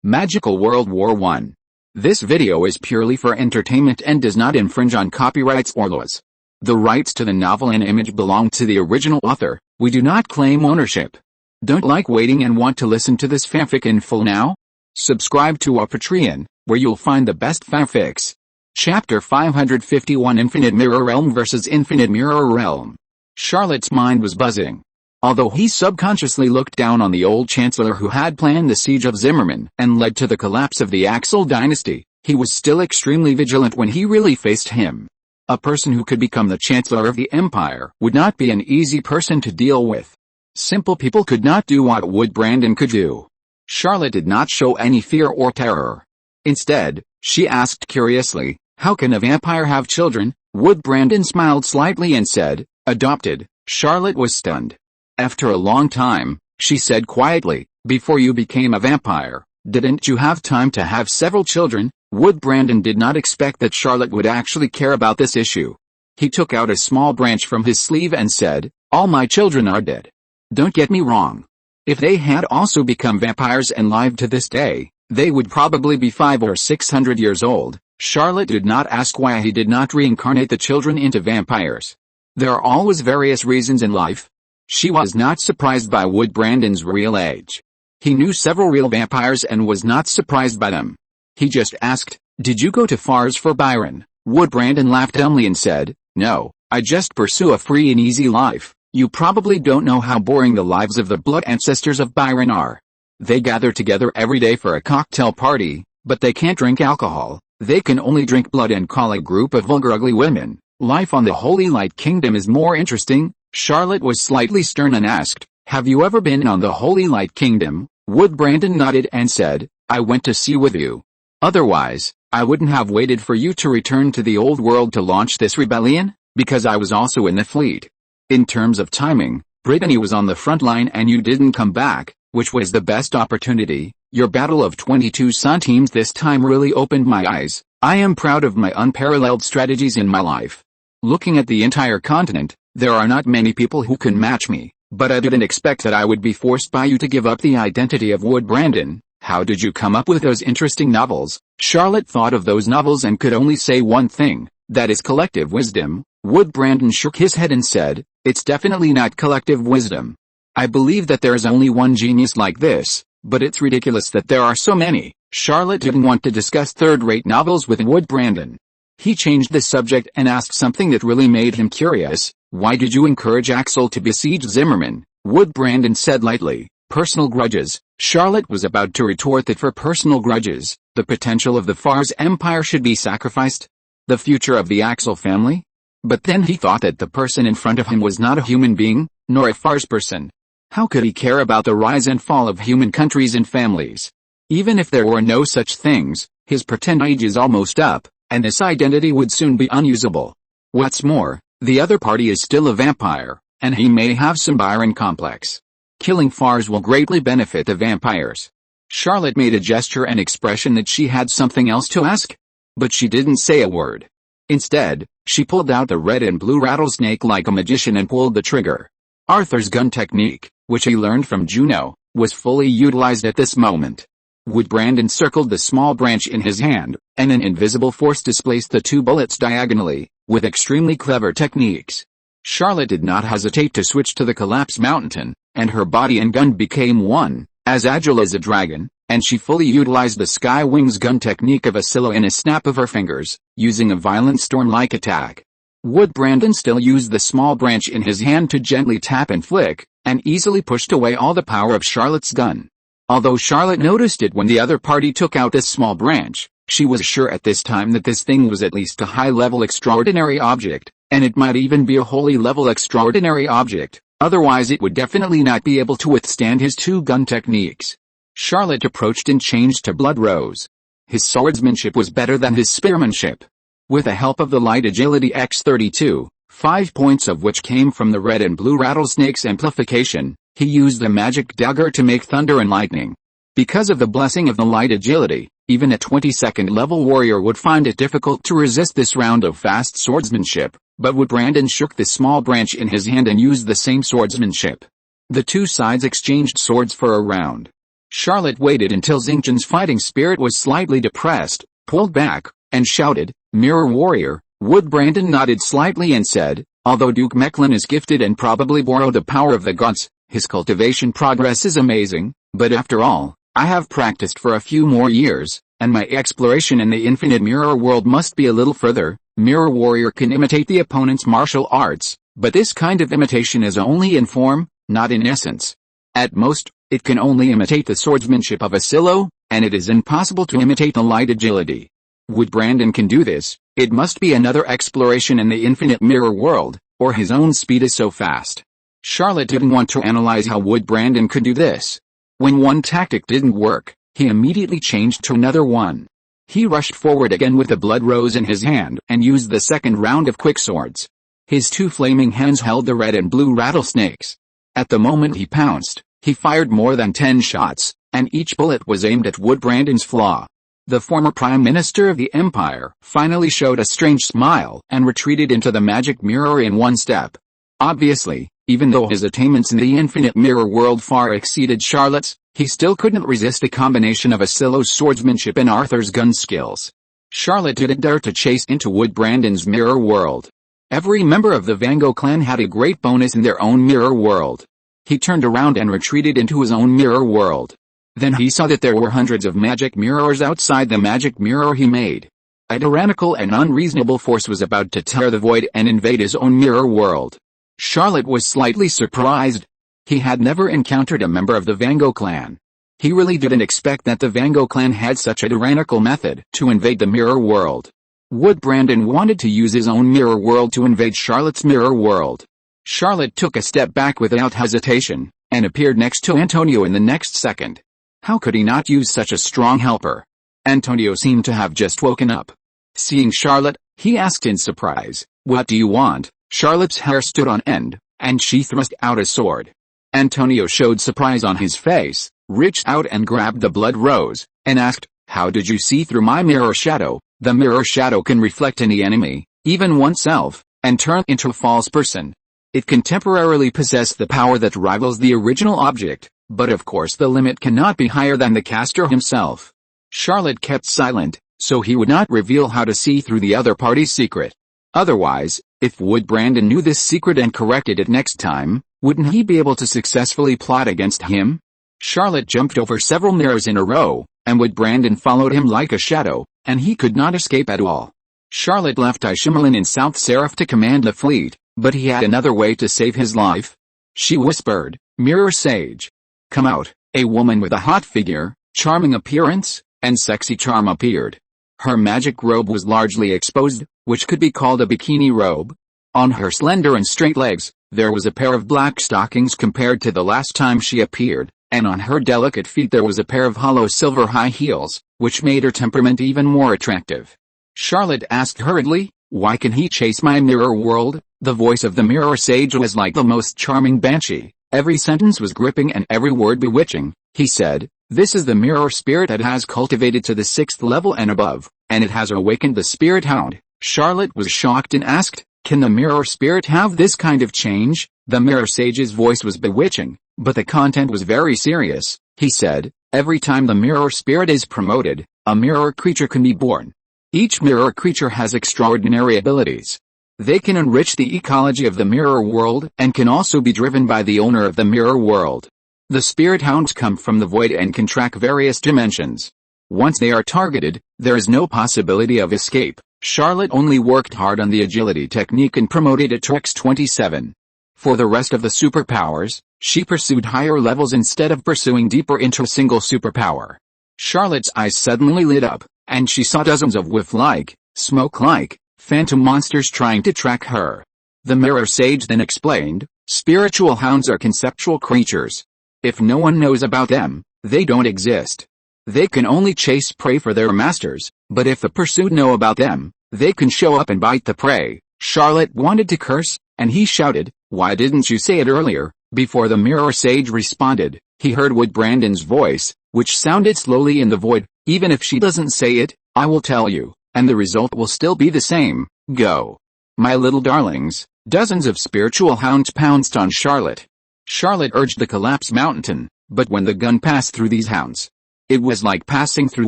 Magical World War I. This video is purely for entertainment and does not infringe on copyrights or laws. The rights to the novel and image belong to the original author. We do not claim ownership. Don't like waiting and want to listen to this fanfic in full now? Subscribe to our Patreon, where you'll find the best fanfics. Chapter 551 Infinite Mirror Realm vs. Infinite Mirror Realm. Charlotte's mind was buzzing. Although he subconsciously looked down on the old chancellor who had planned the siege of Zimmerman and led to the collapse of the Axel dynasty, he was still extremely vigilant when he really faced him. A person who could become the chancellor of the empire would not be an easy person to deal with. Simple people could not do what Wood Brandon could do. Charlotte did not show any fear or terror. Instead, she asked curiously, "How can a vampire have children?" Wood Brandon smiled slightly and said, "Adopted." Charlotte was stunned. After a long time, she said quietly, "Before you became a vampire, didn't you have time to have several children?" Wood Brandon did not expect that Charlotte would actually care about this issue. He took out a small branch from his sleeve and said, "All my children are dead. Don't get me wrong. If they had also become vampires and lived to this day, they would probably be 500 or 600 years old." Charlotte did not ask why he did not reincarnate the children into vampires. There are always various reasons in life. She was not surprised by Wood Brandon's real age. He knew several real vampires and was not surprised by them. He just asked, "Did you go to Fars for Byron?" Wood Brandon laughed dumbly and said, "No, I just pursue a free and easy life. You probably don't know how boring the lives of the blood ancestors of Byron are. They gather together every day for a cocktail party, but they can't drink alcohol. They can only drink blood and call a group of vulgar ugly women. Life on the Holy Light Kingdom is more interesting." Charlotte was slightly stern and asked, "Have you ever been on the Holy Light Kingdom?" Wood Brandon nodded and said, "I went to sea with you. Otherwise, I wouldn't have waited for you to return to the old world to launch this rebellion, because I was also in the fleet. In terms of timing, Brittany was on the front line and you didn't come back, which was the best opportunity. Your Battle of 22 centimes this time really opened my eyes. I am proud of my unparalleled strategies in my life. Looking at the entire continent, there are not many people who can match me, but I didn't expect that I would be forced by you to give up the identity of Wood Brandon. How did you come up with those interesting novels?" Charlotte thought of those novels and could only say one thing, that is collective wisdom. Wood Brandon shook his head and said, "It's definitely not collective wisdom. I believe that there is only one genius like this, but it's ridiculous that there are so many." Charlotte didn't want to discuss third-rate novels with Wood Brandon. He changed the subject and asked something that really made him curious. "Why did you encourage Axel to besiege Zimmerman?" Wood Brandon said lightly, "Personal grudges." Charlotte was about to retort that for personal grudges, the potential of the Fars Empire should be sacrificed. The future of the Axel family? But then he thought that the person in front of him was not a human being, nor a Fars person. How could he care about the rise and fall of human countries and families? Even if there were no such things, his pretend age is almost up, and this identity would soon be unusable. What's more, the other party is still a vampire, and he may have some Byron complex. Killing Fars will greatly benefit the vampires. Charlotte made a gesture and expression that she had something else to ask, but she didn't say a word. Instead, she pulled out the red and blue rattlesnake like a magician and pulled the trigger. Arthur's gun technique, which he learned from Juno, was fully utilized at this moment. Wood Brandon circled the small branch in his hand, and an invisible force displaced the two bullets diagonally, with extremely clever techniques. Charlotte did not hesitate to switch to the collapse mountain, and her body and gun became one, as agile as a dragon, and she fully utilized the Sky Wings gun technique of a Scylla in a snap of her fingers, using a violent storm-like attack. Wood Brandon still used the small branch in his hand to gently tap and flick, and easily pushed away all the power of Charlotte's gun. Although Charlotte noticed it when the other party took out this small branch, she was sure at this time that this thing was at least a high-level extraordinary object, and it might even be a holy-level extraordinary object, otherwise it would definitely not be able to withstand his two gun techniques. Charlotte approached and changed to Blood Rose. His swordsmanship was better than his spearmanship. With the help of the light agility X32, 5 points of which came from the red and blue rattlesnake's amplification, he used the magic dagger to make thunder and lightning. Because of the blessing of the light agility, even a 22nd level warrior would find it difficult to resist this round of fast swordsmanship, but Wood Brandon shook the small branch in his hand and used the same swordsmanship. The two sides exchanged swords for a round. Charlotte waited until Xingqian's fighting spirit was slightly depressed, pulled back, and shouted, "Mirror warrior." Wood Brandon nodded slightly and said, "Although Duke Mecklen is gifted and probably borrowed the power of the gods, his cultivation progress is amazing, but after all, I have practiced for a few more years, and my exploration in the infinite mirror world must be a little further. Mirror warrior can imitate the opponent's martial arts, but this kind of imitation is only in form, not in essence. At most, it can only imitate the swordsmanship of a Silo, and it is impossible to imitate the light agility. Wood Brandon can do this, it must be another exploration in the infinite mirror world, or his own speed is so fast." Charlotte didn't want to analyze how Wood Brandon could do this. When one tactic didn't work, he immediately changed to another one. He rushed forward again with the blood rose in his hand and used the second round of quick swords. His two flaming hands held the red and blue rattlesnakes. At the moment he pounced, he fired more than 10 shots, and each bullet was aimed at Wood Brandon's flaw. The former Prime Minister of the Empire finally showed a strange smile and retreated into the magic mirror in one step. Obviously, even though his attainments in the infinite mirror world far exceeded Charlotte's, he still couldn't resist a combination of Asilo's swordsmanship and Arthur's gun skills. Charlotte didn't dare to chase into Wood Brandon's mirror world. Every member of the Van Gogh clan had a great bonus in their own mirror world. He turned around and retreated into his own mirror world. Then he saw that there were hundreds of magic mirrors outside the magic mirror he made. A tyrannical and unreasonable force was about to tear the void and invade his own mirror world. Charlotte was slightly surprised. He had never encountered a member of the Van Gogh clan. He really didn't expect that the Van Gogh clan had such a tyrannical method to invade the mirror world. Wood Brandon wanted to use his own mirror world to invade Charlotte's mirror world. Charlotte took a step back without hesitation, and appeared next to Antonio in the next second. How could he not use such a strong helper? Antonio seemed to have just woken up. Seeing Charlotte, he asked in surprise, "What do you want?" Charlotte's hair stood on end, and she thrust out a sword. Antonio showed surprise on his face, reached out and grabbed the blood rose, and asked, "How did you see through my mirror shadow?" The mirror shadow can reflect any enemy, even oneself, and turn into a false person. It can temporarily possess the power that rivals the original object, but of course the limit cannot be higher than the caster himself. Charlotte kept silent, so he would not reveal how to see through the other party's secret. Otherwise, if Wood Brandon knew this secret and corrected it next time, wouldn't he be able to successfully plot against him? Charlotte jumped over several mirrors in a row, and Wood Brandon followed him like a shadow, and he could not escape at all. Charlotte left Ishimelin in South Seraph to command the fleet, but he had another way to save his life. She whispered, "Mirror Sage, come out." A woman with a hot figure, charming appearance, and sexy charm appeared. Her magic robe was largely exposed, which could be called a bikini robe. On her slender and straight legs, there was a pair of black stockings compared to the last time she appeared, and on her delicate feet there was a pair of hollow silver high heels, which made her temperament even more attractive. Charlotte asked hurriedly, "Why can he chase my mirror world?" The voice of the mirror sage was like the most charming banshee. Every sentence was gripping and every word bewitching. He said, "This is the mirror spirit that has cultivated to the 6th level and above, and it has awakened the spirit hound." Charlotte was shocked and asked, "Can the mirror spirit have this kind of change?" The mirror sage's voice was bewitching, but the content was very serious. He said, "Every time the mirror spirit is promoted, a mirror creature can be born. Each mirror creature has extraordinary abilities. They can enrich the ecology of the mirror world and can also be driven by the owner of the mirror world. The spirit hounds come from the void and can track various dimensions. Once they are targeted, there is no possibility of escape." Charlotte only worked hard on the agility technique and promoted it to X27. For the rest of the superpowers, she pursued higher levels instead of pursuing deeper into a single superpower. Charlotte's eyes suddenly lit up, and she saw dozens of whiff-like, smoke-like, phantom monsters trying to track her. The mirror sage then explained, "Spiritual hounds are conceptual creatures. If no one knows about them, they don't exist. They can only chase prey for their masters, but if the pursued know about them, they can show up and bite the prey." Charlotte wanted to curse, and he shouted, "Why didn't you say it earlier?" Before the mirror sage responded, he heard Wood Brandon's voice, which sounded slowly in the void, "Even if she doesn't say it, I will tell you, and the result will still be the same. Go." My little darlings, dozens of spiritual hounds pounced on Charlotte. Charlotte urged the collapse mountain, But when the gun passed through these hounds, it was like passing through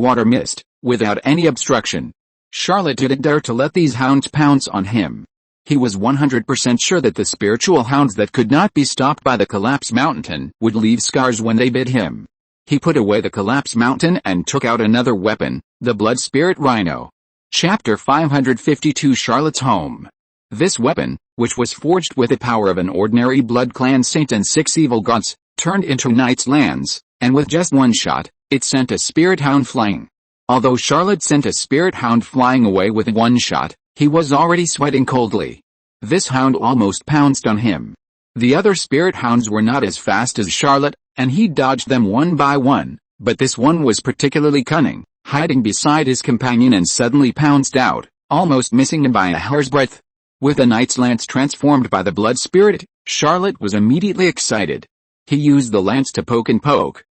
water mist, without any obstruction. Charlotte didn't dare to let these hounds pounce on him. He was 100% sure that the spiritual hounds that could not be stopped by the collapse mountain would leave scars when they bit him. He put away the collapse mountain and took out another weapon, the blood spirit rhino. Chapter 552 Charlotte's Home. This weapon, which was forged with the power of an ordinary blood clan saint and 6 evil gods, turned into Knight's Lands, and with just one shot, it sent a spirit hound flying. Although Charlotte sent a spirit hound flying away with one shot, he was already sweating coldly. This hound almost pounced on him. The other spirit hounds were not as fast as Charlotte, and he dodged them one by one, but this one was particularly cunning, hiding beside his companion and suddenly pounced out, almost missing him by a hair's breadth. With the knight's lance transformed by the blood spirit, Charlotte was immediately excited. He used the lance to poke,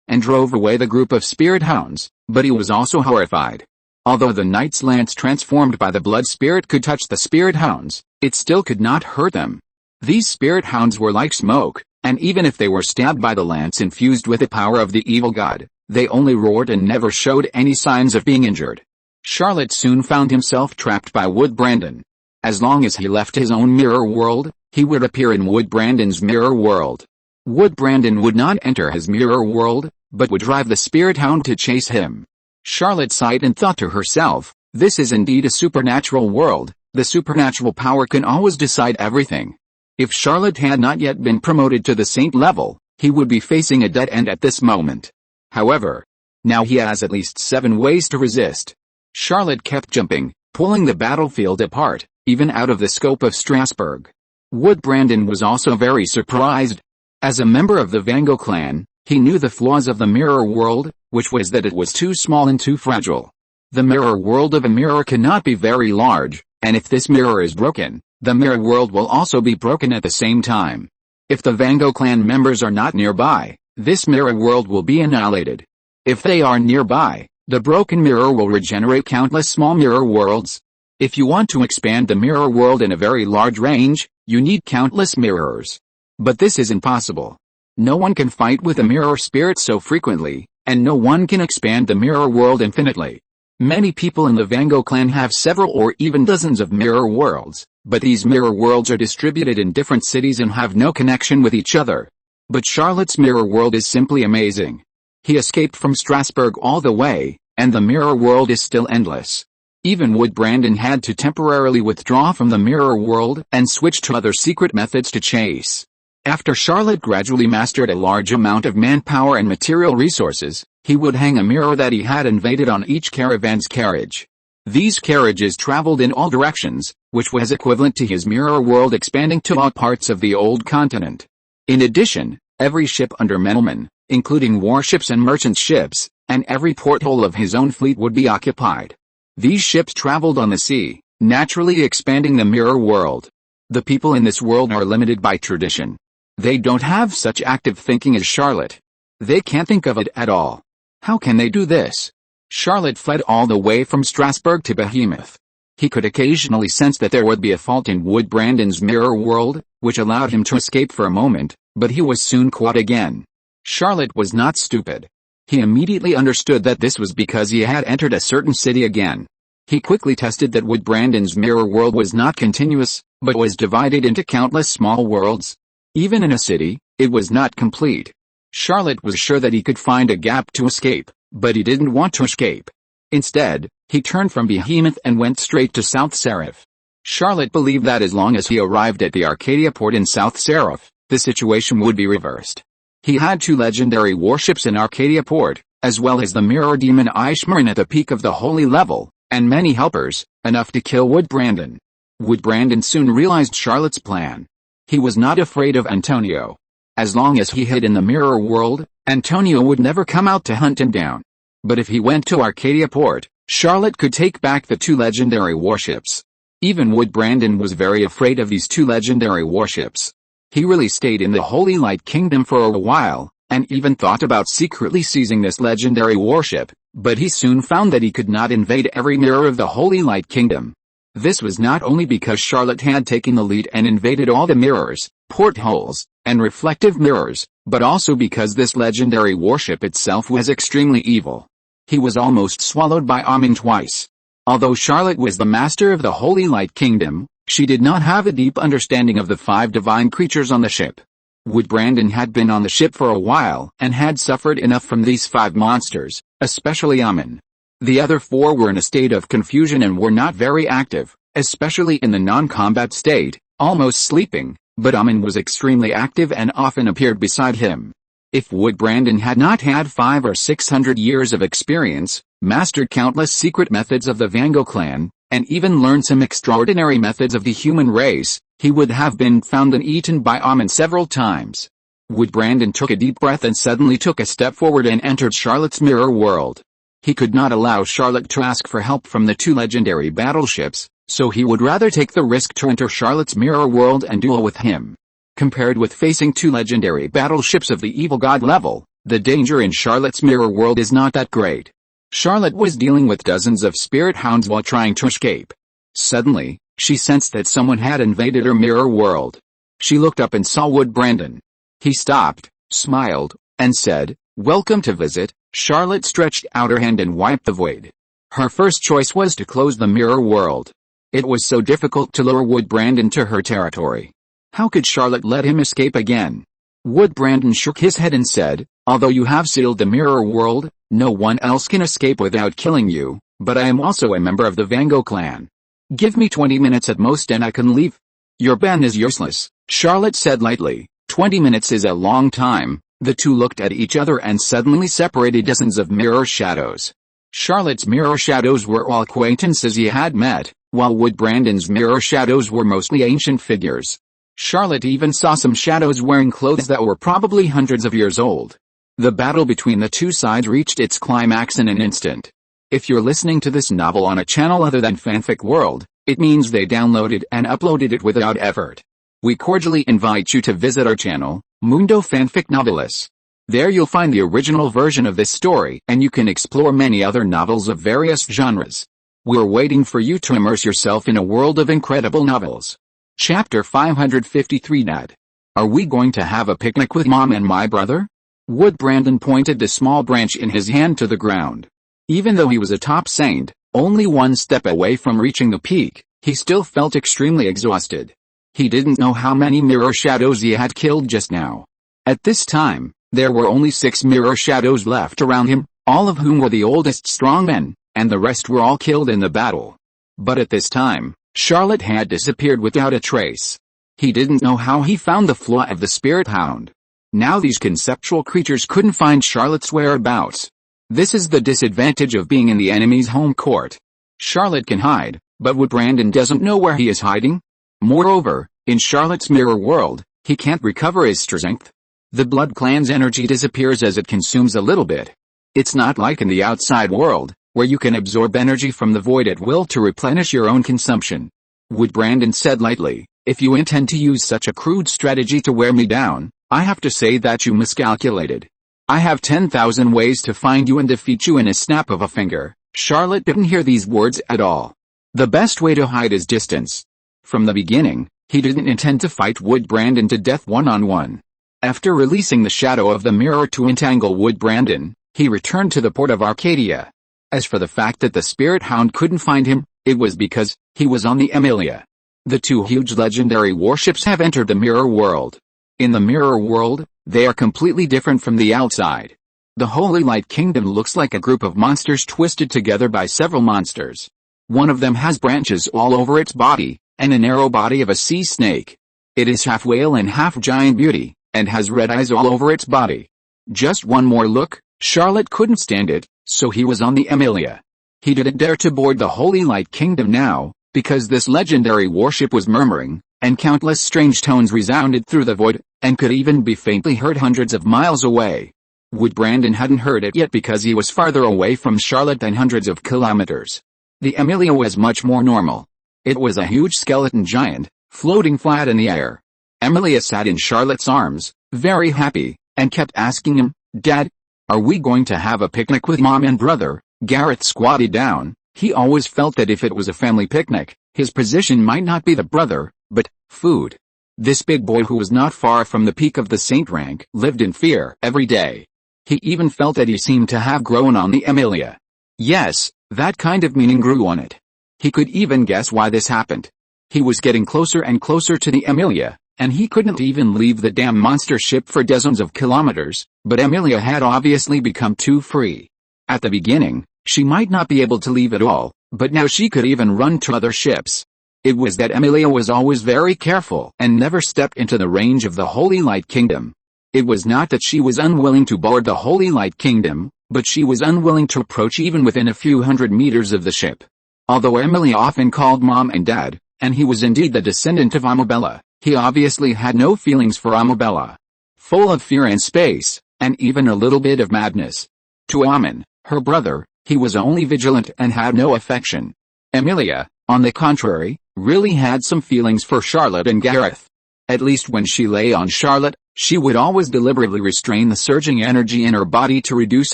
and drove away the group of spirit hounds, but he was also horrified. Although the knight's lance transformed by the blood spirit could touch the spirit hounds, it still could not hurt them. These spirit hounds were like smoke, and even if they were stabbed by the lance infused with the power of the evil god, they only roared and never showed any signs of being injured. Charlotte soon found himself trapped by Wood Brandon. As long as he left his own mirror world, he would appear in Wood Brandon's mirror world. Wood Brandon would not enter his mirror world, but would drive the spirit hound to chase him. Charlotte sighed and thought to herself, this is indeed a supernatural world. The supernatural power can always decide everything. If Charlotte had not yet been promoted to the saint level, he would be facing a dead end at this moment. However, now he has at least 7 ways to resist. Charlotte kept jumping, pulling the battlefield apart, even out of the scope of Strasbourg. Wood Brandon was also very surprised. As a member of the Vango clan, he knew the flaws of the mirror world, which was that it was too small and too fragile. The mirror world of a mirror cannot be very large, and if this mirror is broken, the mirror world will also be broken at the same time. If the Vango clan members are not nearby, this mirror world will be annihilated. If they are nearby, the broken mirror will regenerate countless small mirror worlds. If you want to expand the mirror world in a very large range, you need countless mirrors. But this is impossible. No one can fight with a mirror spirit so frequently, and no one can expand the mirror world infinitely. Many people in the Vango clan have several or even dozens of mirror worlds, but these mirror worlds are distributed in different cities and have no connection with each other. But Charlotte's mirror world is simply amazing. He escaped from Strasbourg all the way, and the mirror world is still endless. Even Wood Brandon had to temporarily withdraw from the mirror world and switch to other secret methods to chase. After Charlotte gradually mastered a large amount of manpower and material resources, he would hang a mirror that he had invaded on each caravan's carriage. These carriages traveled in all directions, which was equivalent to his mirror world expanding to all parts of the old continent. In addition, every ship under Mecklenburg, including warships and merchant ships, and every porthole of his own fleet would be occupied. These ships traveled on the sea, naturally expanding the mirror world. The people in this world are limited by tradition. They don't have such active thinking as Charlotte. They can't think of it at all. How can they do this? Charlotte fled all the way from Strasbourg to Behemoth. He could occasionally sense that there would be a fault in Wood Brandon's mirror world, which allowed him to escape for a moment, but he was soon caught again. Charlotte was not stupid. He immediately understood that this was because he had entered a certain city again. He quickly tested that Wood Brandon's mirror world was not continuous, but was divided into countless small worlds. Even in a city, it was not complete. Charlotte was sure that he could find a gap to escape, but he didn't want to escape. Instead, he turned from Behemoth and went straight to South Seraph. Charlotte believed that as long as he arrived at the Arcadia port in South Seraph, the situation would be reversed. He had 2 legendary warships in Arcadia port, as well as the mirror demon Ishmarin at the peak of the holy level, and many helpers, enough to kill Wood Brandon. Wood Brandon soon realized Charlotte's plan. He was not afraid of Antonio. As long as he hid in the mirror world, Antonio would never come out to hunt him down. But if he went to Arcadia port, Charlotte could take back the 2 legendary warships. Even Wood Brandon was very afraid of these 2 legendary warships. He really stayed in the Holy Light Kingdom for a while, and even thought about secretly seizing this legendary warship, but he soon found that he could not invade every mirror of the Holy Light Kingdom. This was not only because Charlotte had taken the lead and invaded all the mirrors, portholes, and reflective mirrors, but also because this legendary warship itself was extremely evil. He was almost swallowed by Amen twice. Although Charlotte was the master of the Holy Light Kingdom, she did not have a deep understanding of the 5 divine creatures on the ship. Woodbrandon had been on the ship for a while and had suffered enough from these 5 monsters, especially Amen. The other 4 were in a state of confusion and were not very active, especially in the non-combat state, almost sleeping, but Amen was extremely active and often appeared beside him. If Woodbrandon had not had 500 or 600 years of experience, mastered countless secret methods of the Vango clan, and even learned some extraordinary methods of the human race, he would have been found and eaten by Amen several times. Woodbrandon took a deep breath and suddenly took a step forward and entered Charlotte's mirror world. He could not allow Charlotte to ask for help from the 2 legendary battleships, so he would rather take the risk to enter Charlotte's mirror world and duel with him. Compared with facing 2 legendary battleships of the evil god level, the danger in Charlotte's mirror world is not that great. Charlotte was dealing with dozens of spirit hounds while trying to escape. Suddenly, she sensed that someone had invaded her mirror world. She looked up and saw Woodbrandon. He stopped, smiled, and said, "Welcome to visit." Charlotte stretched out her hand and wiped the void. Her first choice was to close the mirror world. It was so difficult to lure Woodbrandon to her territory. How could Charlotte let him escape again? Woodbrandon shook his head and said, "Although you have sealed the mirror world, no one else can escape without killing you, but I am also a member of the Vango clan. Give me 20 minutes at most and I can leave." "Your ban is useless," Charlotte said lightly. 20 minutes is a long time. The 2 looked at each other and suddenly separated dozens of mirror shadows. Charlotte's mirror shadows were all acquaintances he had met, while Woodbrandon's mirror shadows were mostly ancient figures. Charlotte even saw some shadows wearing clothes that were probably hundreds of years old. The battle between the 2 sides reached its climax in an instant. If you're listening to this novel on a channel other than Fanfic World, it means they downloaded and uploaded it without effort. We cordially invite you to visit our channel, Mundo Fanfic Novelis. There you'll find the original version of this story and you can explore many other novels of various genres. We're waiting for you to immerse yourself in a world of incredible novels. Chapter 553 Dad. Are we going to have a picnic with Mom and my brother? Woodbrandon pointed the small branch in his hand to the ground. Even though he was a top saint, only 1 step away from reaching the peak, he still felt extremely exhausted. He didn't know how many mirror shadows he had killed just now. At this time, there were only 6 mirror shadows left around him, all of whom were the oldest strongmen, and the rest were all killed in the battle. But at this time, Charlotte had disappeared without a trace. He didn't know how he found the flaw of the spirit hound. Now these conceptual creatures couldn't find Charlotte's whereabouts. This is the disadvantage of being in the enemy's home court. Charlotte can hide, but Woodbrandon doesn't know where he is hiding. Moreover, in Charlotte's mirror world, he can't recover his strength. The Blood Clan's energy disappears as it consumes a little bit. It's not like in the outside world, where you can absorb energy from the void at will to replenish your own consumption. Woodbrandon said lightly, "If you intend to use such a crude strategy to wear me down, I have to say that you miscalculated. I have 10,000 ways to find you and defeat you in a snap of a finger." Charlotte didn't hear these words at all. The best way to hide is distance. From the beginning, he didn't intend to fight Woodbrandon to death one-on-one. After releasing the shadow of the mirror to entangle Woodbrandon, he returned to the port of Arcadia. As for the fact that the spirit hound couldn't find him, it was because he was on the Emilia. The 2 huge legendary warships have entered the mirror world. In the mirror world, they are completely different from the outside. The Holy Light Kingdom looks like a group of monsters twisted together by several monsters. One of them has branches all over its body, and a narrow body of a sea snake. It is half whale and half giant beauty, and has red eyes all over its body. Just one more look, Charlotte couldn't stand it, so he was on the Emilia. He didn't dare to board the Holy Light Kingdom now, because this legendary warship was murmuring, and countless strange tones resounded through the void, and could even be faintly heard hundreds of miles away. Woodbrandon hadn't heard it yet because he was farther away from Charlotte than hundreds of kilometers. The Emilia was much more normal. It was a huge skeleton giant, floating flat in the air. Emilia sat in Charlotte's arms, very happy, and kept asking him, "Dad, are we going to have a picnic with Mom and brother?" Gareth squatted down. He always felt that if it was a family picnic, his position might not be the brother, but food. This big boy, who was not far from the peak of the saint rank, lived in fear every day. He even felt that he seemed to have grown on the Amelia. Yes, that kind of meaning grew on it. He could even guess why this happened. He was getting closer and closer to the Amelia, and he couldn't even leave the damn monster ship for dozens of kilometers, but Amelia had obviously become too free. At the beginning, she might not be able to leave at all, but now she could even run to other ships. It was that Amelia was always very careful and never stepped into the range of the Holy Light Kingdom. It was not that she was unwilling to board the Holy Light Kingdom, but she was unwilling to approach even within a few hundred meters of the ship. Although Amelia often called Mom and Dad, and he was indeed the descendant of Amabella, he obviously had no feelings for Amabella. Full of fear and space, and even a little bit of madness. To Ammon, her brother, he was only vigilant and had no affection. Amelia, on the contrary, really had some feelings for Charlotte and Gareth. At least when she lay on Charlotte, she would always deliberately restrain the surging energy in her body to reduce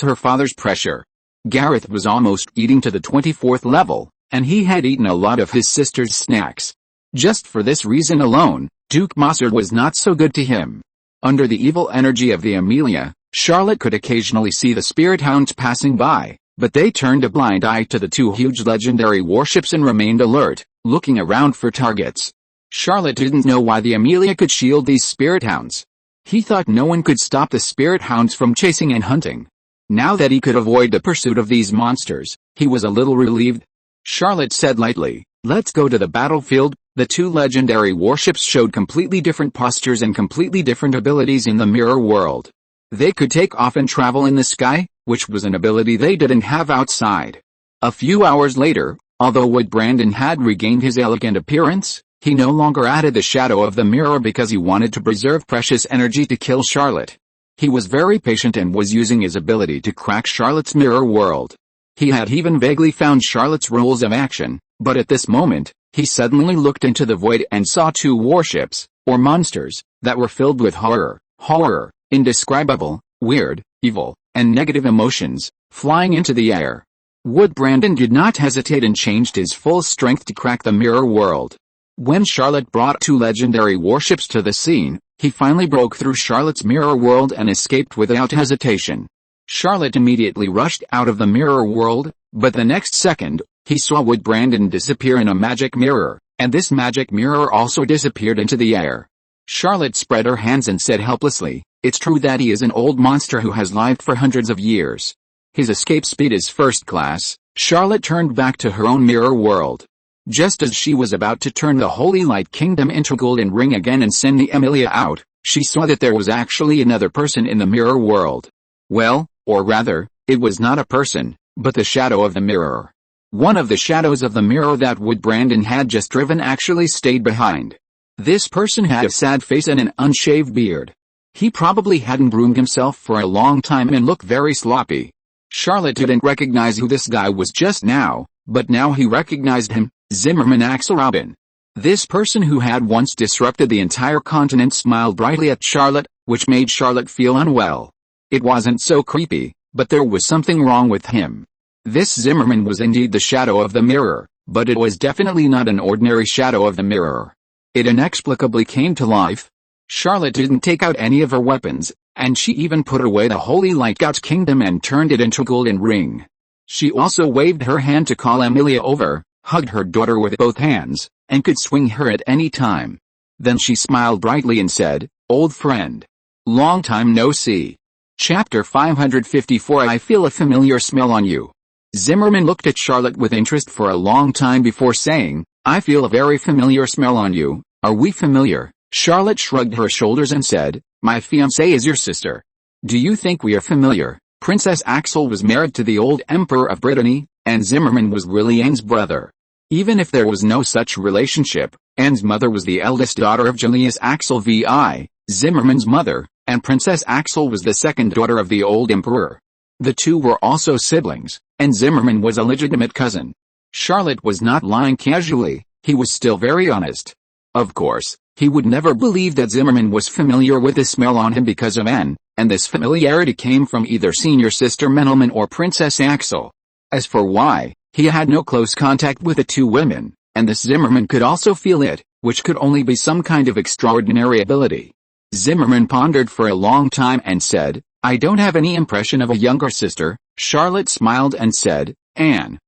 her father's pressure. Gareth was almost eating to the 24th level, and he had eaten a lot of his sister's snacks. Just for this reason alone, Duke Mossard was not so good to him. Under the evil energy of the Amelia, Charlotte could occasionally see the spirit hounds passing by, but they turned a blind eye to the two huge legendary warships and remained alert, looking around for targets. Charlotte didn't know why the Amelia could shield these spirit hounds. He thought no one could stop the spirit hounds from chasing and hunting. Now that he could avoid the pursuit of these monsters, he was a little relieved. Charlotte said lightly, "Let's go to the battlefield." The two legendary warships showed completely different postures and completely different abilities in the mirror world. They could take off and travel in the sky, which was an ability they didn't have outside. A few hours later, although Wood Brandon had regained his elegant appearance, he no longer added the shadow of the mirror because he wanted to preserve precious energy to kill Charlotte. He was very patient and was using his ability to crack Charlotte's mirror world. He had even vaguely found Charlotte's rules of action, but at this moment, he suddenly looked into the void and saw two warships, or monsters, that were filled with horror, indescribable, weird, evil, and negative emotions, flying into the air. Wood Brandon did not hesitate and changed his full strength to crack the mirror world. When Charlotte brought two legendary warships to the scene, he finally broke through Charlotte's mirror world and escaped without hesitation. Charlotte immediately rushed out of the mirror world, but the next second, he saw Wood Brandon disappear in a magic mirror, and this magic mirror also disappeared into the air. Charlotte spread her hands and said helplessly, "It's true that he is an old monster who has lived for hundreds of years. His escape speed is first class." Charlotte turned back to her own mirror world. Just as she was about to turn the Holy Light Kingdom into golden ring again and send the Amelia out, she saw that there was actually another person in the mirror world. Well, or rather, it was not a person, but the shadow of the mirror. One of the shadows of the mirror that Wood Brandon had just driven actually stayed behind. This person had a sad face and an unshaved beard. He probably hadn't groomed himself for a long time and looked very sloppy. Charlotte didn't recognize who this guy was just now, but now he recognized him, Zimmerman Axel Robin. This person who had once disrupted the entire continent smiled brightly at Charlotte, which made Charlotte feel unwell. It wasn't so creepy, but there was something wrong with him. This Zimmerman was indeed the shadow of the mirror, but it was definitely not an ordinary shadow of the mirror. It inexplicably came to life. Charlotte didn't take out any of her weapons, and she even put away the Holy Light God's Kingdom and turned it into a golden ring. She also waved her hand to call Amelia over, hugged her daughter with both hands, and could swing her at any time. Then she smiled brightly and said, "Old friend. Long time no see." Chapter 554. I feel a familiar smell on you. Zimmerman looked at Charlotte with interest for a long time before saying, "I feel a very familiar smell on you. Are we familiar?" Charlotte shrugged her shoulders and said, "My fiancée is your sister. Do you think we are familiar?" Princess Axel was married to the old Emperor of Brittany, and Zimmerman was really Anne's brother. Even if there was no such relationship, Anne's mother was the eldest daughter of Julius Axel VI, Zimmerman's mother, and Princess Axel was the second daughter of the old emperor. The two were also siblings, and Zimmerman was a legitimate cousin. Charlotte was not lying casually, he was still very honest. Of course, he would never believe that Zimmerman was familiar with the smell on him because of Anne, and this familiarity came from either senior sister Menelman or Princess Axel. As for why, he had no close contact with the two women, and this Zimmerman could also feel it, which could only be some kind of extraordinary ability. Zimmerman pondered for a long time and said, I don't have any impression of a younger sister. Charlotte smiled and said, Anne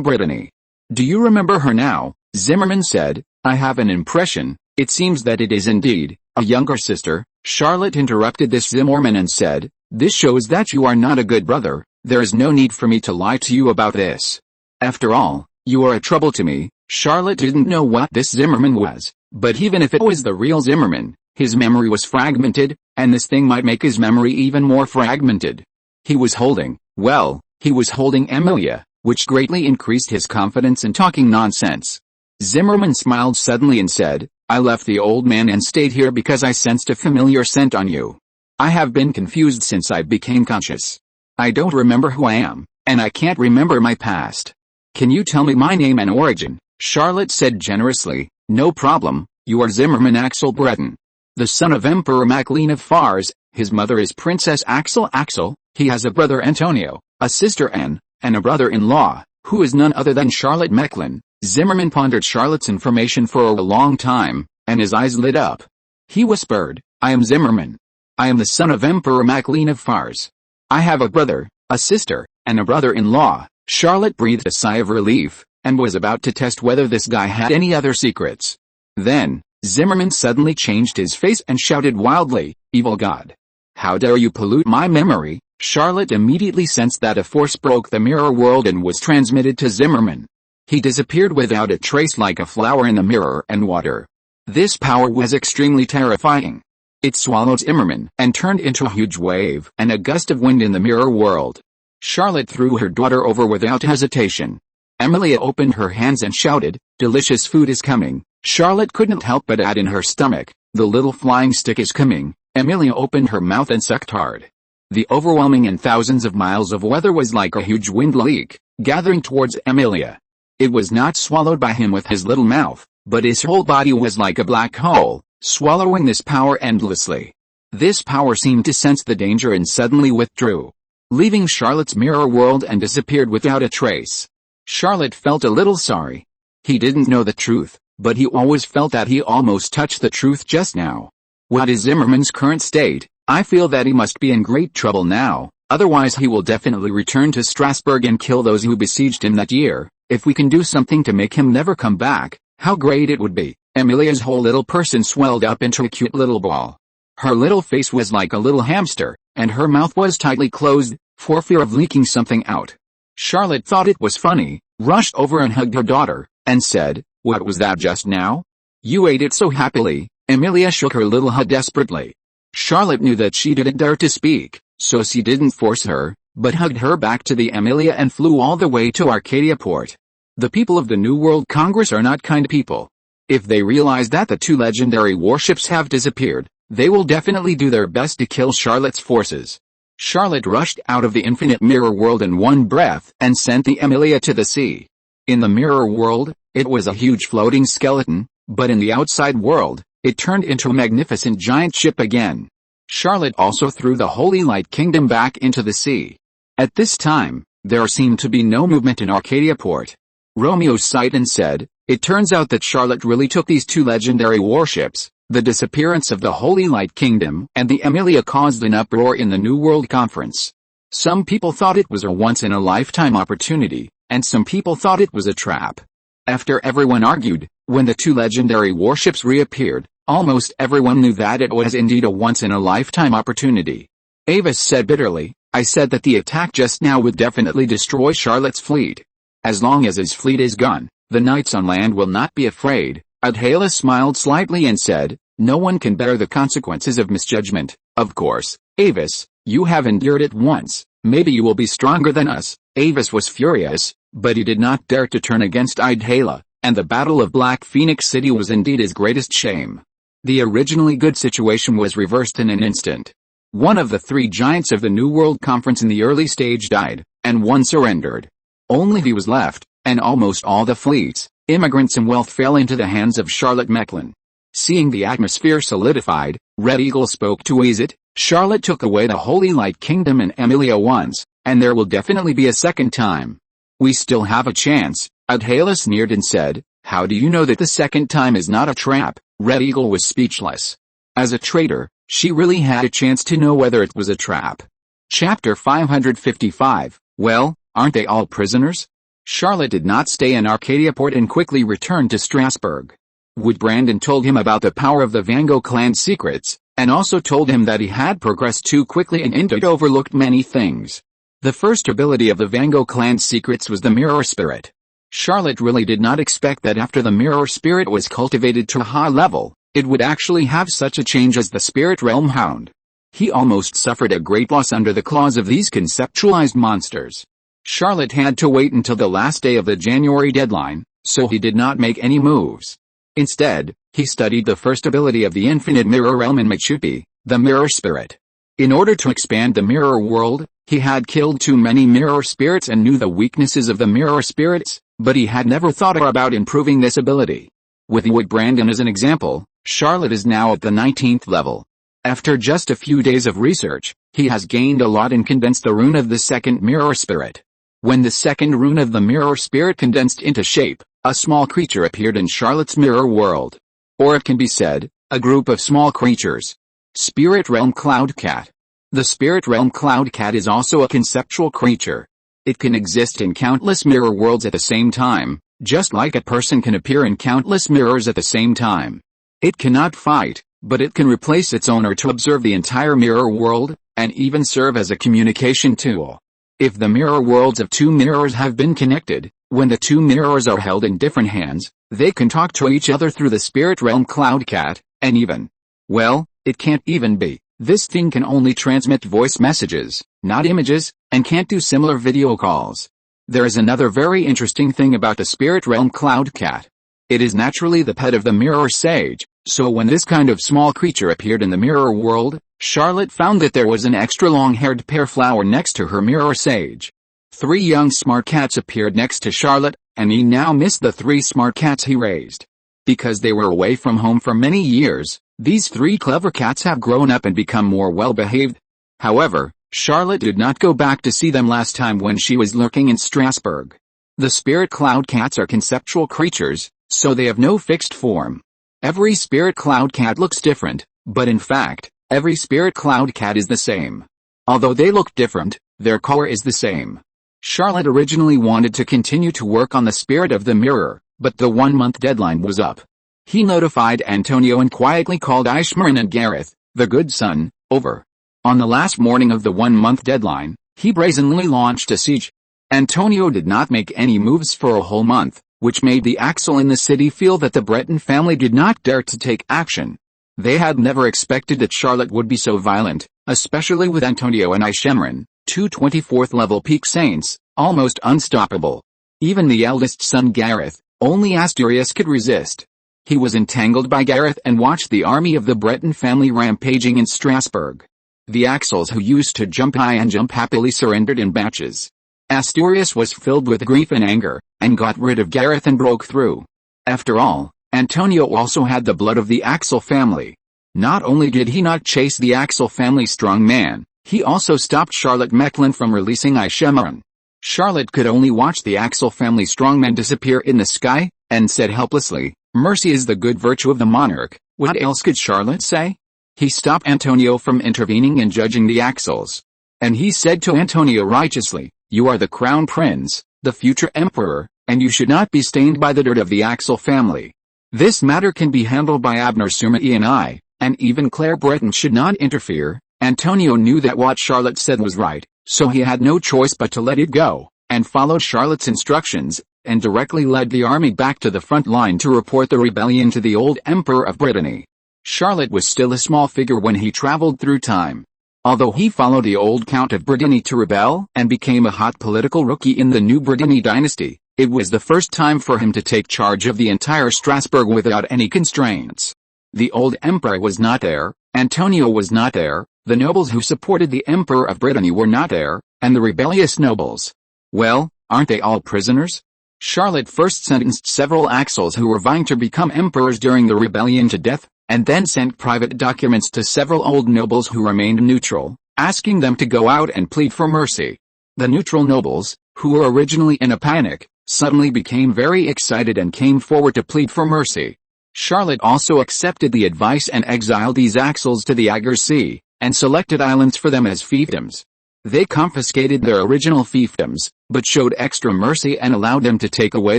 Brittany. Do you remember her now? Zimmerman said, I have an impression. It seems that it is indeed a younger sister. Charlotte interrupted this Zimmerman and said, this shows that you are not a good brother. There is no need for me to lie to you about this. After all, you are a trouble to me. Charlotte didn't know what this Zimmerman was, but even if it was the real Zimmerman, his memory was fragmented, and this thing might make his memory even more fragmented. He was holding Emilia, which greatly increased his confidence in talking nonsense. Zimmerman smiled suddenly and said, I left the old man and stayed here because I sensed a familiar scent on you. I have been confused since I became conscious. I don't remember who I am, and I can't remember my past. Can you tell me my name and origin? Charlotte said generously, no problem, you are Zimmerman Axel Breton, the son of Emperor Maclean of Fars. His mother is Princess Axel. He has a brother Antonio, a sister Anne, and a brother-in-law, who is none other than Charlotte Mecklen. Zimmerman pondered Charlotte's information for a long time, and his eyes lit up. He whispered, I am Zimmerman. I am the son of Emperor Maclean of Fars. I have a brother, a sister, and a brother-in-law. Charlotte breathed a sigh of relief, and was about to test whether this guy had any other secrets. Then, Zimmerman suddenly changed his face and shouted wildly, evil God! How dare you pollute my memory? Charlotte immediately sensed that a force broke the mirror world and was transmitted to Zimmerman. He disappeared without a trace like a flower in the mirror and water. This power was extremely terrifying. It swallowed Zimmerman and turned into a huge wave and a gust of wind in the mirror world. Charlotte threw her daughter over without hesitation. Emilia opened her hands and shouted, delicious food is coming. Charlotte couldn't help but add in her stomach, the little flying stick is coming. Emilia opened her mouth and sucked hard. The overwhelming and thousands of miles of weather was like a huge wind leak, gathering towards Emilia. It was not swallowed by him with his little mouth, but his whole body was like a black hole, swallowing this power endlessly. This power seemed to sense the danger and suddenly withdrew, leaving Charlotte's mirror world and disappeared without a trace. Charlotte felt a little sorry. He didn't know the truth, but he always felt that he almost touched the truth just now. What is Zimmerman's current state? I feel that he must be in great trouble now, otherwise he will definitely return to Strasbourg and kill those who besieged him that year. If we can do something to make him never come back, how great it would be. Emilia's whole little person swelled up into a cute little ball. Her little face was like a little hamster, and her mouth was tightly closed, for fear of leaking something out. Charlotte thought it was funny, rushed over and hugged her daughter, and said, what was that just now? You ate it so happily. Emilia shook her little head desperately. Charlotte knew that she didn't dare to speak, so she didn't force her, but hugged her back to the Emilia and flew all the way to Arcadia Port. The people of the New World Congress are not kind people. If they realize that the two legendary warships have disappeared, they will definitely do their best to kill Charlotte's forces. Charlotte rushed out of the infinite mirror world in one breath and sent the Emilia to the sea. In the mirror world, it was a huge floating skeleton, but in the outside world, it turned into a magnificent giant ship again. Charlotte also threw the Holy Light Kingdom back into the sea. At this time, there seemed to be no movement in Arcadia Port. Romeo sighed and said, it turns out that Charlotte really took these two legendary warships. The disappearance of the Holy Light Kingdom and the Emilia caused an uproar in the New World Conference. Some people thought it was a once-in-a-lifetime opportunity, and some people thought it was a trap. After everyone argued, when the two legendary warships reappeared, almost everyone knew that it was indeed a once-in-a-lifetime opportunity. Avis said bitterly, I said that the attack just now would definitely destroy Charlotte's fleet. As long as his fleet is gone, the knights on land will not be afraid. Adhala smiled slightly and said, no one can bear the consequences of misjudgment. Of course, Avis, you have endured it once, maybe you will be stronger than us. Avis was furious, but he did not dare to turn against Adhala, and the Battle of Black Phoenix City was indeed his greatest shame. The originally good situation was reversed in an instant. One of the three giants of the New World Conference in the early stage died, and one surrendered. Only he was left, and almost all the fleets, immigrants and wealth fell into the hands of Charlotte Mecklen. Seeing the atmosphere solidified, Red Eagle spoke to Azit, Charlotte took away the Holy Light Kingdom and Emilia once, and there will definitely be a second time. We still have a chance. Adhala sneered and said, How do you know that the second time is not a trap? Red Eagle was speechless. As a traitor, she really had a chance to know whether it was a trap. Chapter 555. Well, aren't they all prisoners? Charlotte did not stay in Arcadia Port and quickly returned to Strasbourg. Wood Brandon told him about the power of the Van Gogh clan's secrets, and also told him that he had progressed too quickly and indeed overlooked many things. The first ability of the Van Gogh clan's secrets was the mirror spirit. Charlotte really did not expect that after the mirror spirit was cultivated to a high level, it would actually have such a change as the spirit realm hound. He almost suffered a great loss under the claws of these conceptualized monsters. Charlotte had to wait until the last day of the January deadline, so he did not make any moves. Instead, he studied the first ability of the infinite mirror realm in Machupi, the mirror spirit. In order to expand the mirror world, he had killed too many mirror spirits and knew the weaknesses of the mirror spirits, but he had never thought about improving this ability. With Wood Brandon as an example, Charlotte is now at the 19th level. After just a few days of research, he has gained a lot and condensed the rune of the second mirror spirit. When the second rune of the mirror spirit condensed into shape, a small creature appeared in Charlotte's mirror world. Or it can be said, a group of small creatures. Spirit Realm Cloud Cat. The Spirit Realm Cloud Cat is also a conceptual creature. It can exist in countless mirror worlds at the same time, just like a person can appear in countless mirrors at the same time. It cannot fight, but it can replace its owner to observe the entire mirror world, and even serve as a communication tool. If the mirror worlds of two mirrors have been connected, when the two mirrors are held in different hands, they can talk to each other through the Spirit Realm Cloud Cat, and even, well, it can't even be. This thing can only transmit voice messages, not images, and can't do similar video calls. There is another very interesting thing about the Spirit Realm Cloud Cat. It is naturally the pet of the mirror sage, so when this kind of small creature appeared in the mirror world, Charlotte found that there was an extra long-haired pear flower next to her mirror sage. 3 young smart cats appeared next to Charlotte, and he now missed the 3 smart cats he raised. Because they were away from home for many years, these 3 clever cats have grown up and become more well-behaved. However, Charlotte did not go back to see them last time when she was lurking in Strasbourg. The spirit cloud cats are conceptual creatures, so they have no fixed form. Every spirit cloud cat looks different, but in fact, every spirit cloud cat is the same. Although they look different, their core is the same. Charlotte originally wanted to continue to work on the spirit of the mirror, but the 1-month deadline was up. He notified Antonio and quietly called Ishmael and Gareth, the good son, over. On the last morning of the 1-month deadline, he brazenly launched a siege. Antonio did not make any moves for a whole month, which made the Axel in the city feel that the Breton family did not dare to take action. They had never expected that Charlotte would be so violent, especially with Antonio and Ishmael, 2 24th level peak saints, almost unstoppable. Even the eldest son Gareth, only Asturias could resist. He was entangled by Gareth and watched the army of the Breton family rampaging in Strasbourg. The Axels who used to jump high and jump happily surrendered in batches. Asturias was filled with grief and anger, and got rid of Gareth and broke through. After all, Antonio also had the blood of the Axel family. Not only did he not chase the Axel family strong man, he also stopped Charlotte Mecklen from releasing Ishmael. Charlotte could only watch the Axel family strongman disappear in the sky, and said helplessly, "Mercy is the good virtue of the monarch." What else could Charlotte say? He stopped Antonio from intervening and judging the Axels. And he said to Antonio righteously, "You are the crown prince, the future emperor, and you should not be stained by the dirt of the Axel family. This matter can be handled by Abner Surmai and I, and even Claire Breton should not interfere." Antonio knew that what Charlotte said was right, so he had no choice but to let it go, and followed Charlotte's instructions, and directly led the army back to the front line to report the rebellion to the old Emperor of Brittany. Charlotte was still a small figure when he traveled through time. Although he followed the old Count of Brittany to rebel and became a hot political rookie in the new Brittany dynasty, it was the first time for him to take charge of the entire Strasbourg without any constraints. The old emperor was not there, Antonio was not there, the nobles who supported the Emperor of Brittany were not there, and the rebellious nobles. Well, aren't they all prisoners? Charlotte first sentenced several Axels who were vying to become emperors during the rebellion to death, and then sent private documents to several old nobles who remained neutral, asking them to go out and plead for mercy. The neutral nobles, who were originally in a panic, suddenly became very excited and came forward to plead for mercy. Charlotte also accepted the advice and exiled these Axels to the Ager Sea, and selected islands for them as fiefdoms. They confiscated their original fiefdoms, but showed extra mercy and allowed them to take away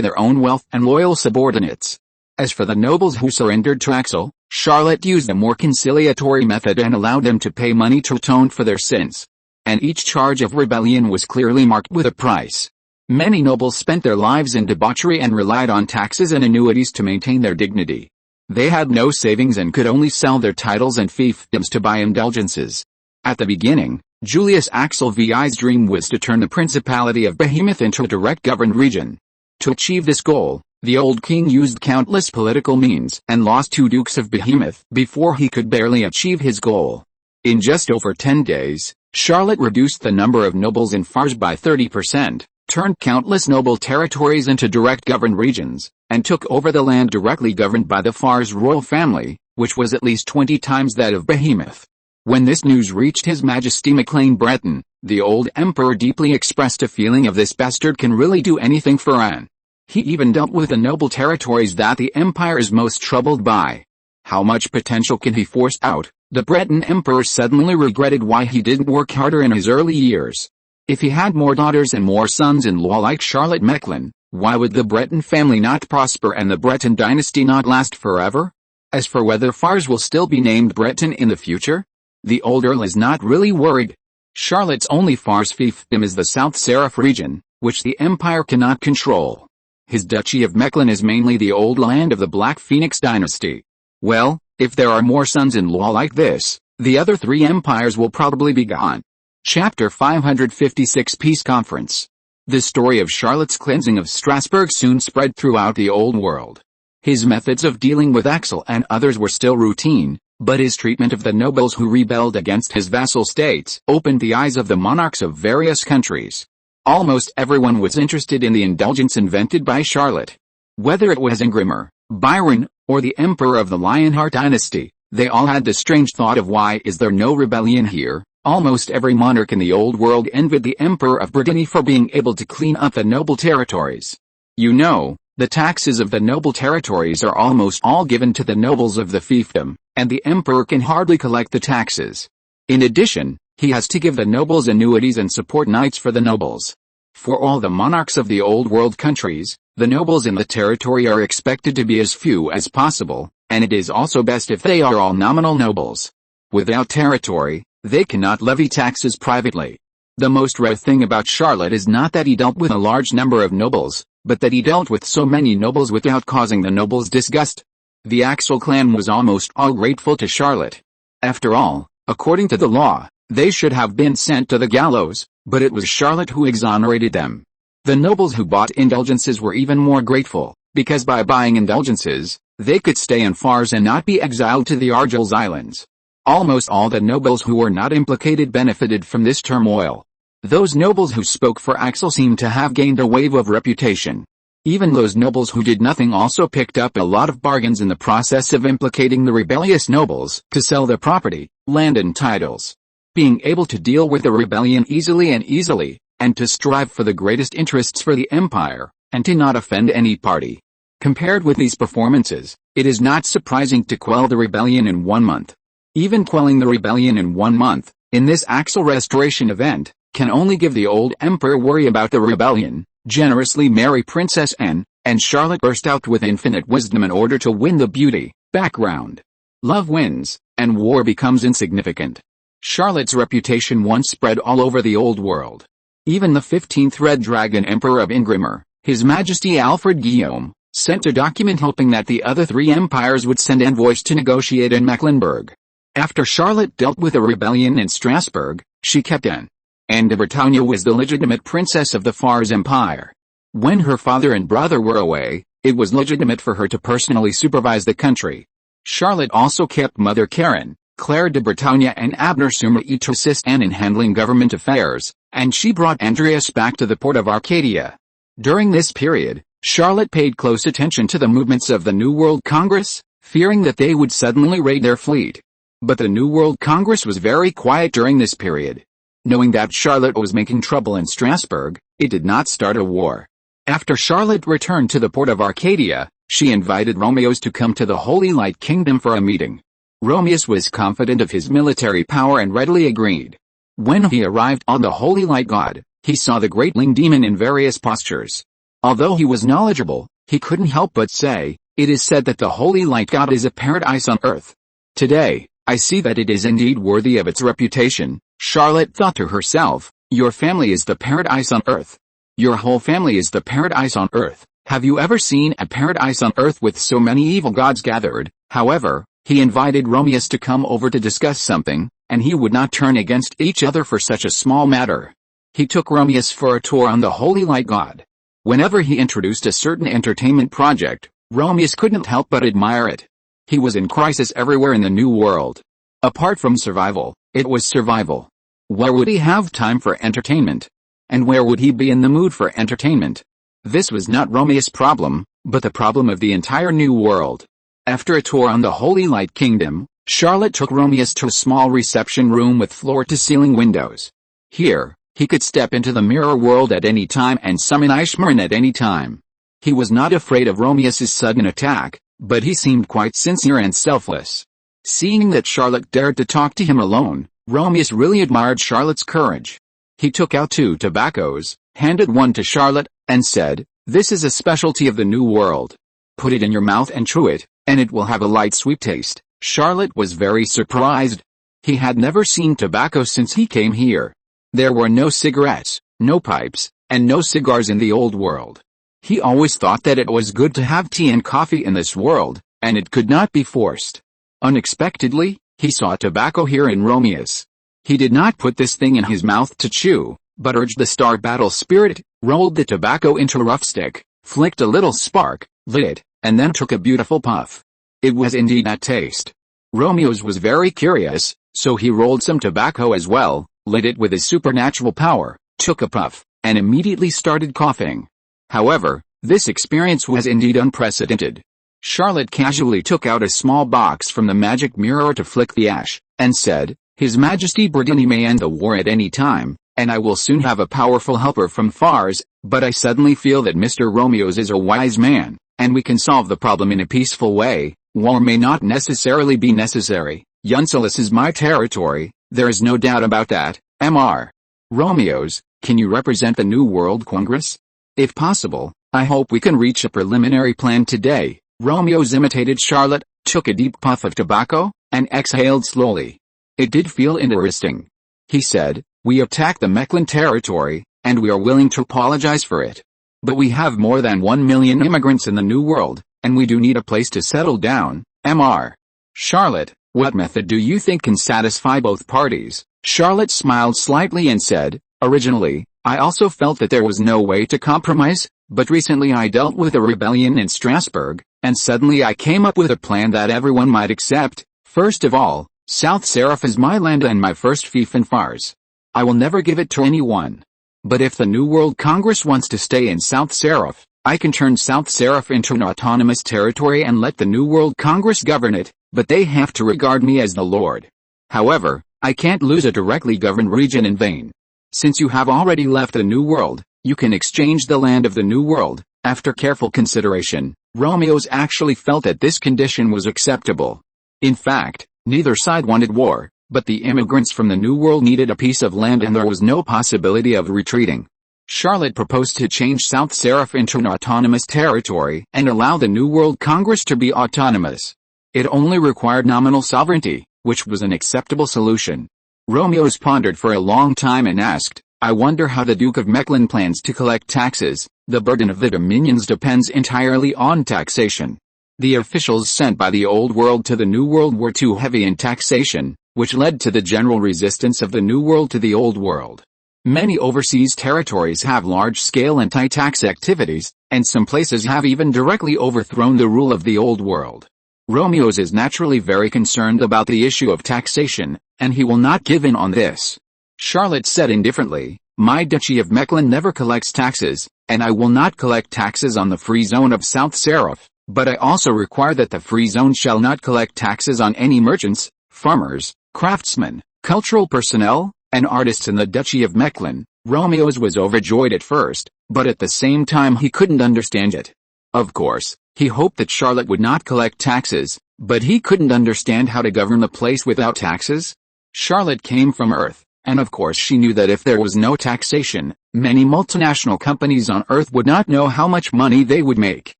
their own wealth and loyal subordinates. As for the nobles who surrendered to Axel, Charlotte used a more conciliatory method and allowed them to pay money to atone for their sins. And each charge of rebellion was clearly marked with a price. Many nobles spent their lives in debauchery and relied on taxes and annuities to maintain their dignity. They had no savings and could only sell their titles and fiefdoms to buy indulgences. At the beginning, Julius Axel VI's dream was to turn the Principality of Behemoth into a direct governed region. To achieve this goal, the old king used countless political means and lost 2 dukes of Behemoth before he could barely achieve his goal. In just over 10 days, Charlotte reduced the number of nobles in Fars by 30%, turned countless noble territories into direct governed regions, and took over the land directly governed by the Fars royal family, which was at least 20 times that of Behemoth. When this news reached His Majesty Mecklenburg, the old emperor deeply expressed a feeling of this bastard can really do anything for Anne. He even dealt with the noble territories that the empire is most troubled by. How much potential can he force out? The Breton emperor suddenly regretted why he didn't work harder in his early years. If he had more daughters and more sons-in-law like Charlotte Mecklen, why would the Breton family not prosper and the Breton dynasty not last forever? As for whether Fars will still be named Breton in the future, the old earl is not really worried. Charlotte's only Fars fiefdom is the South Seraph region, which the empire cannot control. His duchy of Mechlin is mainly the old land of the Black Phoenix dynasty. Well, if there are more sons-in-law like this, the other 3 empires will probably be gone. Chapter 556 Peace Conference. The story of Charlotte's cleansing of Strasbourg soon spread throughout the old world. His methods of dealing with Axel and others were still routine, but his treatment of the nobles who rebelled against his vassal states opened the eyes of the monarchs of various countries. Almost everyone was interested in the indulgence invented by Charlotte. Whether it was Ingrimer, Byron, or the emperor of the Lionheart dynasty, they all had the strange thought of why is there no rebellion here. Almost every monarch in the old world envied the emperor of Brittany for being able to clean up the noble territories. You know, the taxes of the noble territories are almost all given to the nobles of the fiefdom, and the emperor can hardly collect the taxes. In addition, he has to give the nobles annuities and support knights for the nobles. For all the monarchs of the old world countries, the nobles in the territory are expected to be as few as possible, and it is also best if they are all nominal nobles. Without territory, they cannot levy taxes privately. The most rare thing about Charlotte is not that he dealt with a large number of nobles, but that he dealt with so many nobles without causing the nobles disgust. The Axel clan was almost all grateful to Charlotte. After all, according to the law, they should have been sent to the gallows, but it was Charlotte who exonerated them. The nobles who bought indulgences were even more grateful, because by buying indulgences, they could stay in Fars and not be exiled to the Argylls Islands. Almost all the nobles who were not implicated benefited from this turmoil. Those nobles who spoke for Axel seemed to have gained a wave of reputation. Even those nobles who did nothing also picked up a lot of bargains in the process of implicating the rebellious nobles to sell their property, land and titles. Being able to deal with the rebellion easily, and to strive for the greatest interests for the empire, and to not offend any party. Compared with these performances, it is not surprising to quell the rebellion in 1 month. Even quelling the rebellion in 1 month, in this Axel restoration event, can only give the old emperor worry about the rebellion. Generously marry Princess Anne, and Charlotte burst out with infinite wisdom in order to win the beauty, background. Love wins, and war becomes insignificant. Charlotte's reputation once spread all over the old world. Even the 15th Red Dragon Emperor of Ingrimer, His Majesty Alfred Guillaume, sent a document hoping that the other 3 empires would send envoys to negotiate in Mecklenburg. After Charlotte dealt with a rebellion in Strasbourg, she kept Anne. Anne de Bretagne was the legitimate princess of the Fars Empire. When her father and brother were away, it was legitimate for her to personally supervise the country. Charlotte also kept Mother Karen, Claire de Bretagne and Abner Sumaï to assist Anne in handling government affairs, and she brought Andreas back to the port of Arcadia. During this period, Charlotte paid close attention to the movements of the New World Congress, fearing that they would suddenly raid their fleet. But the New World Congress was very quiet during this period. Knowing that Charlotte was making trouble in Strasbourg, it did not start a war. After Charlotte returned to the port of Arcadia, she invited Romeos to come to the Holy Light Kingdom for a meeting. Romeos was confident of his military power and readily agreed. When he arrived on the Holy Light God, he saw the greatling demon in various postures. Although he was knowledgeable, he couldn't help but say, "It is said that the Holy Light God is a paradise on earth. Today, I see that it is indeed worthy of its reputation." Charlotte thought to herself, "Your family is the paradise on earth. Your whole family is the paradise on earth. Have you ever seen a paradise on earth with so many evil gods gathered?" However, he invited Romeos to come over to discuss something, and he would not turn against each other for such a small matter. He took Romeos for a tour on the Holy Light God. Whenever he introduced a certain entertainment project, Romeos couldn't help but admire it. He was in crisis everywhere in the New World. Apart from survival, it was survival. Where would he have time for entertainment? And where would he be in the mood for entertainment? This was not Romeos' problem, but the problem of the entire New World. After a tour on the Holy Light Kingdom, Charlotte took Romeos to a small reception room with floor-to-ceiling windows. Here, he could step into the mirror world at any time and summon Ishmael at any time. He was not afraid of Romeos' sudden attack, but he seemed quite sincere and selfless. Seeing that Charlotte dared to talk to him alone, Romeos really admired Charlotte's courage. He took out 2 tobaccos, handed one to Charlotte, and said, "This is a specialty of the New World. Put it in your mouth and chew it, and it will have a light sweet taste." Charlotte was very surprised. He had never seen tobacco since he came here. There were no cigarettes, no pipes, and no cigars in the old world. He always thought that it was good to have tea and coffee in this world, and it could not be forced. Unexpectedly, he saw tobacco here in Romeos. He did not put this thing in his mouth to chew, but urged the star battle spirit, rolled the tobacco into a rough stick, flicked a little spark, lit it, and then took a beautiful puff. It was indeed that taste. Romeos was very curious, so he rolled some tobacco as well, lit it with his supernatural power, took a puff, and immediately started coughing. However, this experience was indeed unprecedented. Charlotte casually took out a small box from the magic mirror to flick the ash, and said, "His Majesty Berdini may end the war at any time, and I will soon have a powerful helper from Fars, but I suddenly feel that Mr. Romeos is a wise man, and we can solve the problem in a peaceful way. War may not necessarily be necessary. Yunsalis is my territory, there is no doubt about that. Mr. Romeos, can you represent the New World Congress? If possible, I hope we can reach a preliminary plan today." Romeos imitated Charlotte, took a deep puff of tobacco, and exhaled slowly. It did feel interesting. He said, "We attacked the Mecklen territory, and we are willing to apologize for it. But we have more than 1 million immigrants in the New World, and we do need a place to settle down. Mr. Charlotte, what method do you think can satisfy both parties?" Charlotte smiled slightly and said, "Originally, I also felt that there was no way to compromise, but recently I dealt with a rebellion in Strasbourg, and suddenly I came up with a plan that everyone might accept. First of all, South Seraph is my land and my first fief in Fars. I will never give it to anyone. But if the New World Congress wants to stay in South Seraph, I can turn South Seraph into an autonomous territory and let the New World Congress govern it, but they have to regard me as the Lord. However, I can't lose a directly governed region in vain. Since you have already left the New World, you can exchange the land of the New World." After careful consideration, Romeos actually felt that this condition was acceptable. In fact, neither side wanted war, but the immigrants from the New World needed a piece of land and there was no possibility of retreating. Charlotte proposed to change South Seraph into an autonomous territory and allow the New World Congress to be autonomous. It only required nominal sovereignty, which was an acceptable solution. Romeos pondered for a long time and asked, "I wonder how the Duke of Mechlin plans to collect taxes. The burden of the dominions depends entirely on taxation. The officials sent by the Old World to the New World were too heavy in taxation, which led to the general resistance of the New World to the Old World. Many overseas territories have large-scale anti-tax activities, and some places have even directly overthrown the rule of the Old World. Romeos is naturally very concerned about the issue of taxation, and he will not give in on this." Charlotte said indifferently, "My Duchy of Mechlin never collects taxes, and I will not collect taxes on the free zone of South Seraph, but I also require that the free zone shall not collect taxes on any merchants, farmers, craftsmen, cultural personnel, and artists in the Duchy of Mechlin." Romeos was overjoyed at first, but at the same time he couldn't understand it. Of course, he hoped that Charlotte would not collect taxes, but he couldn't understand how to govern the place without taxes. Charlotte came from Earth, and of course she knew that if there was no taxation, many multinational companies on Earth would not know how much money they would make.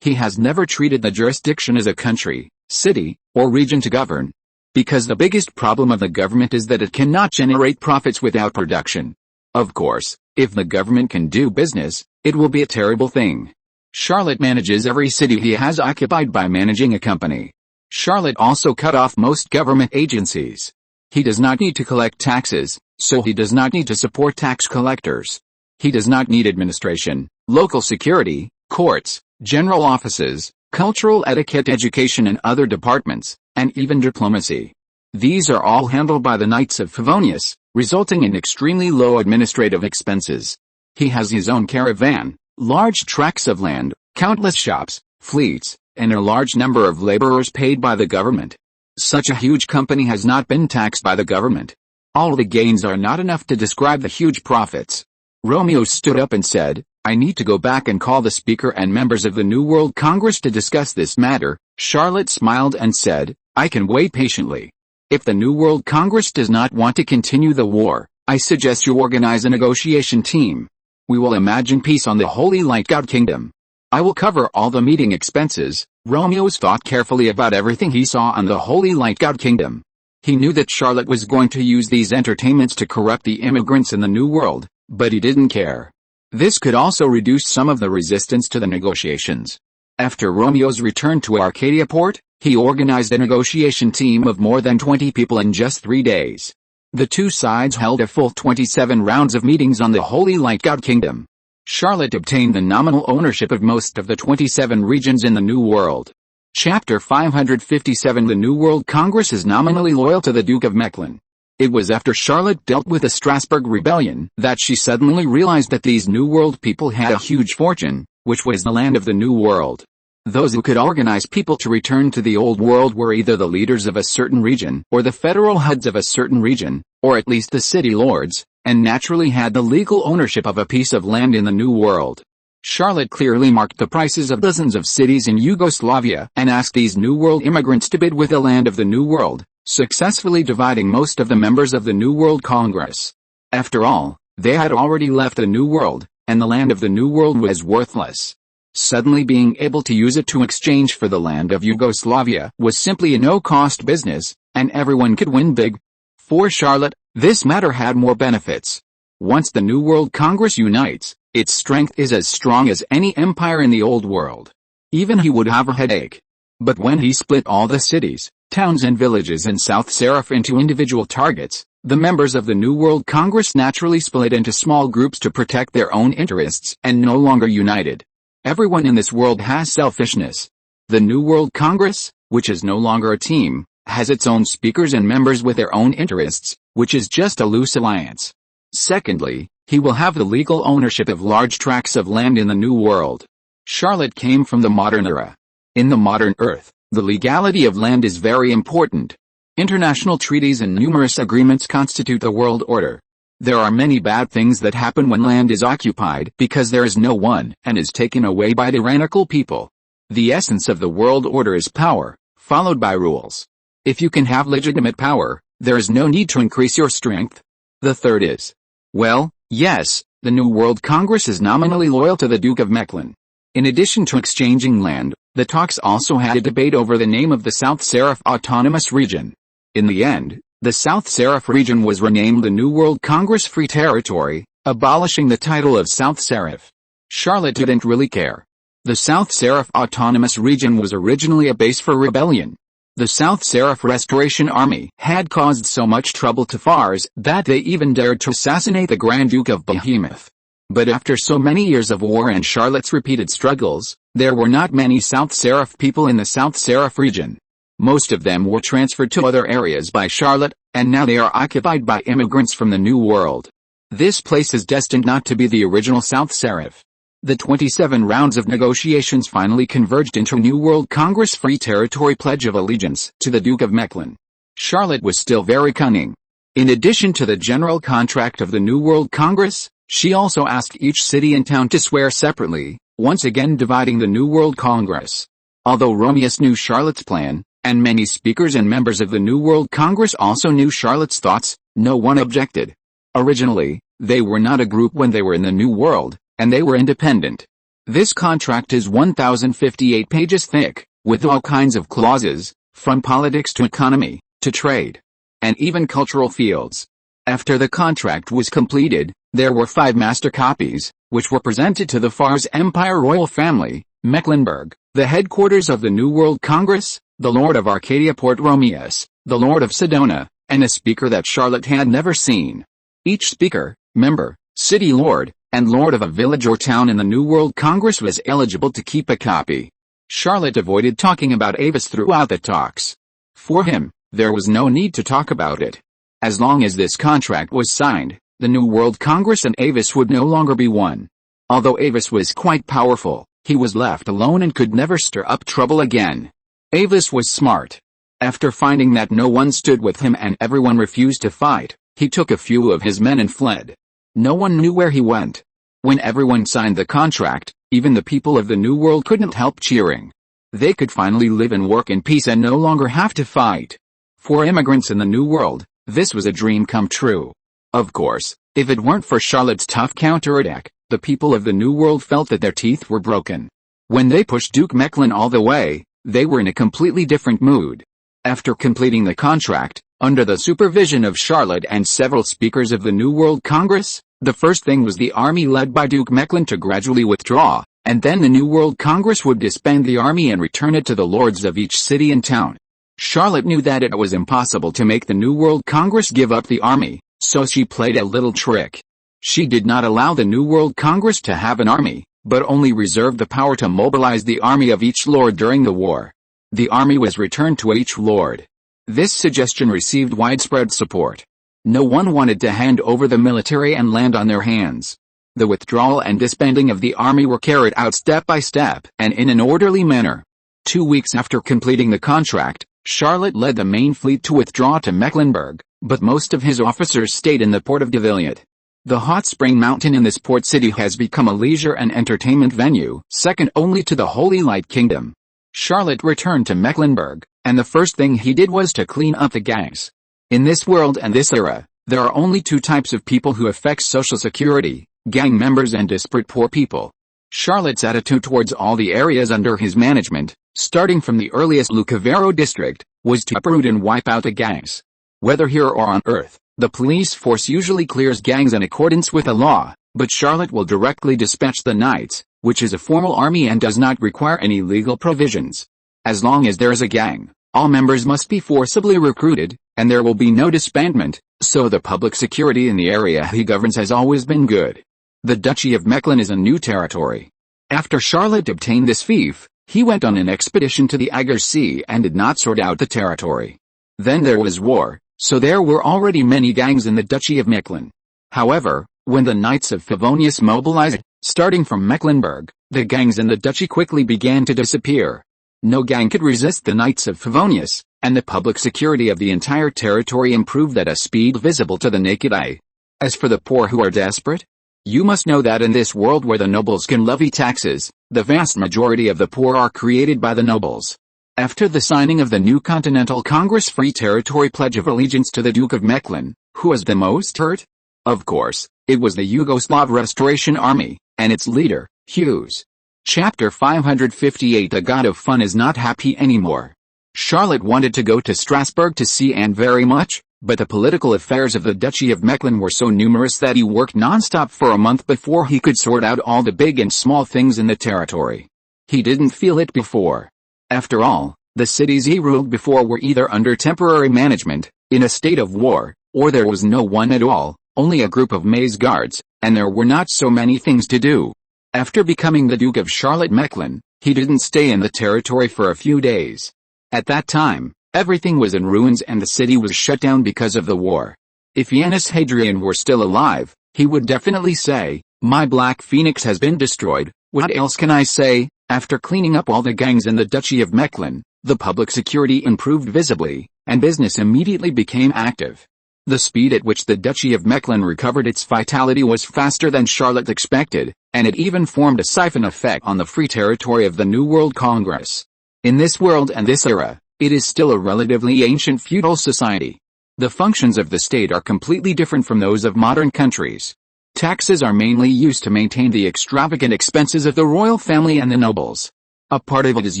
He has never treated the jurisdiction as a country, city, or region to govern. Because the biggest problem of the government is that it cannot generate profits without production. Of course, if the government can do business, it will be a terrible thing. Charlotte manages every city he has occupied by managing a company. Charlotte also cut off most government agencies. He does not need to collect taxes, so he does not need to support tax collectors. He does not need administration, local security, courts, general offices, cultural etiquette, education and other departments, and even diplomacy. These are all handled by the Knights of Favonius, resulting in extremely low administrative expenses. He has his own caravan, large tracts of land, countless shops, fleets, and a large number of laborers paid by the government. Such a huge company has not been taxed by the government. All the gains are not enough to describe the huge profits. Romeo stood up and said, "I need to go back and call the Speaker and members of the New World Congress to discuss this matter." Charlotte smiled and said, "I can wait patiently. If the New World Congress does not want to continue the war, I suggest you organize a negotiation team. We will imagine peace on the Holy Light God Kingdom. I will cover all the meeting expenses." Romeo's thought carefully about everything he saw on the Holy Light God Kingdom. He knew that Charlotte was going to use these entertainments to corrupt the immigrants in the New World, but he didn't care. This could also reduce some of the resistance to the negotiations. After Romeo's return to Arcadia Port, he organized a negotiation team of more than 20 people in just 3 days. The two sides held a full 27 rounds of meetings on the Holy Light God Kingdom. Charlotte obtained the nominal ownership of most of the 27 regions in the New World. Chapter 557 The New World Congress is nominally loyal to the Duke of Mecklenburg. It was after Charlotte dealt with the Strasbourg Rebellion that she suddenly realized that these New World people had a huge fortune, which was the land of the New World. Those who could organize people to return to the Old World were either the leaders of a certain region or the federal heads of a certain region, or at least the city lords, and naturally had the legal ownership of a piece of land in the New World. Charlotte clearly marked the prices of dozens of cities in Yugoslavia and asked these New World immigrants to bid with the land of the New World, successfully dividing most of the members of the New World Congress. After all, they had already left the New World, and the land of the New World was worthless. Suddenly being able to use it to exchange for the land of Yugoslavia was simply a no-cost business, and everyone could win big. For Charlotte, this matter had more benefits. Once the New World Congress unites, its strength is as strong as any empire in the Old World. Even he would have a headache. But when he split all the cities, towns and villages in South Serif into individual targets, the members of the New World Congress naturally split into small groups to protect their own interests and no longer united. Everyone in this world has selfishness. The New World Congress, which is no longer a team, has its own speakers and members with their own interests, which is just a loose alliance. Secondly, he will have the legal ownership of large tracts of land in the New World. Charlotte came from the modern era. In the modern Earth, the legality of land is very important. International treaties and numerous agreements constitute the world order. There are many bad things that happen when land is occupied because there is no one and is taken away by tyrannical people. The essence of the world order is power, followed by rules. If you can have legitimate power, there is no need to increase your strength. The third is, well, yes, the New World Congress is nominally loyal to the Duke of Mecklenburg. In addition to exchanging land, the talks also had a debate over the name of the South Serif Autonomous Region. In the end, the South Serif region was renamed the New World Congress Free Territory, abolishing the title of South Serif. Charlotte didn't really care. The South Serif Autonomous Region was originally a base for rebellion. The South Serif Restoration Army had caused so much trouble to Fars that they even dared to assassinate the Grand Duke of Behemoth. But after so many years of war and Charlotte's repeated struggles, there were not many South Serif people in the South Serif region. Most of them were transferred to other areas by Charlotte, and now they are occupied by immigrants from the New World. This place is destined not to be the original South Serif. The 27 rounds of negotiations finally converged into New World Congress Free Territory Pledge of Allegiance to the Duke of Mecklenburg. Charlotte was still very cunning. In addition to the general contract of the New World Congress, She also asked each city and town to swear separately, once again dividing the New World Congress. Although Romeus knew Charlotte's plan, and many speakers and members of the New World Congress also knew Charlotte's thoughts, no one objected. Originally, they were not a group when they were in the New World, and they were independent. This contract is 1,058 pages thick, with all kinds of clauses, from politics to economy, to trade, and even cultural fields. After the contract was completed, there were 5 master copies, which were presented to the Fars Empire royal family, Mecklenburg, the headquarters of the New World Congress, the Lord of Arcadia Port Romeus, the Lord of Sedona, and a speaker that Charlotte had never seen. Each speaker, member, city lord, and lord of a village or town in the New World Congress was eligible to keep a copy. Charlotte avoided talking about Avis throughout the talks. For him, there was no need to talk about it. As long as this contract was signed, the New World Congress and Avis would no longer be one. Although Avis was quite powerful, he was left alone and could never stir up trouble again. Avis was smart. After finding that no one stood with him and everyone refused to fight, he took a few of his men and fled. No one knew where he went. When everyone signed the contract, even the people of the New World couldn't help cheering. They could finally live and work in peace and no longer have to fight. For immigrants in the New World, this was a dream come true. Of course, if it weren't for Charlotte's tough counterattack, the people of the New World felt that their teeth were broken. When they pushed Duke Mechlin all the way, they were in a completely different mood. After completing the contract, under the supervision of Charlotte and several speakers of the New World Congress, the first thing was the army led by Duke Mechlin to gradually withdraw, and then the New World Congress would disband the army and return it to the lords of each city and town. Charlotte knew that it was impossible to make the New World Congress give up the army, so she played a little trick. She did not allow the New World Congress to have an army, but only reserved the power to mobilize the army of each lord during the war. The army was returned to each lord. This suggestion received widespread support. No one wanted to hand over the military and land on their hands. The withdrawal and disbanding of the army were carried out step by step and in an orderly manner. 2 weeks after completing the contract, Charlotte led the main fleet to withdraw to Mecklenburg, but most of his officers stayed in the port of Devilliet. The hot spring mountain in this port city has become a leisure and entertainment venue, second only to the Holy Light Kingdom. Charlotte returned to Mecklenburg, and the first thing he did was to clean up the gangs. In this world and this era, there are only 2 types of people who affect social security, gang members and desperate poor people. Charlotte's attitude towards all the areas under his management, starting from the earliest Lucavero district, was to uproot and wipe out the gangs. Whether here or on Earth, the police force usually clears gangs in accordance with the law, but Charlotte will directly dispatch the Knights, which is a formal army and does not require any legal provisions. As long as there is a gang, all members must be forcibly recruited, and there will be no disbandment, so the public security in the area he governs has always been good. The Duchy of Mechlin is a new territory. After Charlotte obtained this fief, he went on an expedition to the Ager Sea and did not sort out the territory. Then there was war, so there were already many gangs in the Duchy of Mechlin. However, when the Knights of Favonius mobilized, starting from Mecklenburg, the gangs in the duchy quickly began to disappear. No gang could resist the Knights of Favonius, and the public security of the entire territory improved at a speed visible to the naked eye. As for the poor who are desperate, you must know that in this world where the nobles can levy taxes, the vast majority of the poor are created by the nobles. After the signing of the new Continental Congress Free Territory Pledge of Allegiance to the Duke of Mechlin, who was the most hurt? Of course, it was the Yugoslav Restoration Army, and its leader, Hughes. Chapter 558 The God of Fun is not happy anymore. Charlotte wanted to go to Strasbourg to see Anne very much, but the political affairs of the Duchy of Mechlin were so numerous that he worked non-stop for a month before he could sort out all the big and small things in the territory. He didn't feel it before. After all, the cities he ruled before were either under temporary management, in a state of war, or there was no one at all, only a group of maze guards, and there were not so many things to do. After becoming the Duke of Charlotte Mechlin, he didn't stay in the territory for a few days. At that time, everything was in ruins and the city was shut down because of the war. If Yanis Hadrian were still alive, he would definitely say, "My Black Phoenix has been destroyed, what else can I say?" After cleaning up all the gangs in the Duchy of Mechlin, the public security improved visibly, and business immediately became active. The speed at which the Duchy of Mechlin recovered its vitality was faster than Charlotte expected, and it even formed a siphon effect on the free territory of the New World Congress. In this world and this era, it is still a relatively ancient feudal society. The functions of the state are completely different from those of modern countries. Taxes are mainly used to maintain the extravagant expenses of the royal family and the nobles. A part of it is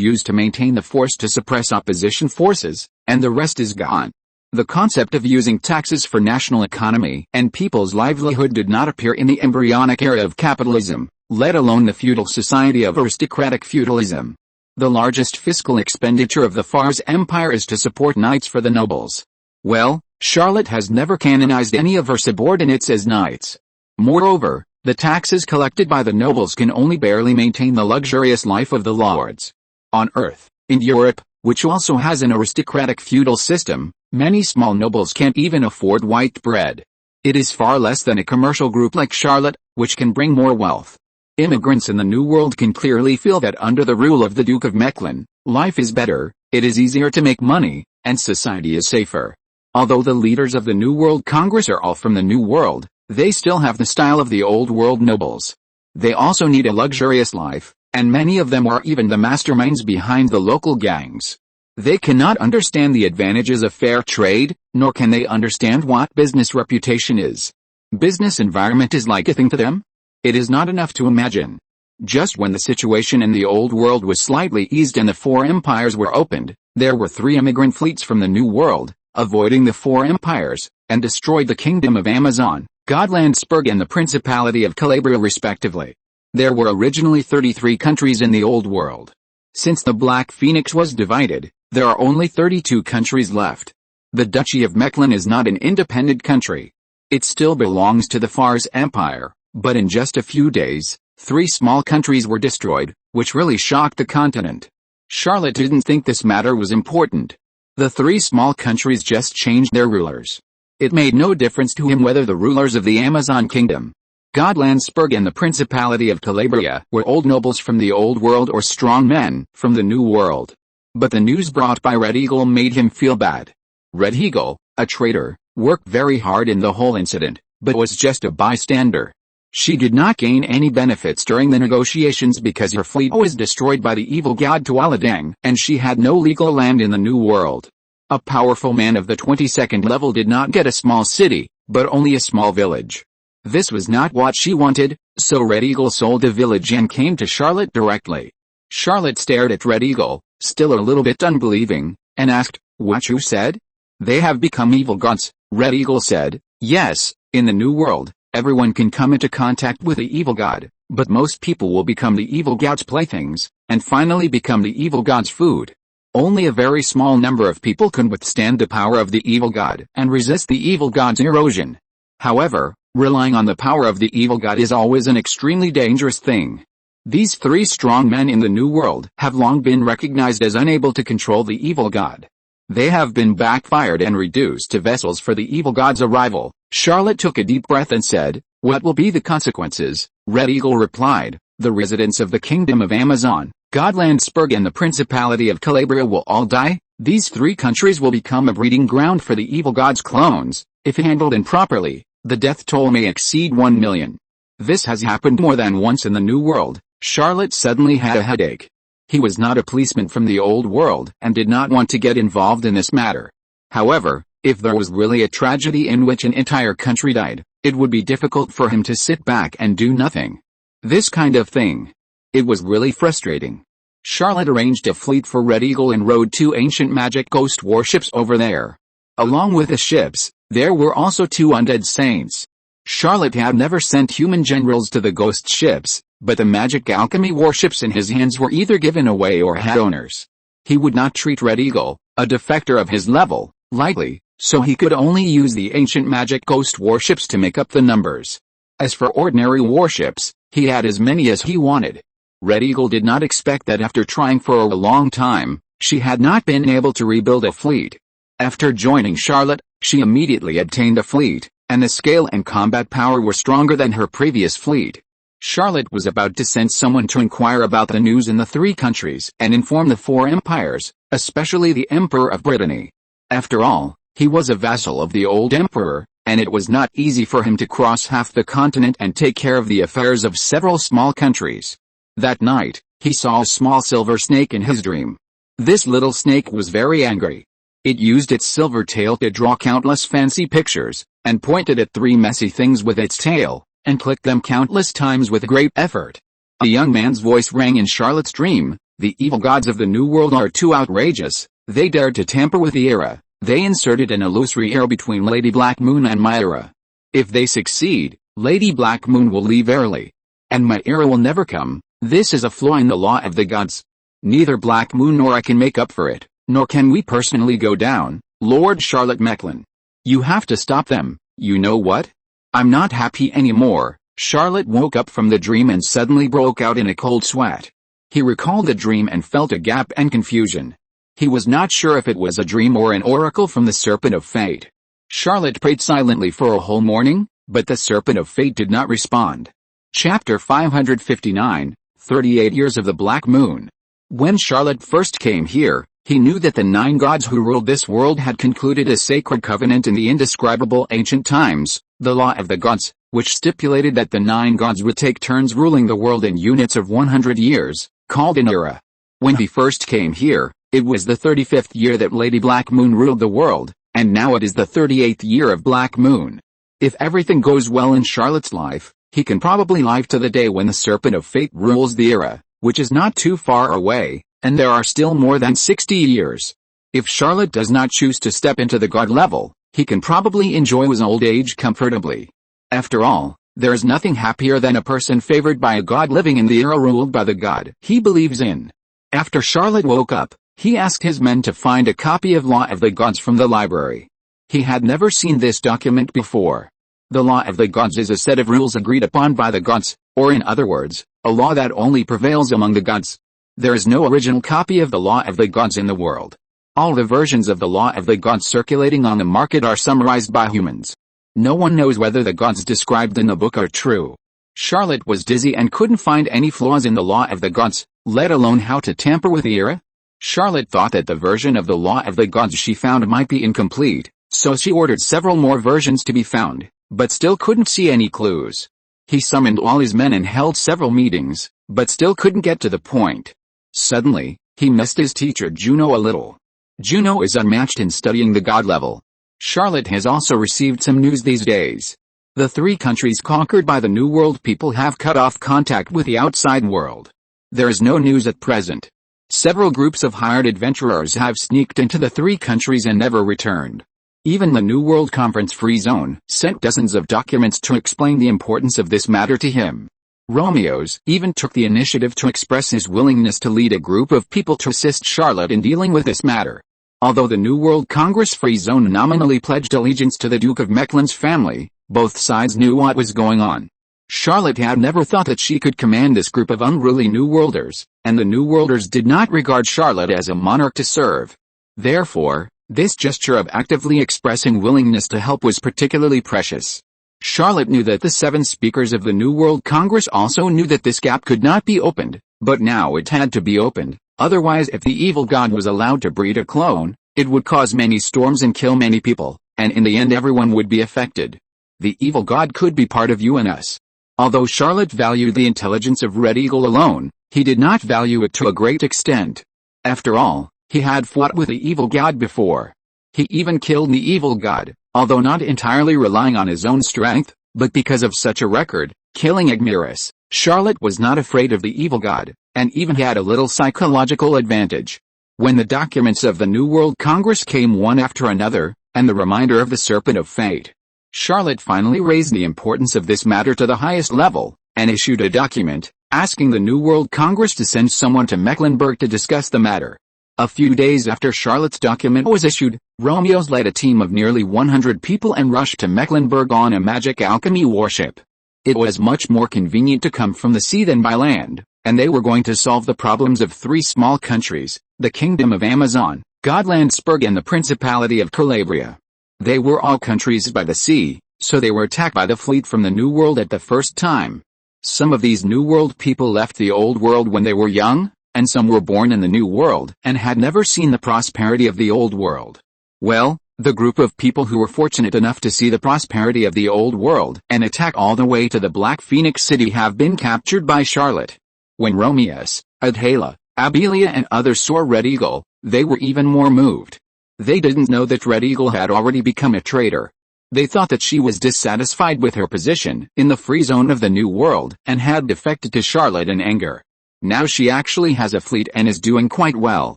used to maintain the force to suppress opposition forces, and the rest is gone. The concept of using taxes for national economy and people's livelihood did not appear in the embryonic era of capitalism, let alone the feudal society of aristocratic feudalism. The largest fiscal expenditure of the Fars Empire is to support knights for the nobles. Well, Charlotte has never canonized any of her subordinates as knights. Moreover, the taxes collected by the nobles can only barely maintain the luxurious life of the lords. On Earth, in Europe, which also has an aristocratic feudal system, many small nobles can't even afford white bread. It is far less than a commercial group like Charlotte, which can bring more wealth. Immigrants in the New World can clearly feel that under the rule of the Duke of Mechlin, life is better, it is easier to make money, and society is safer. Although the leaders of the New World Congress are all from the New World, they still have the style of the Old World nobles. They also need a luxurious life, and many of them are even the masterminds behind the local gangs. They cannot understand the advantages of fair trade, nor can they understand what business reputation is. Business environment is like a thing to them? It is not enough to imagine. Just when the situation in the Old World was slightly eased and the four empires were opened, there were 3 immigrant fleets from the New World, avoiding the four empires, and destroyed the Kingdom of Amazon, Godlandsburg and the Principality of Calabria respectively. There were originally 33 countries in the Old World. Since the Black Phoenix was divided, there are only 32 countries left. The Duchy of Mechlin is not an independent country. It still belongs to the Fars Empire, but in just a few days, 3 small countries were destroyed, which really shocked the continent. Charlotte didn't think this matter was important. The 3 small countries just changed their rulers. It made no difference to him whether the rulers of the Amazon Kingdom, Godlandsburg and the Principality of Calabria were old nobles from the Old World or strong men from the New World. But the news brought by Red Eagle made him feel bad. Red Eagle, a traitor, worked very hard in the whole incident, but was just a bystander. She did not gain any benefits during the negotiations because her fleet was destroyed by the evil god Tualadang, and she had no legal land in the New World. A powerful man of the 22nd level did not get a small city, but only a small village. This was not what she wanted, so Red Eagle sold the village and came to Charlotte directly. Charlotte stared at Red Eagle, still a little bit unbelieving, and asked, "What you said? They have become evil gods." Red Eagle said, "Yes, in the New World, everyone can come into contact with the evil god, but most people will become the evil god's playthings, and finally become the evil god's food. Only a very small number of people can withstand the power of the evil god and resist the evil god's erosion. However, relying on the power of the evil god is always an extremely dangerous thing. These 3 strong men in the New World have long been recognized as unable to control the evil god. They have been backfired and reduced to vessels for the evil god's arrival." Charlotte took a deep breath and said, "What will be the consequences?" Red Eagle replied, "The residents of the Kingdom of Amazon, Godlandsburg and the Principality of Calabria will all die. These 3 countries will become a breeding ground for the evil god's clones. If handled improperly, the death toll may exceed 1 million. This has happened more than once in the New World." Charlotte suddenly had a headache. He was not a policeman from the Old World and did not want to get involved in this matter. However, if there was really a tragedy in which an entire country died, it would be difficult for him to sit back and do nothing. This kind of thing. It was really frustrating. Charlotte arranged a fleet for Red Eagle and rowed 2 ancient magic ghost warships over there. Along with the ships, there were also 2 undead saints. Charlotte had never sent human generals to the ghost ships, but the magic alchemy warships in his hands were either given away or had owners. He would not treat Red Eagle, a defector of his level, lightly, so he could only use the ancient magic ghost warships to make up the numbers. As for ordinary warships, he had as many as he wanted. Red Eagle did not expect that after trying for a long time, she had not been able to rebuild a fleet. After joining Charlotte, she immediately obtained a fleet, and the scale and combat power were stronger than her previous fleet. Charlotte was about to send someone to inquire about the news in the 3 countries and inform the 4 empires, especially the Emperor of Brittany. After all, He was a vassal of the old emperor, and it was not easy for him to cross half the continent and take care of the affairs of several small countries. That night, he saw a small silver snake in his dream. This little snake was very angry. It used its silver tail to draw countless fancy pictures, and pointed at three messy things with its tail, and clicked them countless times with great effort. A young man's voice rang in Charlotte's dream. The evil gods of the New World are too outrageous. They dared to tamper with the era. They inserted an illusory era between Lady Black Moon and my era. If they succeed, Lady Black Moon will leave early. And my era will never come. This is a flaw in the law of the gods. Neither Black Moon nor I can make up for it, nor can we personally go down, Lord Charlotte Mecklen. You have to stop them. You know what? I'm not happy anymore. Charlotte woke up from the dream and suddenly broke out in a cold sweat. He recalled the dream and felt a gap and confusion. He was not sure if it was a dream or an oracle from the Serpent of Fate. Charlotte prayed silently for a whole morning, but the Serpent of Fate did not respond. Chapter 559, 38 Years of the Black Moon. When Charlotte first came here, he knew that the 9 gods who ruled this world had concluded a sacred covenant in the indescribable ancient times, the law of the gods, which stipulated that the 9 gods would take turns ruling the world in units of 100 years, called an era. When he first came here, it was the 35th year that Lady Black Moon ruled the world, and now it is the 38th year of Black Moon. If everything goes well in Charlotte's life, he can probably live to the day when the Serpent of Fate rules the era, which is not too far away, and there are still more than 60 years. If Charlotte does not choose to step into the god level, he can probably enjoy his old age comfortably. After all, there is nothing happier than a person favored by a god living in the era ruled by the god he believes in. After Charlotte woke up, he asked his men to find a copy of Law of the Gods from the library. He had never seen this document before. The Law of the Gods is a set of rules agreed upon by the gods, or in other words, a law that only prevails among the gods. There is no original copy of the Law of the Gods in the world. All the versions of the Law of the Gods circulating on the market are summarized by humans. No one knows whether the gods described in the book are true. Charlotte was dizzy and couldn't find any flaws in the Law of the Gods, let alone how to tamper with the era. Charlotte thought that the version of the Law of the Gods she found might be incomplete, so she ordered several more versions to be found, but still couldn't see any clues. He summoned all his men and held several meetings, but still couldn't get to the point. Suddenly, he missed his teacher Juno a little. Juno is unmatched in studying the god level. Charlotte has also received some news these days. The 3 countries conquered by the New World people have cut off contact with the outside world. There is no news at present. Several groups of hired adventurers have sneaked into the 3 countries and never returned. Even the New World Conference Free Zone sent dozens of documents to explain the importance of this matter to him. Romeo's even took the initiative to express his willingness to lead a group of people to assist Charlotte in dealing with this matter. Although the New World Congress Free Zone nominally pledged allegiance to the Duke of Mecklen's family, both sides knew what was going on. Charlotte had never thought that she could command this group of unruly New Worlders, and the New Worlders did not regard Charlotte as a monarch to serve. Therefore, this gesture of actively expressing willingness to help was particularly precious. Charlotte knew that the 7 speakers of the New World Congress also knew that this gap could not be opened, but now it had to be opened. Otherwise, if the evil god was allowed to breed a clone, it would cause many storms and kill many people, and in the end everyone would be affected. The evil god could be part of you and us. Although Charlotte valued the intelligence of Red Eagle alone, he did not value it to a great extent. After all, he had fought with the evil god before. He even killed the evil god, although not entirely relying on his own strength, but because of such a record, killing Igmirus, Charlotte was not afraid of the evil god, and even had a little psychological advantage. When the documents of the New World Congress came one after another, and the reminder of the Serpent of Fate, Charlotte finally raised the importance of this matter to the highest level, and issued a document, asking the New World Congress to send someone to Mecklenburg to discuss the matter. A few days after Charlotte's document was issued, Romeo's led a team of nearly 100 people and rushed to Mecklenburg on a magic alchemy warship. It was much more convenient to come from the sea than by land, and they were going to solve the problems of 3 small countries, the Kingdom of Amazon, Godlandsburg and the Principality of Calabria. They were all countries by the sea, so they were attacked by the fleet from the New World at the first time. Some of these New World people left the Old World when they were young, and some were born in the New World and had never seen the prosperity of the Old World. Well, The group of people who were fortunate enough to see the prosperity of the old world and attack all the way to the Black Phoenix City have been captured by Charlotte. When Romeus, Adhala, Abelia and others saw Red Eagle, they were even more moved. They didn't know that Red Eagle had already become a traitor. They thought that she was dissatisfied with her position in the free zone of the New World and had defected to Charlotte in anger. Now she actually has a fleet and is doing quite well.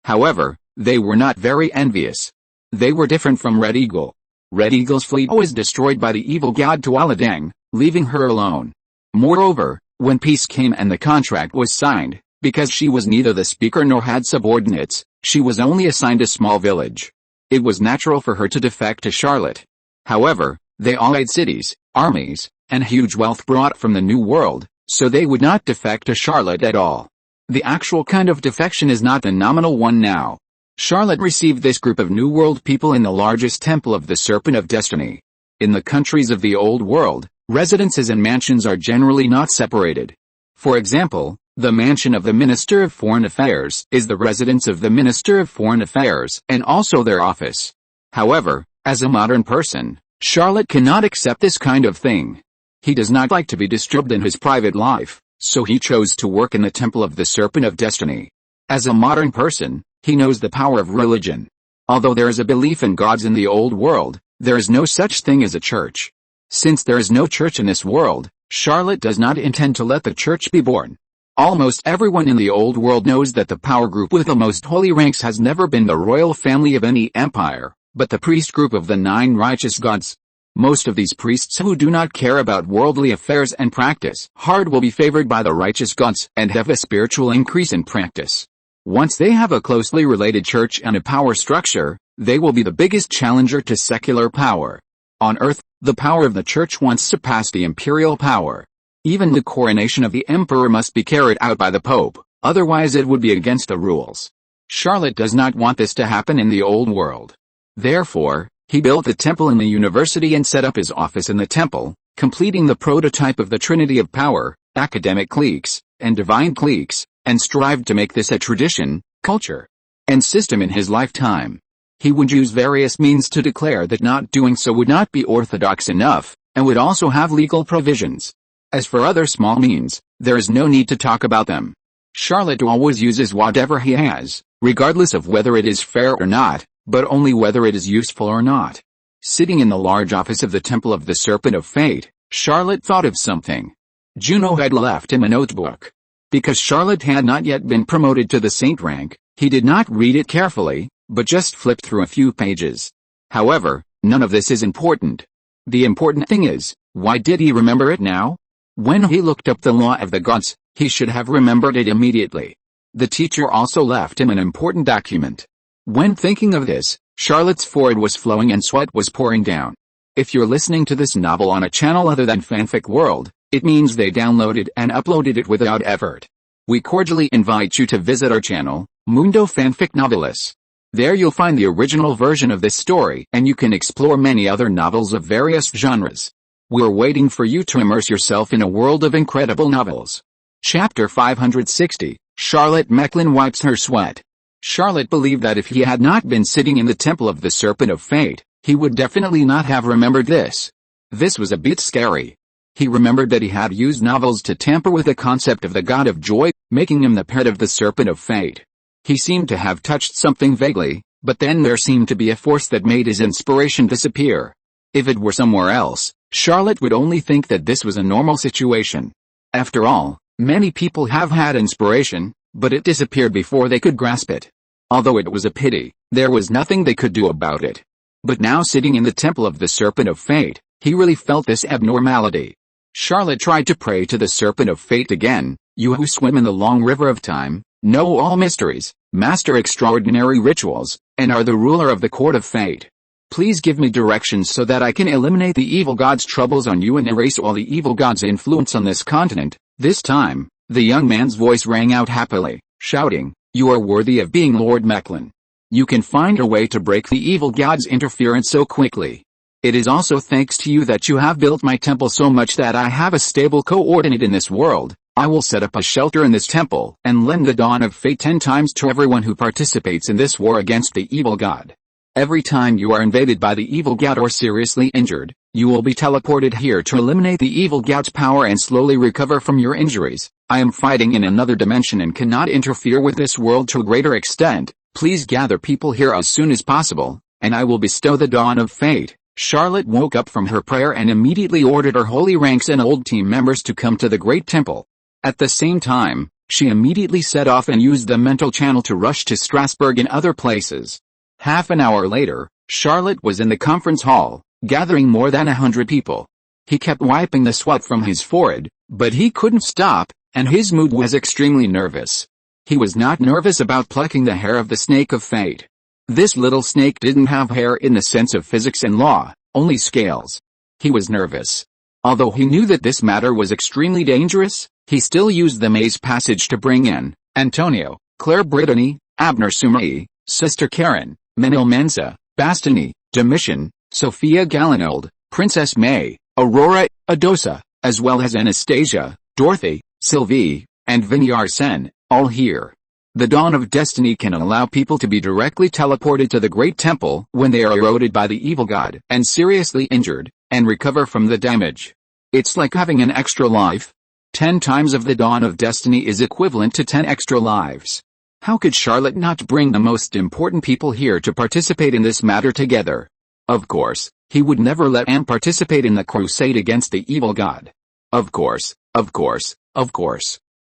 However, they were not very envious. They were different from Red Eagle. Red Eagle's fleet was destroyed by the evil god Tualadang, leaving her alone. Moreover, when peace came and the contract was signed, because she was neither the speaker nor had subordinates, she was only assigned a small village. It was natural for her to defect to Charlotte. However, they all had cities, armies, and huge wealth brought from the New World, so they would not defect to Charlotte at all. The actual kind of defection is not the nominal one now. Charlotte received this group of New World people in the largest temple of the Serpent of Destiny. In the countries of the Old World, residences and mansions are generally not separated. For example, the mansion of the Minister of Foreign Affairs is the residence of the Minister of Foreign Affairs and also their office. However, as a modern person, Charlotte cannot accept this kind of thing. He does not like to be disturbed in his private life, so he chose to work in the Temple of the Serpent of Destiny. As a modern person, he knows the power of religion. Although there is a belief in gods in the Old World, there is no such thing as a church. Since there is no church in this world, Charlotte does not intend to let the church be born. Almost everyone in the Old World knows that the power group with the most holy ranks has never been the royal family of any empire, but the priest group of the 9 righteous gods. Most of these priests who do not care about worldly affairs and practice hard will be favored by the righteous gods and have a spiritual increase in practice. Once they have a closely related church and a power structure, they will be the biggest challenger to secular power. On earth, the power of the church once surpassed the imperial power. Even the coronation of the emperor must be carried out by the pope, otherwise it would be against the rules. Charlotte does not want this to happen in the Old World. Therefore, he built the temple in the university and set up his office in the temple, completing the prototype of the Trinity of Power, academic cliques, and divine cliques, and strived to make this a tradition, culture, and system in his lifetime. He would use various means to declare that not doing so would not be orthodox enough, and would also have legal provisions. As for other small means, there is no need to talk about them. Charlotte always uses whatever he has, regardless of whether it is fair or not, but only whether it is useful or not. Sitting in the large office of the Temple of the Serpent of Fate, Charlotte thought of something. Juno had left him a notebook. Because Charlotte had not yet been promoted to the saint rank, he did not read it carefully, but just flipped through a few pages. However, none of this is important. The important thing is, why did he remember it now? When he looked up the law of the gods, he should have remembered it immediately. The teacher also left him an important document. When thinking of this, Charlotte's forehead was flowing and sweat was pouring down. If you're listening to this novel on a channel other than Fanfic World, it means they downloaded and uploaded it without effort. We cordially invite you to visit our channel, Mundo Fanfic Novelis. There you'll find the original version of this story and you can explore many other novels of various genres. We're waiting for you to immerse yourself in a world of incredible novels. Chapter 560, Charlotte Mecklen wipes her sweat. Charlotte believed that if he had not been sitting in the Temple of the Serpent of Fate, he would definitely not have remembered this. This was a bit scary. He remembered that he had used novels to tamper with the concept of the god of joy, making him the pet of the Serpent of Fate. He seemed to have touched something vaguely, but then there seemed to be a force that made his inspiration disappear. If it were somewhere else, Charlotte would only think that this was a normal situation. After all, many people have had inspiration, but it disappeared before they could grasp it. Although it was a pity, there was nothing they could do about it. But now sitting in the Temple of the Serpent of Fate, he really felt this abnormality. Charlotte tried to pray to the Serpent of Fate again. You who swim in the long river of time, know all mysteries, master extraordinary rituals, and are the ruler of the court of fate. Please give me directions so that I can eliminate the evil god's troubles on you and erase all the evil god's influence on this continent. This time, the young man's voice rang out happily, shouting, "You are worthy of being Lord Mecklen. You can find a way to break the evil god's interference so quickly. It is also thanks to you that you have built my temple so much that I have a stable coordinate in this world. I will set up a shelter in this temple and lend the dawn of fate 10 times to everyone who participates in this war against the evil god." Every time you are invaded by the evil god or seriously injured, you will be teleported here to eliminate the evil god's power and slowly recover from your injuries. I am fighting in another dimension and cannot interfere with this world to a greater extent. Please gather people here as soon as possible, and I will bestow the dawn of fate. Charlotte woke up from her prayer and immediately ordered her holy ranks and old team members to come to the great temple. At the same time, she immediately set off and used the mental channel to rush to Strasbourg and other places. Half an hour later, Charlotte was in the conference hall, gathering more than 100 people. He kept wiping the sweat from his forehead, but he couldn't stop, and his mood was extremely nervous. He was not nervous about plucking the hair of the snake of fate. This little snake didn't have hair in the sense of physics and law, only scales. He was nervous. Although he knew that this matter was extremely dangerous, he still used the maze passage to bring in Antonio, Claire Brittany, Abner Sumai, Sister Karen, Menil Mensa, Bastini, Domitian, Sophia Galinold, Princess May, Aurora, Adosa, as well as Anastasia, Dorothy, Sylvie, and Vinny Arsene, all here. The Dawn of Destiny can allow people to be directly teleported to the Great Temple when they are eroded by the evil god and seriously injured, and recover from the damage. It's like having an extra life. 10 times of the Dawn of Destiny is equivalent to 10 extra lives. How could Charlotte not bring the most important people here to participate in this matter together? Of course, he would never let Anne participate in the crusade against the evil god. Of course.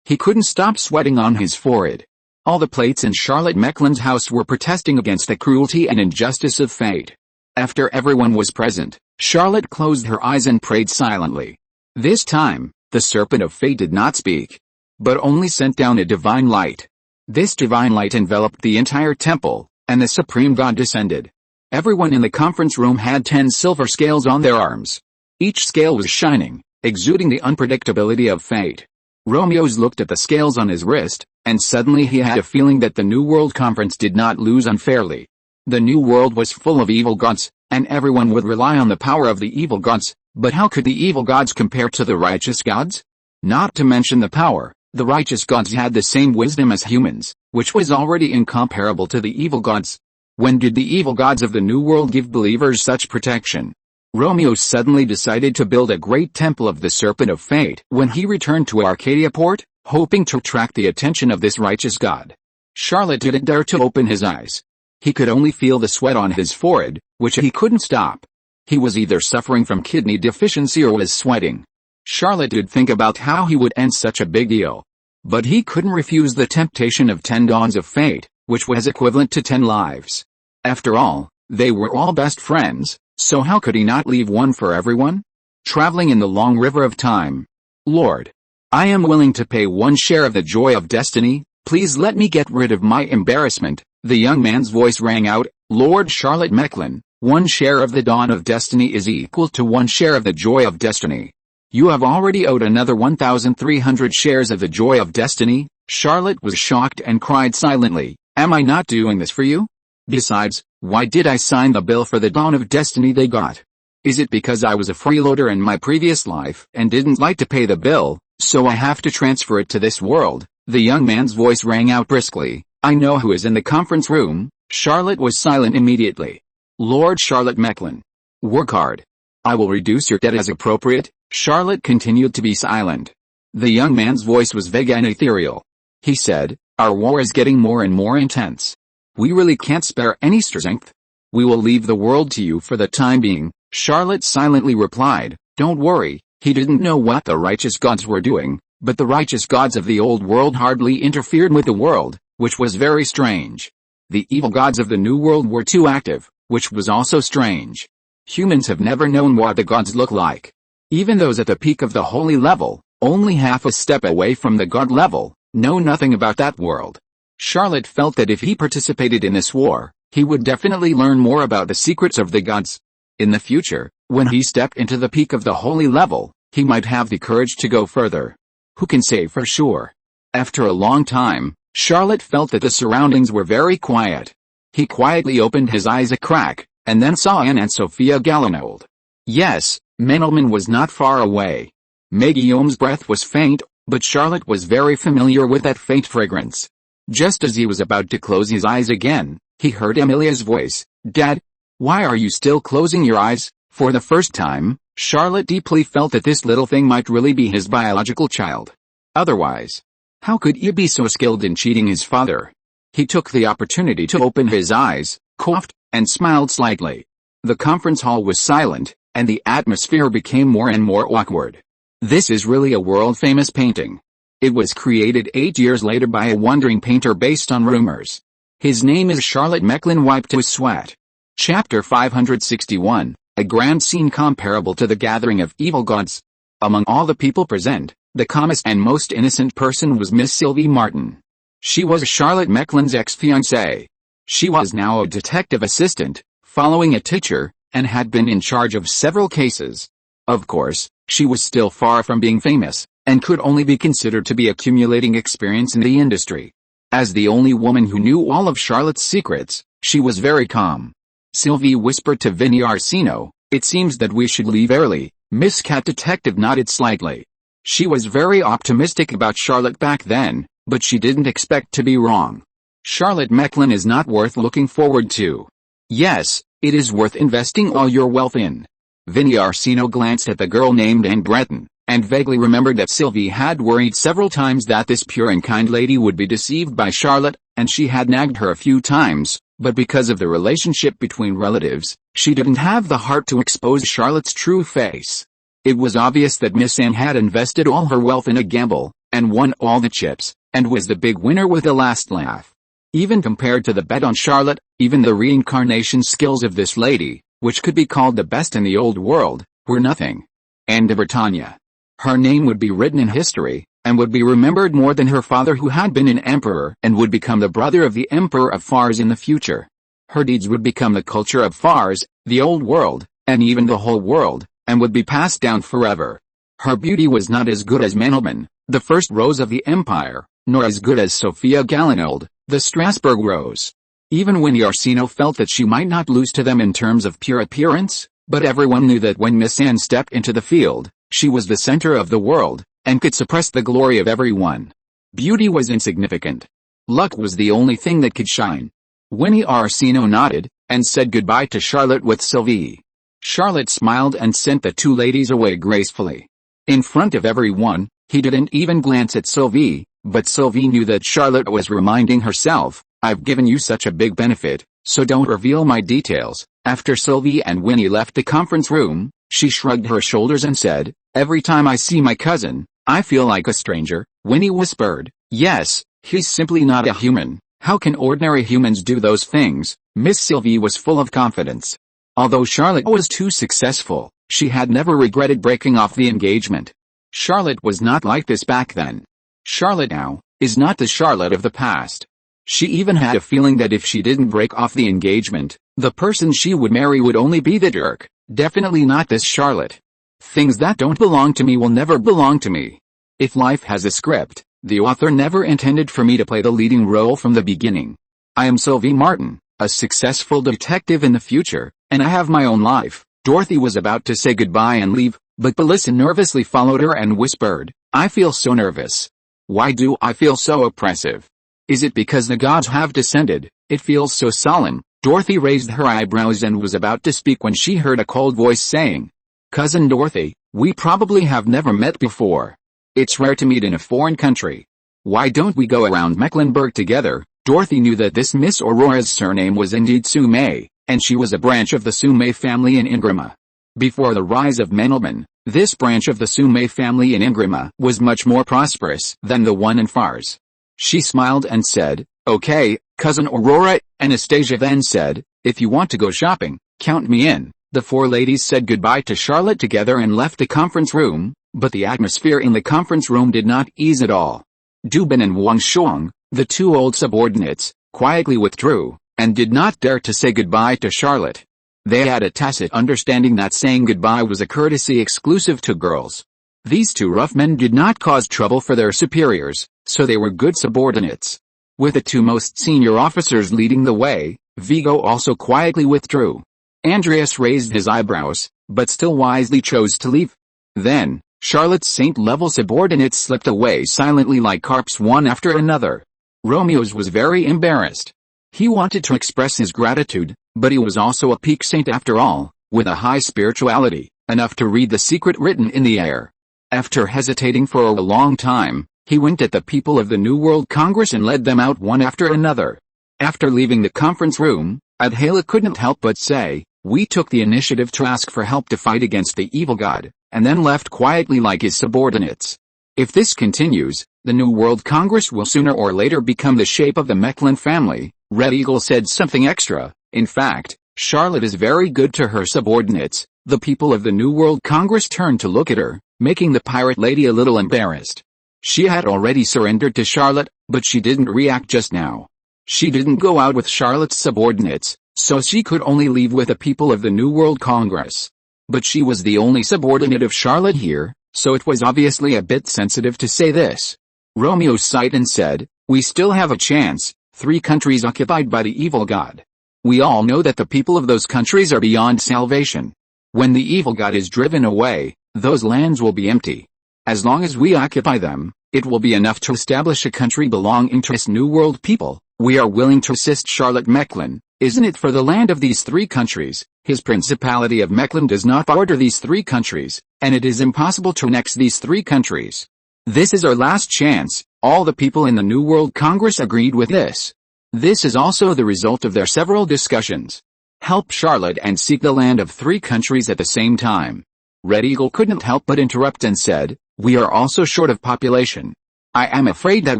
He couldn't stop sweating on his forehead. All the plates in Charlotte Mecklen's house were protesting against the cruelty and injustice of fate. After everyone was present, Charlotte closed her eyes and prayed silently. This time, the serpent of fate did not speak, but only sent down a divine light. This divine light enveloped the entire temple, and the supreme god descended. Everyone in the conference room had 10 silver scales on their arms. Each scale was shining, exuding the unpredictability of fate. Romeo's looked at the scales on his wrist, and suddenly he had a feeling that the New World Conference did not lose unfairly. The New World was full of evil gods, and everyone would rely on the power of the evil gods, but how could the evil gods compare to the righteous gods? Not to mention the power, the righteous gods had the same wisdom as humans, which was already incomparable to the evil gods. When did the evil gods of the New World give believers such protection? Romeo suddenly decided to build a great temple of the Serpent of Fate when he returned to Arcadia Port, hoping to attract the attention of this righteous god. Charlotte didn't dare to open his eyes. He could only feel the sweat on his forehead, which he couldn't stop. He was either suffering from kidney deficiency or was sweating. Charlotte did think about how he would end such a big deal. But he couldn't refuse the temptation of 10 dawns of fate, which was equivalent to 10 lives. After all, they were all best friends, so how could he not leave one for everyone? Traveling in the long river of time. Lord, I am willing to pay 1 share of the joy of destiny, please let me get rid of my embarrassment. The young man's voice rang out, Lord Charlotte Mecklen, 1 share of the dawn of destiny is equal to 1 share of the joy of destiny. You have already owed another 1,300 shares of the joy of destiny. Charlotte was shocked and cried silently, am I not doing this for you? Besides, why did I sign the bill for the dawn of destiny they got? Is it because I was a freeloader in my previous life and didn't like to pay the bill, so I have to transfer it to this world? The young man's voice rang out briskly, I know who is in the conference room. Charlotte was silent immediately. Lord Charlotte Mecklen. Work hard. I will reduce your debt as appropriate. Charlotte continued to be silent. The young man's voice was vague and ethereal. He said, our war is getting more and more intense. We really can't spare any strength. We will leave the world to you for the time being. Charlotte silently replied, don't worry. He didn't know what the righteous gods were doing, but the righteous gods of the old world hardly interfered with the world, which was very strange. The evil gods of the new world were too active, which was also strange. Humans have never known what the gods look like. Even those at the peak of the holy level, only half a step away from the god level, know nothing about that world. Charlotte felt that if he participated in this war, he would definitely learn more about the secrets of the gods. In the future, when he stepped into the peak of the holy level, he might have the courage to go further. Who can say for sure? After a long time, Charlotte felt that the surroundings were very quiet. He quietly opened his eyes a crack, and then saw Anne and Sophia Galinold. Yes, Menelman was not far away. May Guillaume's breath was faint, but Charlotte was very familiar with that faint fragrance. Just as he was about to close his eyes again, he heard Emilia's voice, Dad? Why are you still closing your eyes? For the first time, Charlotte deeply felt that this little thing might really be his biological child. Otherwise, how could he be so skilled in cheating his father? He took the opportunity to open his eyes, coughed, and smiled slightly. The conference hall was silent, and the atmosphere became more and more awkward. This is really a world-famous painting. It was created 8 years later by a wandering painter based on rumors. His name is Charlotte Mecklen wiped his sweat. Chapter 561, a grand scene comparable to the gathering of evil gods. Among all the people present, the calmest and most innocent person was Miss Sylvie Martin. She was Charlotte Mecklen's ex-fiancée. She was now a detective assistant, following a teacher, and had been in charge of several cases. Of course, she was still far from being famous, and could only be considered to be accumulating experience in the industry. As the only woman who knew all of Charlotte's secrets, she was very calm. Sylvie whispered to Vinnie Orsino, "It seems that we should leave early." Miss Cat Detective nodded slightly. She was very optimistic about Charlotte back then, but she didn't expect to be wrong. Charlotte Mecklen is not worth looking forward to. Yes, it is worth investing all your wealth in. Vinnie Orsino glanced at the girl named Anne Breton, and vaguely remembered that Sylvie had worried several times that this pure and kind lady would be deceived by Charlotte, and she had nagged her a few times, but because of the relationship between relatives, she didn't have the heart to expose Charlotte's true face. It was obvious that Miss Anne had invested all her wealth in a gamble, and won all the chips, and was the big winner with the last laugh. Even compared to the bet on Charlotte, even the reincarnation skills of this lady, which could be called the best in the old world, were nothing. Anne de Bretagne. Her name would be written in history, and would be remembered more than her father who had been an emperor and would become the brother of the Emperor of Fars in the future. Her deeds would become the culture of Fars, the old world, and even the whole world, and would be passed down forever. Her beauty was not as good as Mandelmann, the first rose of the empire, nor as good as Sophia Galinold, the Strasbourg rose. Even Winnie Orsino felt that she might not lose to them in terms of pure appearance, but everyone knew that when Miss Anne stepped into the field, she was the center of the world, and could suppress the glory of everyone. Beauty was insignificant. Luck was the only thing that could shine. Winnie Orsino nodded, and said goodbye to Charlotte with Sylvie. Charlotte smiled and sent the two ladies away gracefully. In front of everyone, he didn't even glance at Sylvie, but Sylvie knew that Charlotte was reminding herself, "I've given you such a big benefit, so don't reveal my details." After Sylvie and Winnie left the conference room, she shrugged her shoulders and said, "Every time I see my cousin, I feel like a stranger." Winnie whispered, "Yes, he's simply not a human. How can ordinary humans do those things?" Miss Sylvie was full of confidence. Although Charlotte was too successful, she had never regretted breaking off the engagement. Charlotte was not like this back then. Charlotte now is not the Charlotte of the past. She even had a feeling that if she didn't break off the engagement, the person she would marry would only be the jerk, definitely not this Charlotte. "Things that don't belong to me will never belong to me. If life has a script, the author never intended for me to play the leading role from the beginning. I am Sylvie Martin, a successful detective in the future, and I have my own life." Dorothy was about to say goodbye and leave, but Belissa nervously followed her and whispered, "I feel so nervous. Why do I feel so oppressive? Is it because the gods have descended? It feels so solemn." Dorothy raised her eyebrows and was about to speak when she heard a cold voice saying, "Cousin Dorothy, we probably have never met before. It's rare to meet in a foreign country. Why don't we go around Mecklenburg together?" Dorothy knew that this Miss Aurora's surname was indeed Sume, and she was a branch of the Sume family in Ingrima. Before the rise of Mandelmann, this branch of the Sume family in Ingrima was much more prosperous than the one in Fars. She smiled and said, "Okay, Cousin Aurora." Anastasia then said, "If you want to go shopping, count me in." The four ladies said goodbye to Charlotte together and left the conference room, but the atmosphere in the conference room did not ease at all. Dubin and Wang Shuang, the two old subordinates, quietly withdrew, and did not dare to say goodbye to Charlotte. They had a tacit understanding that saying goodbye was a courtesy exclusive to girls. These two rough men did not cause trouble for their superiors, so they were good subordinates. With the two most senior officers leading the way, Vigo also quietly withdrew. Andreas raised his eyebrows, but still wisely chose to leave. Then, Charlotte's saint-level subordinates slipped away silently like carps one after another. Romeo's was very embarrassed. He wanted to express his gratitude, but he was also a peak saint after all, with a high spirituality, enough to read the secret written in the air. After hesitating for a long time, he winked at the people of the New World Congress and led them out one after another. After leaving the conference room, Adhala couldn't help but say, "We took the initiative to ask for help to fight against the evil god, and then left quietly like his subordinates. If this continues, the New World Congress will sooner or later become the shape of the Mecklen family." Red Eagle said something extra. "In fact, Charlotte is very good to her subordinates." The people of the New World Congress turned to look at her, making the pirate lady a little embarrassed. She had already surrendered to Charlotte, but she didn't react just now. She didn't go out with Charlotte's subordinates, so she could only leave with the people of the New World Congress. But she was the only subordinate of Charlotte here, so it was obviously a bit sensitive to say this. Romeo sighed and said, "We still have a chance, 3 countries occupied by the evil god. We all know that the people of those countries are beyond salvation. When the evil god is driven away, those lands will be empty. As long as we occupy them, it will be enough to establish a country belonging to us New World people. We are willing to assist Charlotte Mecklen, isn't it, for the land of these 3 countries. His Principality of Mecklen does not border these 3 countries, and it is impossible to annex these 3 countries. This is our last chance." All the people in the New World Congress agreed with this. This is also the result of their several discussions. Help Charlotte and seek the land of 3 countries at the same time. Red Eagle couldn't help but interrupt and said, "We are also short of population. I am afraid that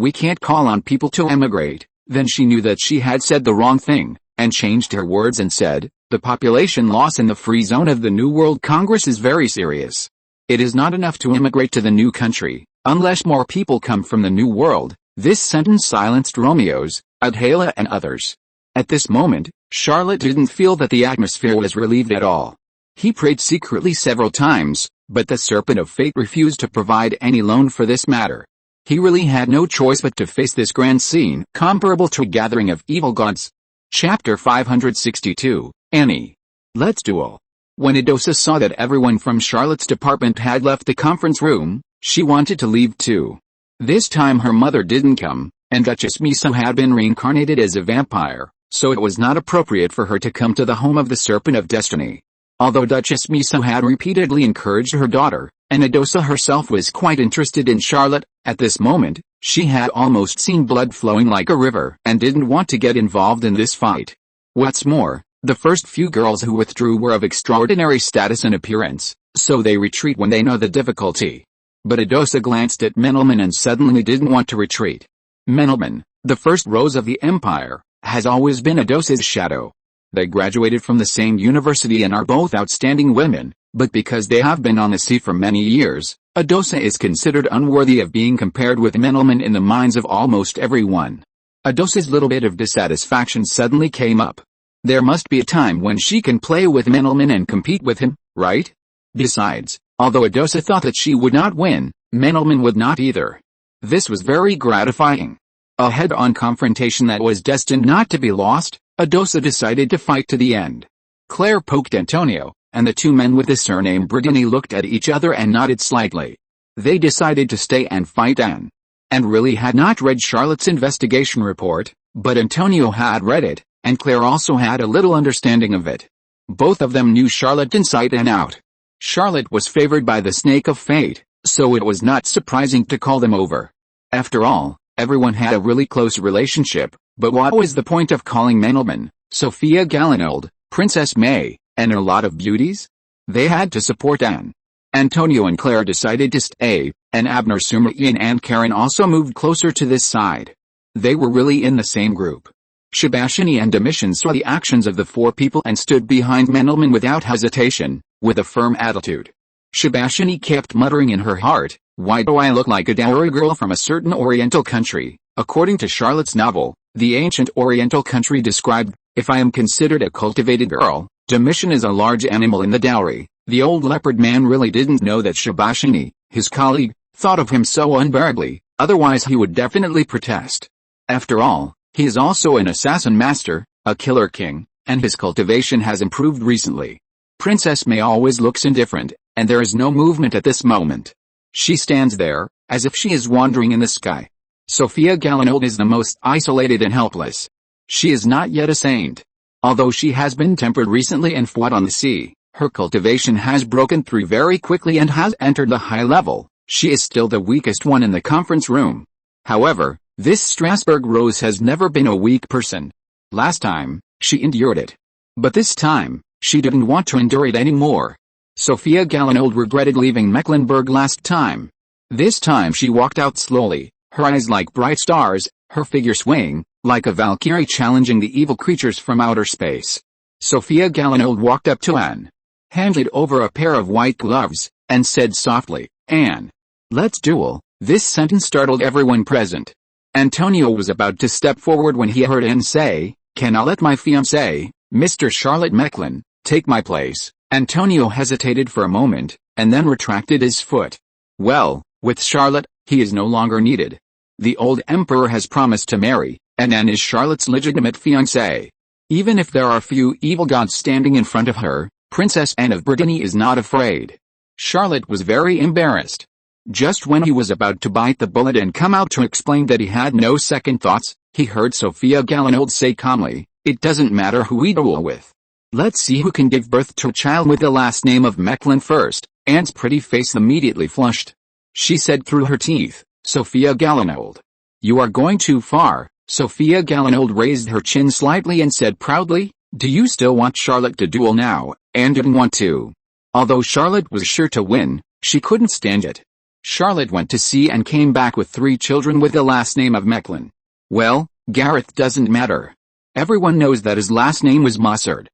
we can't call on people to emigrate." Then she knew that she had said the wrong thing, and changed her words and said, "The population loss in the free zone of the New World Congress is very serious. It is not enough to immigrate to the new country, unless more people come from the New World." This sentence silenced Romeo's, Adhala and others. At this moment, Charlotte didn't feel that the atmosphere was relieved at all. He prayed secretly several times, but the Serpent of Fate refused to provide any loan for this matter. He really had no choice but to face this grand scene, comparable to a gathering of evil gods. Chapter 562, Annie. Let's duel. When Adosa saw that everyone from Charlotte's department had left the conference room, she wanted to leave too. This time her mother didn't come, and Duchess Miso had been reincarnated as a vampire, so it was not appropriate for her to come to the home of the Serpent of Destiny. Although Duchess Miso had repeatedly encouraged her daughter, and Adosa herself was quite interested in Charlotte, at this moment, she had almost seen blood flowing like a river and didn't want to get involved in this fight. What's more, the first few girls who withdrew were of extraordinary status and appearance, so they retreat when they know the difficulty. But Adosa glanced at Menelman and suddenly didn't want to retreat. Menelman, the first rose of the empire, has always been Adosa's shadow. They graduated from the same university and are both outstanding women, but because they have been on the sea for many years, Adosa is considered unworthy of being compared with Menelman in the minds of almost everyone. Adosa's little bit of dissatisfaction suddenly came up. There must be a time when she can play with Menelman and compete with him, right? Besides, although Adosa thought that she would not win, Menelman would not either. This was very gratifying. A head-on confrontation that was destined not to be lost, Adosa decided to fight to the end. Claire poked Antonio, and the 2 men with the surname Brittany looked at each other and nodded slightly. They decided to stay and fight Anne. And really had not read Charlotte's investigation report, but Antonio had read it, and Claire also had a little understanding of it. Both of them knew Charlotte inside and out. Charlotte was favored by the Snake of Fate, so it was not surprising to call them over. After all, everyone had a really close relationship, but what was the point of calling Menelman, Sophia Galinold, Princess May, and a lot of beauties? They had to support Anne. Antonio and Claire decided to stay, and Abner Sumaian and Karen also moved closer to this side. They were really in the same group. Shabashini and Domitian saw the actions of the 4 people and stood behind Menelman without hesitation, with a firm attitude. Shabashini kept muttering in her heart, "Why do I look like a dowry girl from a certain Oriental country?" According to Charlotte's novel, the ancient Oriental country described, "If I am considered a cultivated girl, Domitian is a large animal in the dowry." The old leopard man really didn't know that Shabashini, his colleague, thought of him so unbearably, otherwise he would definitely protest. After all, he is also an assassin master, a killer king, and his cultivation has improved recently. Princess May always looks indifferent, and there is no movement at this moment. She stands there, as if she is wandering in the sky. Sophia Galinold is the most isolated and helpless. She is not yet a saint. Although she has been tempered recently and fought on the sea, her cultivation has broken through very quickly and has entered the high level. She is still the weakest one in the conference room. However, this Strasbourg Rose has never been a weak person. Last time, she endured it. But this time, she didn't want to endure it anymore. Sophia Gallinold regretted leaving Mecklenburg last time. This time she walked out slowly, her eyes like bright stars, her figure swaying, like a valkyrie challenging the evil creatures from outer space. Sophia Gallinold walked up to Anne, handed over a pair of white gloves, and said softly, "Anne, let's duel." This sentence startled everyone present. Antonio was about to step forward when he heard Anne say, "Can I let my fiancé, Mr. Charlotte Mecklin, take my place?" Antonio hesitated for a moment, and then retracted his foot. Well, with Charlotte, he is no longer needed. The old emperor has promised to marry, and Anne is Charlotte's legitimate fiancée. Even if there are few evil gods standing in front of her, Princess Anne of Brittany is not afraid. Charlotte was very embarrassed. Just when he was about to bite the bullet and come out to explain that he had no second thoughts, he heard Sophia Gallinold say calmly, "It doesn't matter who we duel with. Let's see who can give birth to a child with the last name of Mecklin first." Anne's pretty face immediately flushed. She said through her teeth, "Sophia Gallinold, you are going too far." Sophia Gallinold raised her chin slightly and said proudly, "Do you still want Charlotte to duel now?" Anne didn't want to. Although Charlotte was sure to win, she couldn't stand it. Charlotte went to sea and came back with 3 children with the last name of Mecklin. Well, Gareth doesn't matter. Everyone knows that his last name was Mossard.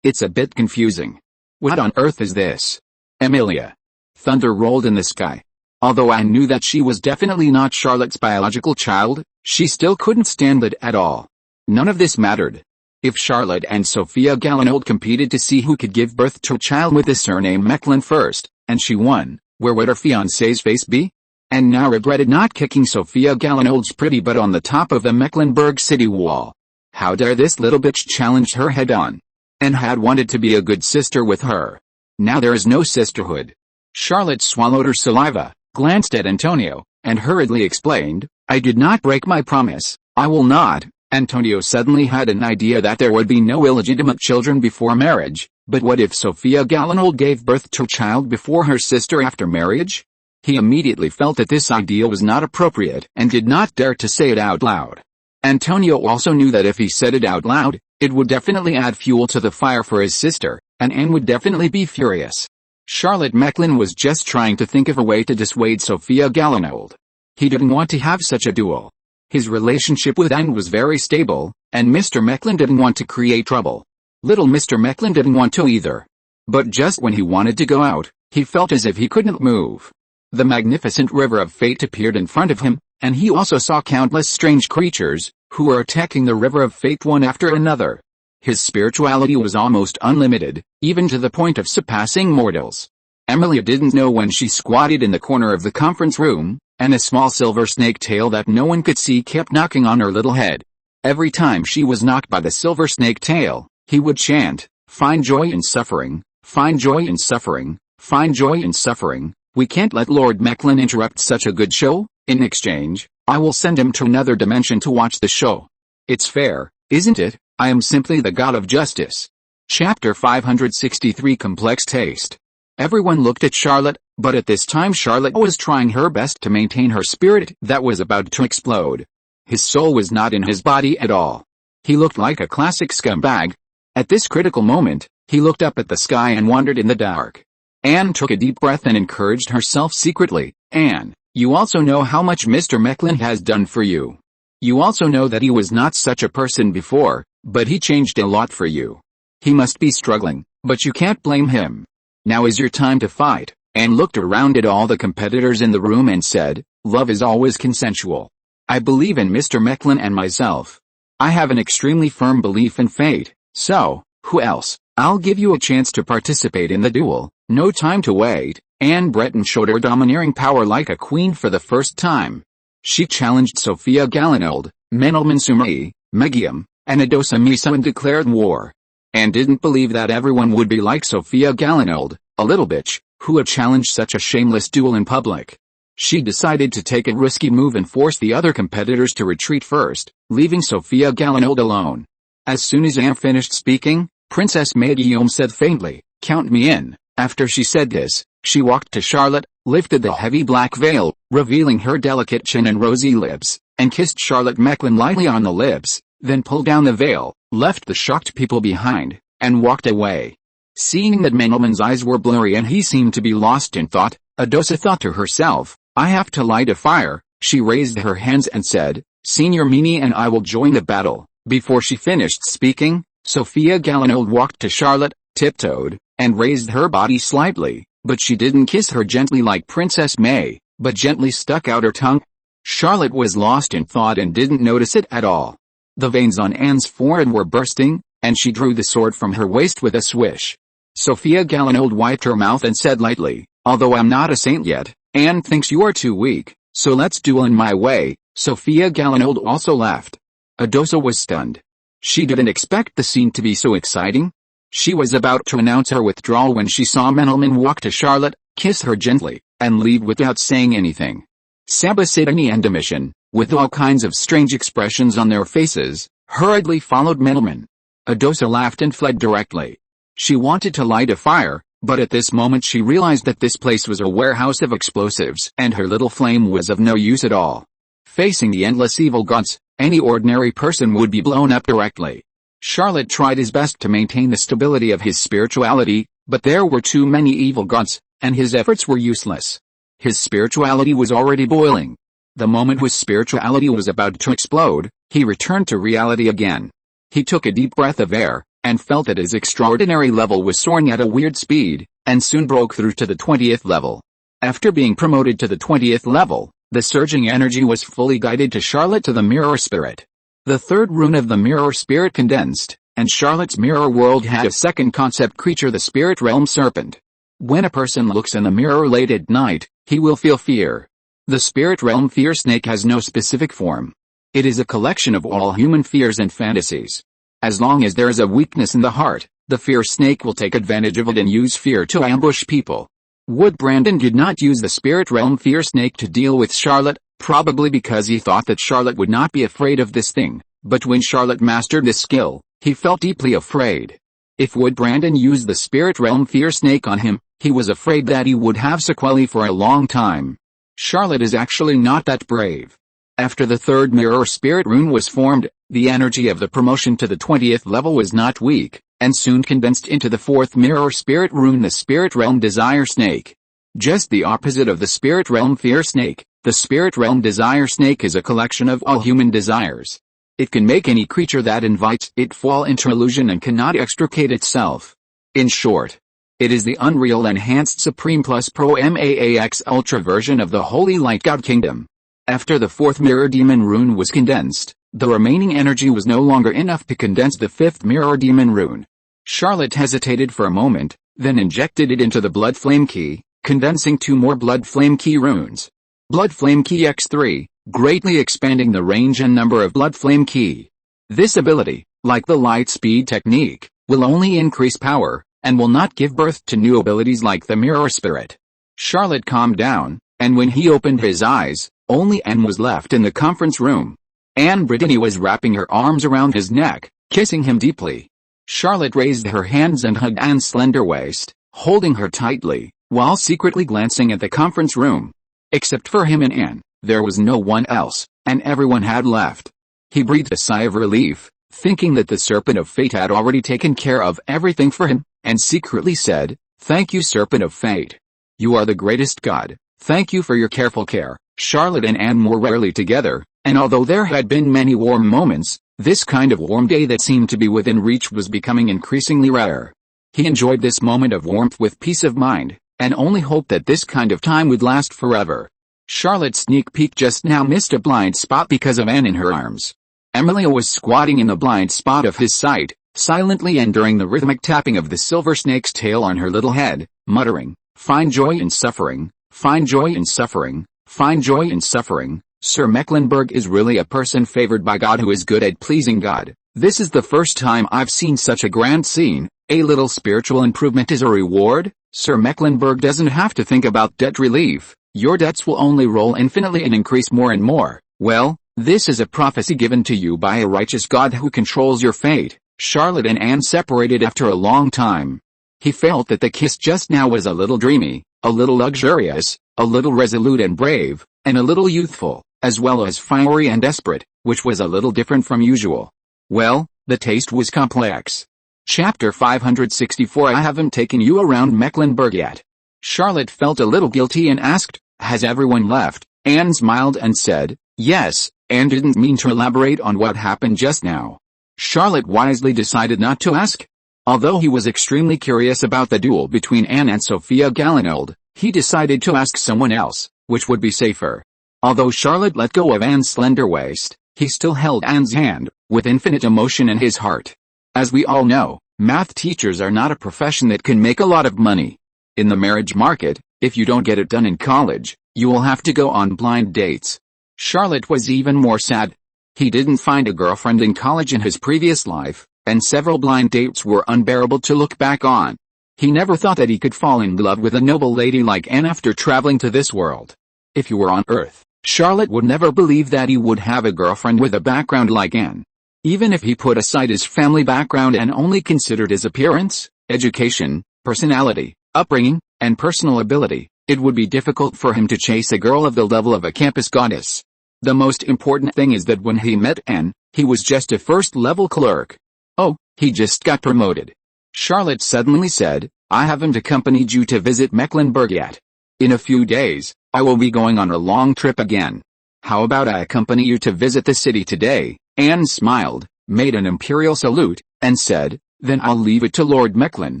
It's a bit confusing. What on earth is this? Emilia. Thunder rolled in the sky. Although Anne knew that she was definitely not Charlotte's biological child, she still couldn't stand it at all. None of this mattered. If Charlotte and Sophia Gallinold competed to see who could give birth to a child with the surname Mecklin first, and she won, where would her fiancé's face be? And now regretted not kicking Sophia Gallinold's pretty butt on the top of the Mecklenburg city wall. How dare this little bitch challenge her head on? And had wanted to be a good sister with her. Now there is no sisterhood. Charlotte swallowed her saliva, glanced at Antonio, and hurriedly explained, "I did not break my promise, I will not." Antonio suddenly had an idea that there would be no illegitimate children before marriage, but what if Sophia Gallinold gave birth to a child before her sister after marriage? He immediately felt that this idea was not appropriate and did not dare to say it out loud. Antonio also knew that if he said it out loud, it would definitely add fuel to the fire for his sister, and Anne would definitely be furious. Charlotte Mecklin was just trying to think of a way to dissuade Sophia Gallinold. He didn't want to have such a duel. His relationship with Anne was very stable, and Mr. Mecklin didn't want to create trouble. Little Mr. Mecklin didn't want to either. But just when he wanted to go out, he felt as if he couldn't move. The magnificent river of fate appeared in front of him, and he also saw countless strange creatures, who were attacking the river of fate one after another. His spirituality was almost unlimited, even to the point of surpassing mortals. Emilia didn't know when she squatted in the corner of the conference room, and a small silver snake tail that no one could see kept knocking on her little head. Every time she was knocked by the silver snake tail, he would chant, "Find joy in suffering, find joy in suffering, find joy in suffering." We can't let Lord Mecklin interrupt such a good show. In exchange, I will send him to another dimension to watch the show. It's fair, isn't it? I am simply the god of justice. Chapter 563 Complex Taste. Everyone looked at Charlotte, but at this time Charlotte was trying her best to maintain her spirit that was about to explode. His soul was not in his body at all. He looked like a classic scumbag. At this critical moment, he looked up at the sky and wandered in the dark. Anne took a deep breath and encouraged herself secretly, "Anne, you also know how much Mr. Mecklin has done for you. You also know that he was not such a person before, but he changed a lot for you. He must be struggling, but you can't blame him. Now is your time to fight." Anne looked around at all the competitors in the room and said, "Love is always consensual. I believe in Mr. Mecklin and myself. I have an extremely firm belief in fate, so, who else? I'll give you a chance to participate in the duel. No time to wait." Anne Breton showed her domineering power like a queen for the first time. She challenged Sophia Gallinold, Menelman Sumri, Megium, and Adosa Misa and declared war. Anne didn't believe that everyone would be like Sophia Gallinold, a little bitch, who had challenged such a shameless duel in public. She decided to take a risky move and force the other competitors to retreat first, leaving Sophia Galinold alone. As soon as Anne finished speaking, Princess Guillaume said faintly, "Count me in." After she said this, she walked to Charlotte, lifted the heavy black veil, revealing her delicate chin and rosy lips, and kissed Charlotte Mecklen lightly on the lips, then pulled down the veil, left the shocked people behind, and walked away. Seeing that Mendelman's eyes were blurry and he seemed to be lost in thought, Adosa thought to herself, "I have to light a fire." She raised her hands and said, "Senior Mini and I will join the battle." Before she finished speaking, Sophia Galinold walked to Charlotte, tiptoed, and raised her body slightly, but she didn't kiss her gently like Princess May, but gently stuck out her tongue. Charlotte was lost in thought and didn't notice it at all. The veins on Anne's forehead were bursting, and she drew the sword from her waist with a swish. Sophia Galinold wiped her mouth and said lightly, "Although I'm not a saint yet, Anne thinks you're too weak, so let's duel in my way." Sophia Galinold also laughed. Adosa was stunned. She didn't expect the scene to be so exciting. She was about to announce her withdrawal when she saw Mendelman walk to Charlotte, kiss her gently, and leave without saying anything. Saba Sidney and Domitian, with all kinds of strange expressions on their faces, hurriedly followed Mendelman. Adosa laughed and fled directly. She wanted to light a fire, but at this moment she realized that this place was a warehouse of explosives and her little flame was of no use at all. Facing the endless evil gods, any ordinary person would be blown up directly. Charlotte tried his best to maintain the stability of his spirituality, but there were too many evil gods, and his efforts were useless. His spirituality was already boiling. The moment his spirituality was about to explode, he returned to reality again. He took a deep breath of air, and felt that his extraordinary level was soaring at a weird speed, and soon broke through to the 20th level. After being promoted to the 20th level, the surging energy was fully guided to Charlotte to the mirror spirit. The third rune of the mirror spirit condensed, and Charlotte's mirror world had a second concept creature, the spirit realm serpent. When a person looks in the mirror late at night, he will feel fear. The spirit realm fear snake has no specific form. It is a collection of all human fears and fantasies. As long as there is a weakness in the heart, the fear snake will take advantage of it and use fear to ambush people. Wood Brandon did not use the spirit realm fear snake to deal with Charlotte, probably because he thought that Charlotte would not be afraid of this thing, but when Charlotte mastered this skill, he felt deeply afraid. If Wood Brandon used the spirit realm fear snake on him, he was afraid that he would have sequelae for a long time. Charlotte is actually not that brave. After the third mirror spirit rune was formed, the energy of the promotion to the 20th level was not weak, and soon condensed into the fourth mirror spirit rune, the spirit realm desire snake. Just the opposite of the spirit realm fear snake, the spirit realm desire snake is a collection of all human desires. It can make any creature that invites it fall into illusion and cannot extricate itself. In short, it is the Unreal Enhanced Supreme Plus Pro MAAX Ultra version of the Holy Light God Kingdom. After the fourth mirror demon rune was condensed, the remaining energy was no longer enough to condense the fifth mirror demon rune. Charlotte hesitated for a moment, then injected it into the Blood Flame Key, condensing 2 more Blood Flame Key runes. Blood Flame Key X3, greatly expanding the range and number of Blood Flame Key. This ability, like the Light Speed technique, will only increase power, and will not give birth to new abilities like the Mirror Spirit. Charlotte calmed down, and when he opened his eyes, only Anne was left in the conference room. Anne Brittany was wrapping her arms around his neck, kissing him deeply. Charlotte raised her hands and hugged Anne's slender waist, holding her tightly, while secretly glancing at the conference room. Except for him and Anne, there was no one else, and everyone had left. He breathed a sigh of relief, thinking that the Serpent of Fate had already taken care of everything for him, and secretly said, "Thank you, Serpent of Fate. You are the greatest god. Thank you for your careful care." Charlotte and Anne were rarely together, and although there had been many warm moments, this kind of warm day that seemed to be within reach was becoming increasingly rare. He enjoyed this moment of warmth with peace of mind, and only hoped that this kind of time would last forever. Charlotte's sneak peek just now missed a blind spot because of Anne in her arms. Emilia was squatting in the blind spot of his sight, silently enduring the rhythmic tapping of the silver snake's tail on her little head, muttering, "Find joy in suffering, find joy in suffering, find joy in suffering." Sir Mecklenburg is really a person favored by God who is good at pleasing God. This is the first time I've seen such a grand scene, A little spiritual improvement is a reward? Sir Mecklenburg doesn't have to think about debt relief. Your debts will only roll infinitely and increase more and more. Well, this is a prophecy given to you by a righteous God who controls your fate. Charlotte and Anne separated after a long time. He felt that the kiss just now was a little dreamy, a little luxurious, a little resolute and brave, and a little youthful, as well as fiery and desperate, which was a little different from usual. Well, the taste was complex. Chapter 564. I haven't taken you around Mecklenburg yet. Charlotte felt a little guilty and asked, has everyone left? Anne smiled and said, yes, and didn't mean to elaborate on what happened just now. Charlotte wisely decided not to ask. Although he was extremely curious about the duel between Anne and Sophia Galinold, he decided to ask someone else, which would be safer. Although Charlotte let go of Anne's slender waist, he still held Anne's hand, with infinite emotion in his heart. As we all know, math teachers are not a profession that can make a lot of money. In the marriage market, if you don't get it done in college, you will have to go on blind dates. Charlotte was even more sad. He didn't find a girlfriend in college in his previous life, and several blind dates were unbearable to look back on. He never thought that he could fall in love with a noble lady like Anne after traveling to this world. If you were on Earth, Charlotte would never believe that he would have a girlfriend with a background like Anne. Even if he put aside his family background and only considered his appearance, education, personality, upbringing, and personal ability, it would be difficult for him to chase a girl of the level of a campus goddess. The most important thing is that when he met Anne, he was just a first-level clerk. Oh, he just got promoted. Charlotte suddenly said, I haven't accompanied you to visit Mecklenburg yet. In a few days, I will be going on a long trip again. How about I accompany you to visit the city today? Anne smiled, made an imperial salute, and said, then I'll leave it to Lord Mecklen.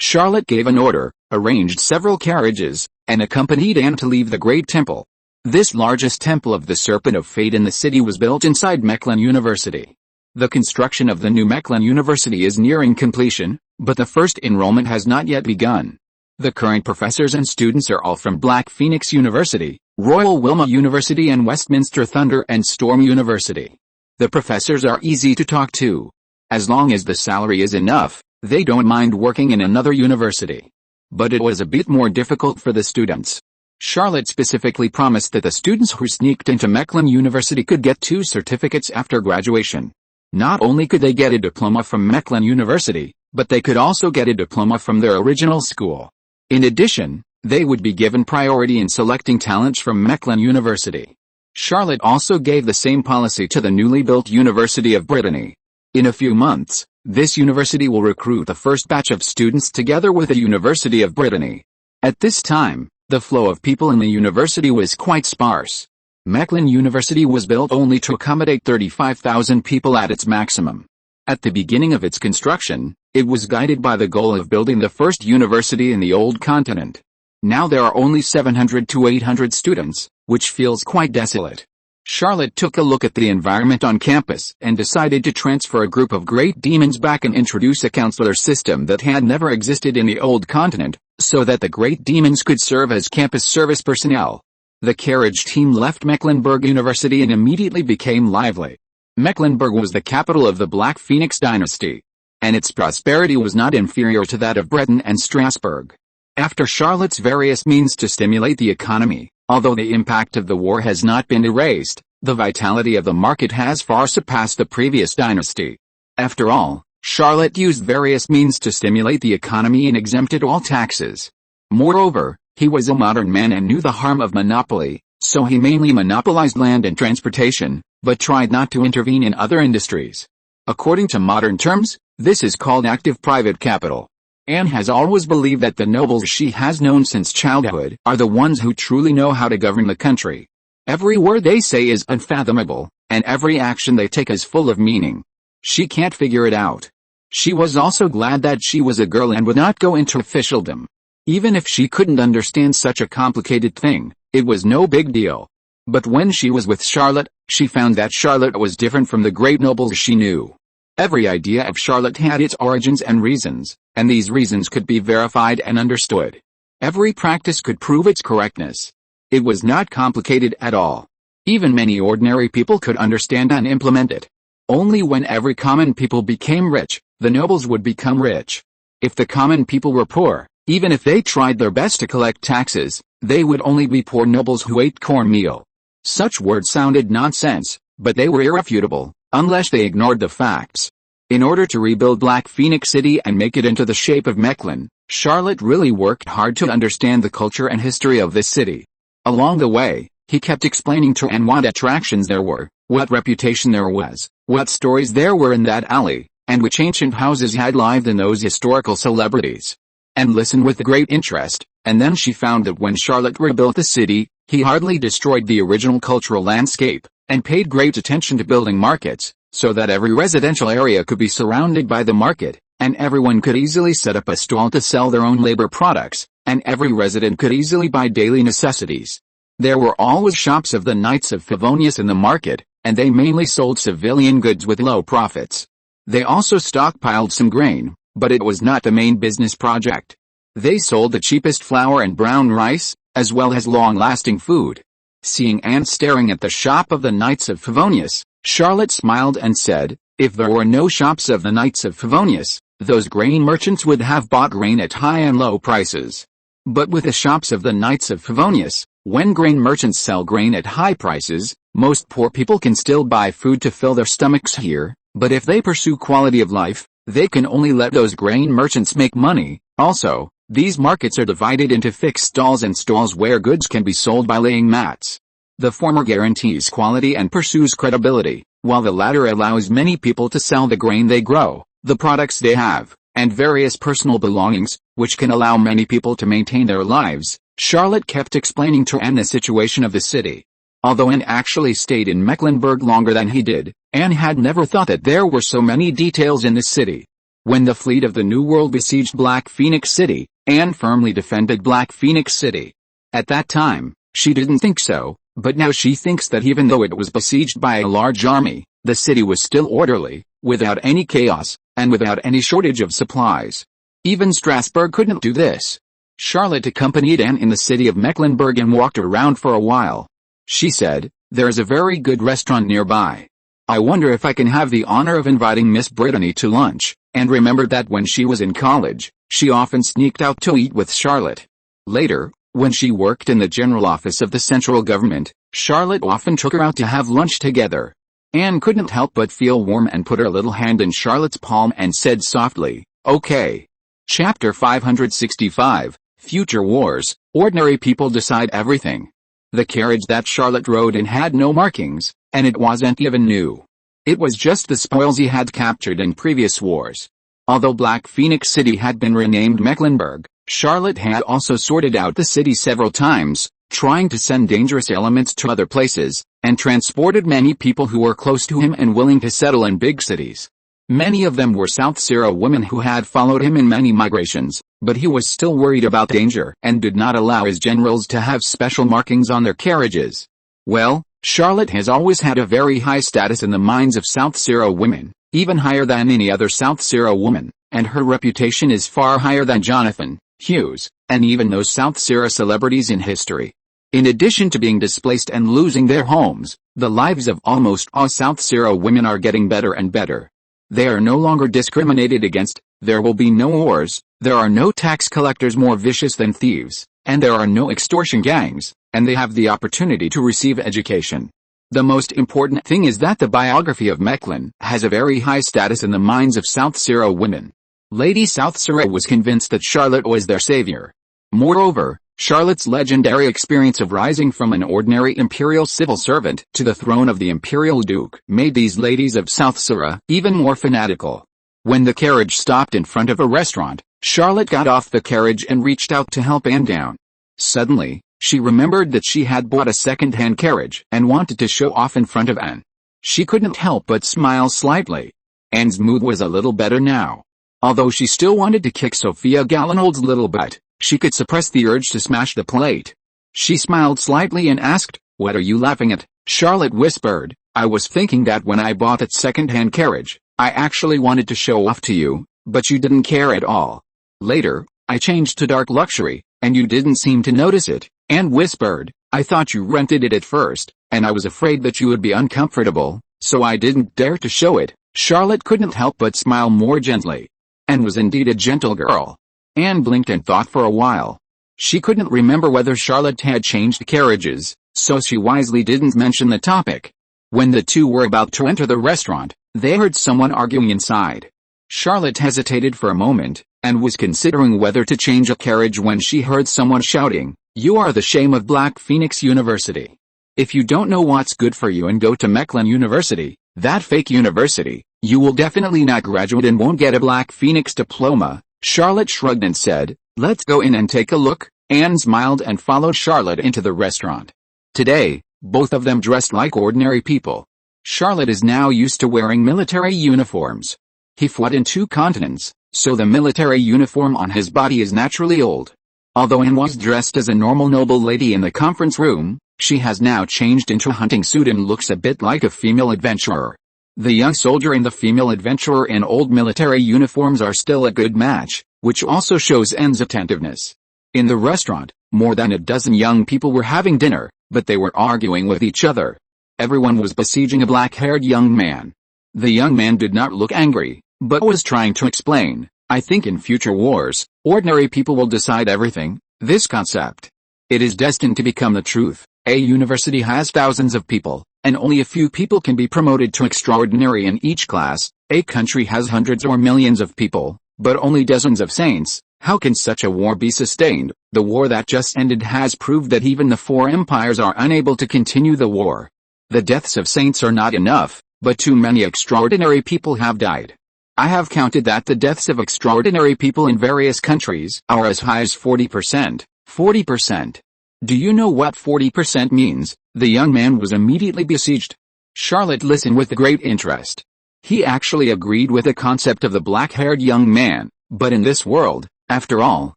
Charlotte gave an order, arranged several carriages, and accompanied Anne to leave the great temple. This largest temple of the Serpent of Fate in the city was built inside Mecklen University. The construction of the new Mecklen University is nearing completion, but the first enrollment has not yet begun. The current professors and students are all from Black Phoenix University, Royal Wilma University and Westminster Thunder and Storm University. The professors are easy to talk to. As long as the salary is enough, they don't mind working in another university. But it was a bit more difficult for the students. Charlotte specifically promised that the students who sneaked into Mecklen University could get 2 certificates after graduation. Not only could they get a diploma from Mecklen University, but they could also get a diploma from their original school. In addition, they would be given priority in selecting talents from Mecklen University. Charlotte also gave the same policy to the newly built University of Brittany. In a few months, this university will recruit the first batch of students together with the University of Brittany. At this time, the flow of people in the university was quite sparse. Mecklen University was built only to accommodate 35,000 people at its maximum. At the beginning of its construction, it was guided by the goal of building the first university in the old continent. Now there are only 700 to 800 students, which feels quite desolate. Charlotte took a look at the environment on campus and decided to transfer a group of great demons back and introduce a counselor system that had never existed in the old continent, so that the great demons could serve as campus service personnel. The carriage team left Mecklenburg University and immediately became lively. Mecklenburg was the capital of the Black Phoenix dynasty, and its prosperity was not inferior to that of Breton and Strasbourg. After Charlotte's various means to stimulate the economy, although the impact of the war has not been erased, the vitality of the market has far surpassed the previous dynasty. After all, Charlotte used various means to stimulate the economy and exempted all taxes. Moreover, he was a modern man and knew the harm of monopoly, so he mainly monopolized land and transportation, but tried not to intervene in other industries. According to modern terms, this is called active private capital. Anne has always believed that the nobles she has known since childhood are the ones who truly know how to govern the country. Every word they say is unfathomable, and every action they take is full of meaning. She can't figure it out. She was also glad that she was a girl and would not go into officialdom. Even if she couldn't understand such a complicated thing, it was no big deal. But when she was with Charlotte, she found that Charlotte was different from the great nobles she knew. Every idea of Charlotte had its origins and reasons, and these reasons could be verified and understood. Every practice could prove its correctness. It was not complicated at all. Even many ordinary people could understand and implement it. Only when every common people became rich, the nobles would become rich. If the common people were poor, even if they tried their best to collect taxes, they would only be poor nobles who ate cornmeal. Such words sounded nonsense, but they were irrefutable, unless they ignored the facts. In order to rebuild Black Phoenix City and make it into the shape of Mechlin, Charlotte really worked hard to understand the culture and history of this city. Along the way, he kept explaining to Anne what attractions there were, what reputation there was, what stories there were in that alley, and which ancient houses had lived in those historical celebrities. Anne listened with great interest, and then she found that when Charlotte rebuilt the city, he hardly destroyed the original cultural landscape, and paid great attention to building markets, so that every residential area could be surrounded by the market, and everyone could easily set up a stall to sell their own labor products, and every resident could easily buy daily necessities. There were always shops of the Knights of Favonius in the market, and they mainly sold civilian goods with low profits. They also stockpiled some grain, but it was not the main business project. They sold the cheapest flour and brown rice, as well as long-lasting food. Seeing Anne staring at the shop of the Knights of Favonius, Charlotte smiled and said, if there were no shops of the Knights of Favonius, those grain merchants would have bought grain at high and low prices. But with the shops of the Knights of Favonius, when grain merchants sell grain at high prices, most poor people can still buy food to fill their stomachs here, but if they pursue quality of life, they can only let those grain merchants make money. Also, these markets are divided into fixed stalls and stalls where goods can be sold by laying mats. The former guarantees quality and pursues credibility, while the latter allows many people to sell the grain they grow, the products they have, and various personal belongings, which can allow many people to maintain their lives. Charlotte kept explaining to Anne the situation of the city. Although Anne actually stayed in Mecklenburg longer than he did, Anne had never thought that there were so many details in the city. When the fleet of the New World besieged Black Phoenix City, Anne firmly defended Black Phoenix City. At that time, she didn't think so, but now she thinks that even though it was besieged by a large army, the city was still orderly, without any chaos, and without any shortage of supplies. Even Strasbourg couldn't do this. Charlotte accompanied Anne in the city of Mecklenburg and walked around for a while. She said, there's a very good restaurant nearby. I wonder if I can have the honor of inviting Miss Brittany to lunch, and remembered that when she was in college, she often sneaked out to eat with Charlotte. Later, when she worked in the general office of the central government, Charlotte often took her out to have lunch together. Anne couldn't help but feel warm and put her little hand in Charlotte's palm and said softly, okay. Chapter 565, Future Wars, Ordinary People Decide Everything. The carriage that Charlotte rode in had no markings, and it wasn't even new. It was just the spoils he had captured in previous wars. Although Black Phoenix City had been renamed Mecklenburg, Charlotte had also sorted out the city several times, trying to send dangerous elements to other places, and transported many people who were close to him and willing to settle in big cities. Many of them were South Syria women who had followed him in many migrations, but he was still worried about danger and did not allow his generals to have special markings on their carriages. Well, Charlotte has always had a very high status in the minds of South Syria women, even higher than any other South Syria woman, and her reputation is far higher than Jonathan, Hughes, and even those South Syria celebrities in history. In addition to being displaced and losing their homes, the lives of almost all South Syria women are getting better and better. They are no longer discriminated against, there will be no wars, there are no tax collectors more vicious than thieves, and there are no extortion gangs, and they have the opportunity to receive education. The most important thing is that the biography of Mechlin has a very high status in the minds of South Syria women. Lady South Syria was convinced that Charlotte was their savior. Moreover, Charlotte's legendary experience of rising from an ordinary imperial civil servant to the throne of the imperial duke made these ladies of South Syria even more fanatical. When the carriage stopped in front of a restaurant, Charlotte got off the carriage and reached out to help Anne down. Suddenly, she remembered that she had bought a second-hand carriage and wanted to show off in front of Anne. She couldn't help but smile slightly. Anne's mood was a little better now. Although she still wanted to kick Sophia Galinold's little butt, she could suppress the urge to smash the plate. She smiled slightly and asked, "What are you laughing at?" Charlotte whispered, "I was thinking that when I bought that second-hand carriage, I actually wanted to show off to you, but you didn't care at all. Later, I changed to dark luxury, and you didn't seem to notice it." Anne whispered, "I thought you rented it at first, and I was afraid that you would be uncomfortable, so I didn't dare to show it." Charlotte couldn't help but smile more gently. and was indeed a gentle girl. Anne blinked and thought for a while. She couldn't remember whether Charlotte had changed carriages, so she wisely didn't mention the topic. When the two were about to enter the restaurant, they heard someone arguing inside. Charlotte hesitated for a moment, and was considering whether to change a carriage when she heard someone shouting, "You are the shame of Black Phoenix University. If you don't know what's good for you and go to Mecklenburg University, that fake university, you will definitely not graduate and won't get a Black Phoenix diploma." Charlotte shrugged and said, "Let's go in and take a look." Anne smiled and followed Charlotte into the restaurant. Today, both of them dressed like ordinary people. Charlotte is now used to wearing military uniforms. He fought in 2 continents, so the military uniform on his body is naturally old. Although Anne was dressed as a normal noble lady in the conference room, she has now changed into a hunting suit and looks a bit like a female adventurer. The young soldier and the female adventurer in old military uniforms are still a good match, which also shows Anne's attentiveness. In the restaurant, more than a dozen young people were having dinner, but they were arguing with each other. Everyone was besieging a black-haired young man. The young man did not look angry, but was trying to explain, "I think in future wars, ordinary people will decide everything." This concept, it is destined to become the truth. A university has thousands of people, and only a few people can be promoted to extraordinary in each class. A country has hundreds or millions of people, but only dozens of saints. How can such a war be sustained? The war that just ended has proved that even the 4 empires are unable to continue the war. The deaths of saints are not enough, but too many extraordinary people have died. I have counted that the deaths of extraordinary people in various countries are as high as 40%. 40%. Do you know what 40% means? The young man was immediately besieged. Charlotte listened with great interest. He actually agreed with the concept of the black-haired young man, but in this world, after all,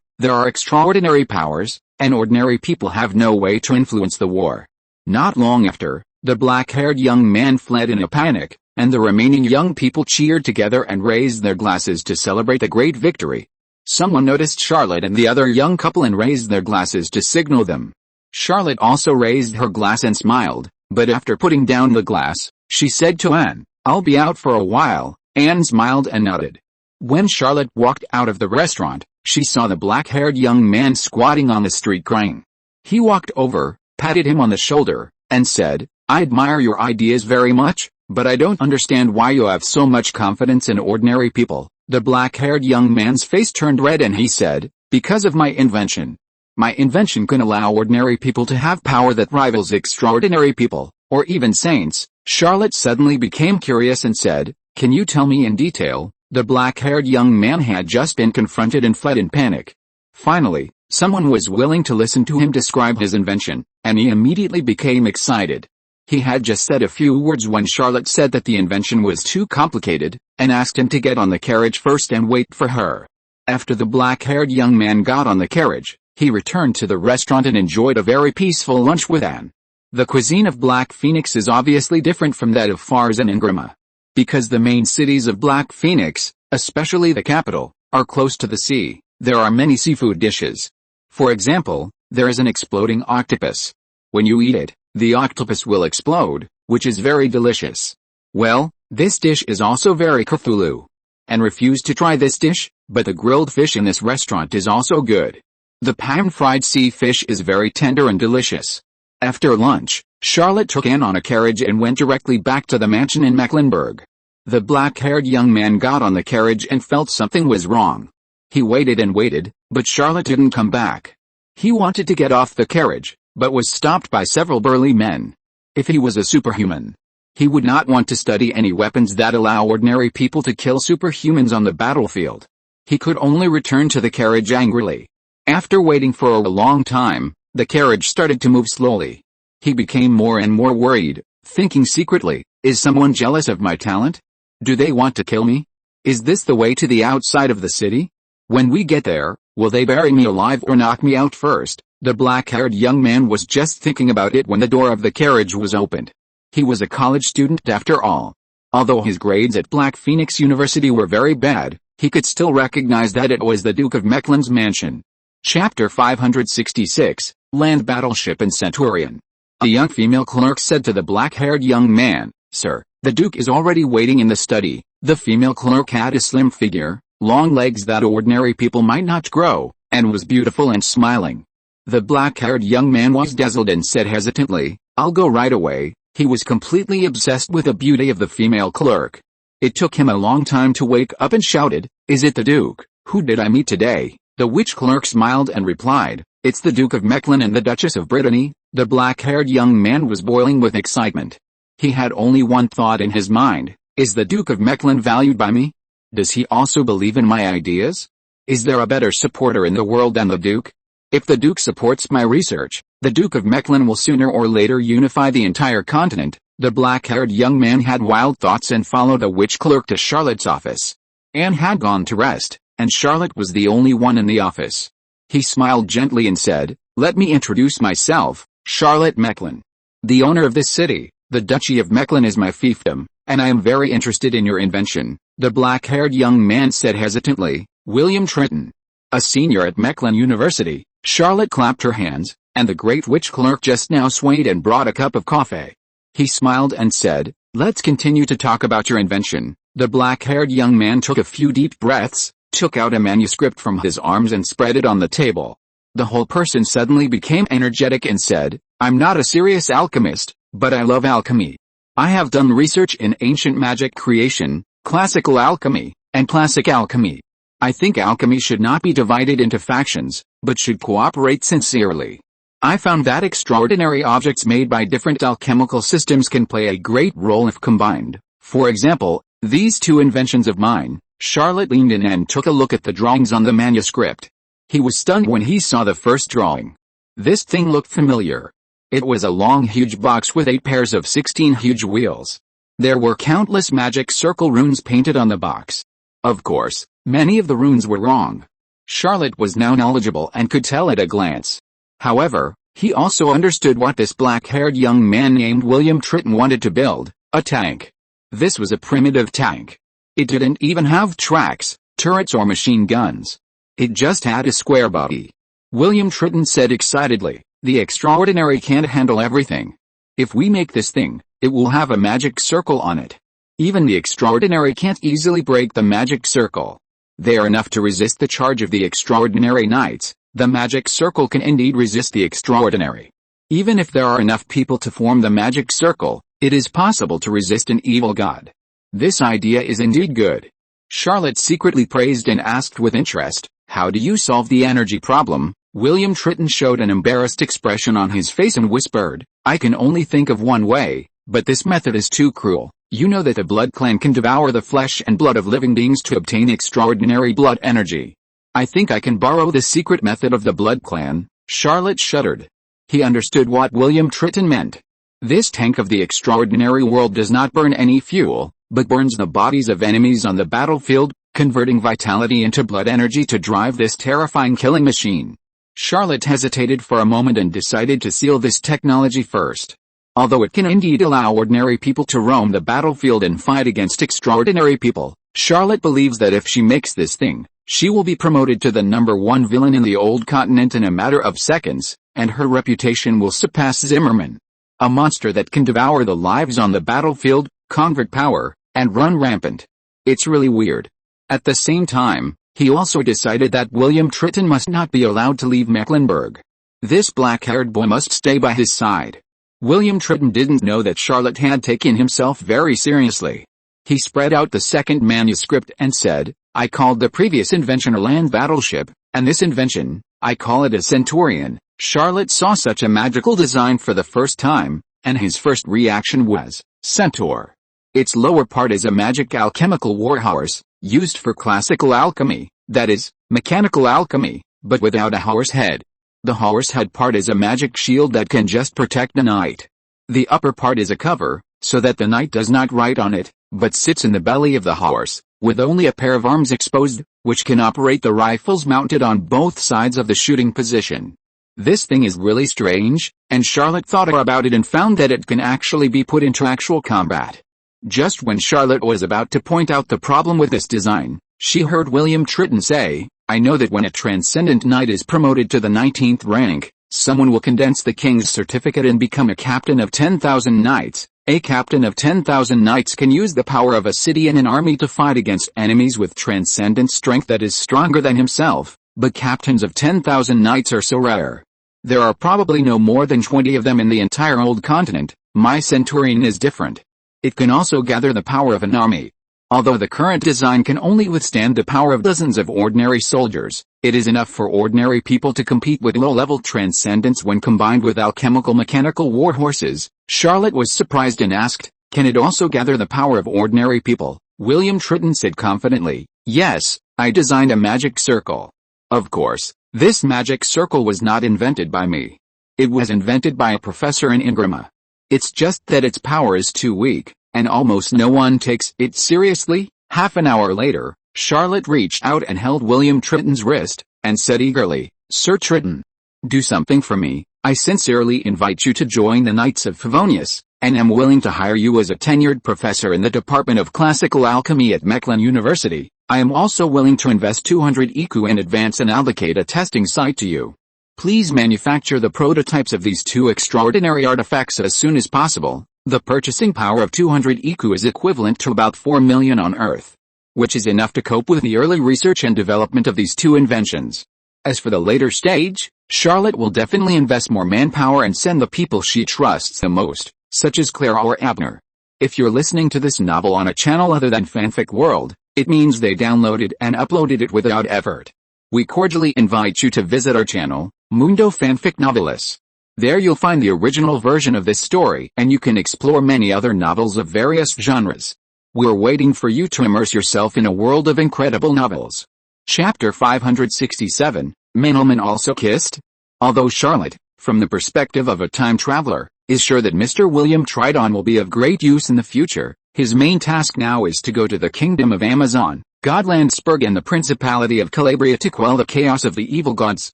there are extraordinary powers, and ordinary people have no way to influence the war. Not long after, the black-haired young man fled in a panic, and the remaining young people cheered together and raised their glasses to celebrate the great victory. Someone noticed Charlotte and the other young couple and raised their glasses to signal them. Charlotte also raised her glass and smiled, but after putting down the glass, she said to Anne, "I'll be out for a while." Anne smiled and nodded. When Charlotte walked out of the restaurant, she saw the black-haired young man squatting on the street crying. He walked over, patted him on the shoulder, and said, "I admire your ideas very much, but I don't understand why you have so much confidence in ordinary people." The black-haired young man's face turned red and he said, "Because of my invention. My invention can allow ordinary people to have power that rivals extraordinary people, or even saints." Charlotte suddenly became curious and said, "Can you tell me in detail?" The black-haired young man had just been confronted and fled in panic. Finally, someone was willing to listen to him describe his invention, and he immediately became excited. He had just said a few words when Charlotte said that the invention was too complicated, and asked him to get on the carriage first and wait for her. After the black-haired young man got on the carriage, he returned to the restaurant and enjoyed a very peaceful lunch with Anne. The cuisine of Black Phoenix is obviously different from that of Fars and Ingrama. Because the main cities of Black Phoenix, especially the capital, are close to the sea, there are many seafood dishes. For example, there is an exploding octopus. When you eat it, the octopus will explode, which is very delicious. Well, this dish is also very Cthulhu. Anne refused to try this dish, but the grilled fish in this restaurant is also good. The pan-fried sea fish is very tender and delicious. After lunch, Charlotte took Anne on a carriage and went directly back to the mansion in Mecklenburg. The black-haired young man got on the carriage and felt something was wrong. He waited and waited, but Charlotte didn't come back. He wanted to get off the carriage, but was stopped by several burly men. If he was a superhuman, he would not want to study any weapons that allow ordinary people to kill superhumans on the battlefield. He could only return to the carriage angrily. After waiting for a long time, the carriage started to move slowly. He became more and more worried, thinking secretly, "Is someone jealous of my talent? Do they want to kill me? Is this the way to the outside of the city? When we get there, will they bury me alive or knock me out first?" The black-haired young man was just thinking about it when the door of the carriage was opened. He was a college student after all. Although his grades at Black Phoenix University were very bad, he could still recognize that it was the Duke of Mecklen's mansion. Chapter 566, Land Battleship and Centurion. A young female clerk said to the black-haired young man, "Sir, the Duke is already waiting in the study." The female clerk had a slim figure, long legs that ordinary people might not grow, and was beautiful and smiling. The black-haired young man was dazzled and said hesitantly, "I'll go right away." He was completely obsessed with the beauty of the female clerk. It took him a long time to wake up and shouted, "Is it the Duke? Who did I meet today?" The witch clerk smiled and replied, "It's the Duke of Mecklen and the Duchess of Brittany." The black-haired young man was boiling with excitement. He had only one thought in his mind: is the Duke of Mecklen valued by me? Does he also believe in my ideas? Is there a better supporter in the world than the Duke? If the Duke supports my research, the Duke of Mecklen will sooner or later unify the entire continent. The black-haired young man had wild thoughts and followed a witch clerk to Charlotte's office. Anne had gone to rest, and Charlotte was the only one in the office. He smiled gently and said, "Let me introduce myself, Charlotte Mecklen. The owner of this city, the Duchy of Mecklen, is my fiefdom, and I am very interested in your invention." The black-haired young man said hesitantly, "William Triton, a senior at Mecklen University." Charlotte clapped her hands, and the great witch clerk just now swayed and brought a cup of coffee. He smiled and said, "Let's continue to talk about your invention." The black-haired young man took a few deep breaths, took out a manuscript from his arms and spread it on the table. The whole person suddenly became energetic and said, "I'm not a serious alchemist, but I love alchemy. I have done research in ancient magic creation, classical alchemy, and classic alchemy. I think alchemy should not be divided into factions, but should cooperate sincerely. I found that extraordinary objects made by different alchemical systems can play a great role if combined. For example, these two inventions of mine." Charlotte leaned in and took a look at the drawings on the manuscript. He was stunned when he saw the first drawing. This thing looked familiar. It was a long huge box with 8 pairs of 16 huge wheels. There were countless magic circle runes painted on the box. Of course, many of the runes were wrong. Charlotte was now knowledgeable and could tell at a glance. However, he also understood what this black-haired young man named William Triton wanted to build: a tank. This was a primitive tank. It didn't even have tracks, turrets or machine guns. It just had a square body. William Triton said excitedly, "The extraordinary can't handle everything. If we make this thing, it will have a magic circle on it. Even the extraordinary can't easily break the magic circle. They are enough to resist the charge of the extraordinary knights. The magic circle can indeed resist the extraordinary. Even if there are enough people to form the magic circle, it is possible to resist an evil god. This idea is indeed good." Charlotte secretly praised and asked with interest, "How do you solve the energy problem?" William Triton showed an embarrassed expression on his face and whispered, "I can only think of one way, but this method is too cruel. You know that the blood clan can devour the flesh and blood of living beings to obtain extraordinary blood energy. I think I can borrow the secret method of the blood clan." Charlotte shuddered. He understood what William Triton meant. This tank of the extraordinary world does not burn any fuel, but burns the bodies of enemies on the battlefield, converting vitality into blood energy to drive this terrifying killing machine. Charlotte hesitated for a moment and decided to seal this technology first. Although it can indeed allow ordinary people to roam the battlefield and fight against extraordinary people, Charlotte believes that if she makes this thing, she will be promoted to the #1 villain in the old continent in a matter of seconds, and her reputation will surpass Zimmerman. A monster that can devour the lives on the battlefield, convert power, and run rampant. It's really weird. At the same time, he also decided that William Triton must not be allowed to leave Mecklenburg. This black-haired boy must stay by his side. William Triton didn't know that Charlotte had taken himself very seriously. He spread out the second manuscript and said, "I called the previous invention a land battleship, and this invention, I call it a centurion." Charlotte saw such a magical design for the first time, and his first reaction was, "Centaur." Its lower part is a magic alchemical warhorse, used for classical alchemy, that is, mechanical alchemy, but without a horse head. The horse head part is a magic shield that can just protect the knight. The upper part is a cover, so that the knight does not ride on it, but sits in the belly of the horse, with only a pair of arms exposed, which can operate the rifles mounted on both sides of the shooting position. This thing is really strange, and Charlotte thought about it and found that it can actually be put into actual combat. Just when Charlotte was about to point out the problem with this design, she heard William Triton say, "I know that when a transcendent knight is promoted to the 19th rank, someone will condense the king's certificate and become a captain of 10,000 knights, A captain of 10,000 knights can use the power of a city and an army to fight against enemies with transcendent strength that is stronger than himself, but captains of 10,000 knights are so rare. There are probably no more than 20 of them in the entire old continent. My centurion is different. It can also gather the power of an army. Although the current design can only withstand the power of dozens of ordinary soldiers, it is enough for ordinary people to compete with low-level transcendence when combined with alchemical mechanical war horses. Charlotte was surprised and asked, "Can it also gather the power of ordinary people?" William Triton said confidently, "Yes, I designed a magic circle." Of course, this magic circle was not invented by me. It was invented by a professor in Ingrama. It's just that its power is too weak, and almost no one takes it seriously. Half an hour later, Charlotte reached out and held William Triton's wrist, and said eagerly, "Sir Triton, do something for me. I sincerely invite you to join the Knights of Favonius, and am willing to hire you as a tenured professor in the Department of Classical Alchemy at Mecklenburg University. I am also willing to invest 200 EQ in advance and allocate a testing site to you. Please manufacture the prototypes of these two extraordinary artifacts as soon as possible." The purchasing power of 200 EQ is equivalent to about 4 million on Earth, which is enough to cope with the early research and development of these two inventions. As for the later stage, Charlotte will definitely invest more manpower and send the people she trusts the most, such as Claire or Abner. If you're listening to this novel on a channel other than Fanfic World, it means they downloaded and uploaded it without effort. We cordially invite you to visit our channel, Mundo Fanfic Novelis. There you'll find the original version of this story, and you can explore many other novels of various genres. We're waiting for you to immerse yourself in a world of incredible novels. Chapter 567, Mandelman also kissed? Although Charlotte, from the perspective of a time traveler, is sure that Mr. William Triton will be of great use in the future, his main task now is to go to the Kingdom of Amazon, Godlandsburg and the Principality of Calabria to quell the chaos of the evil gods.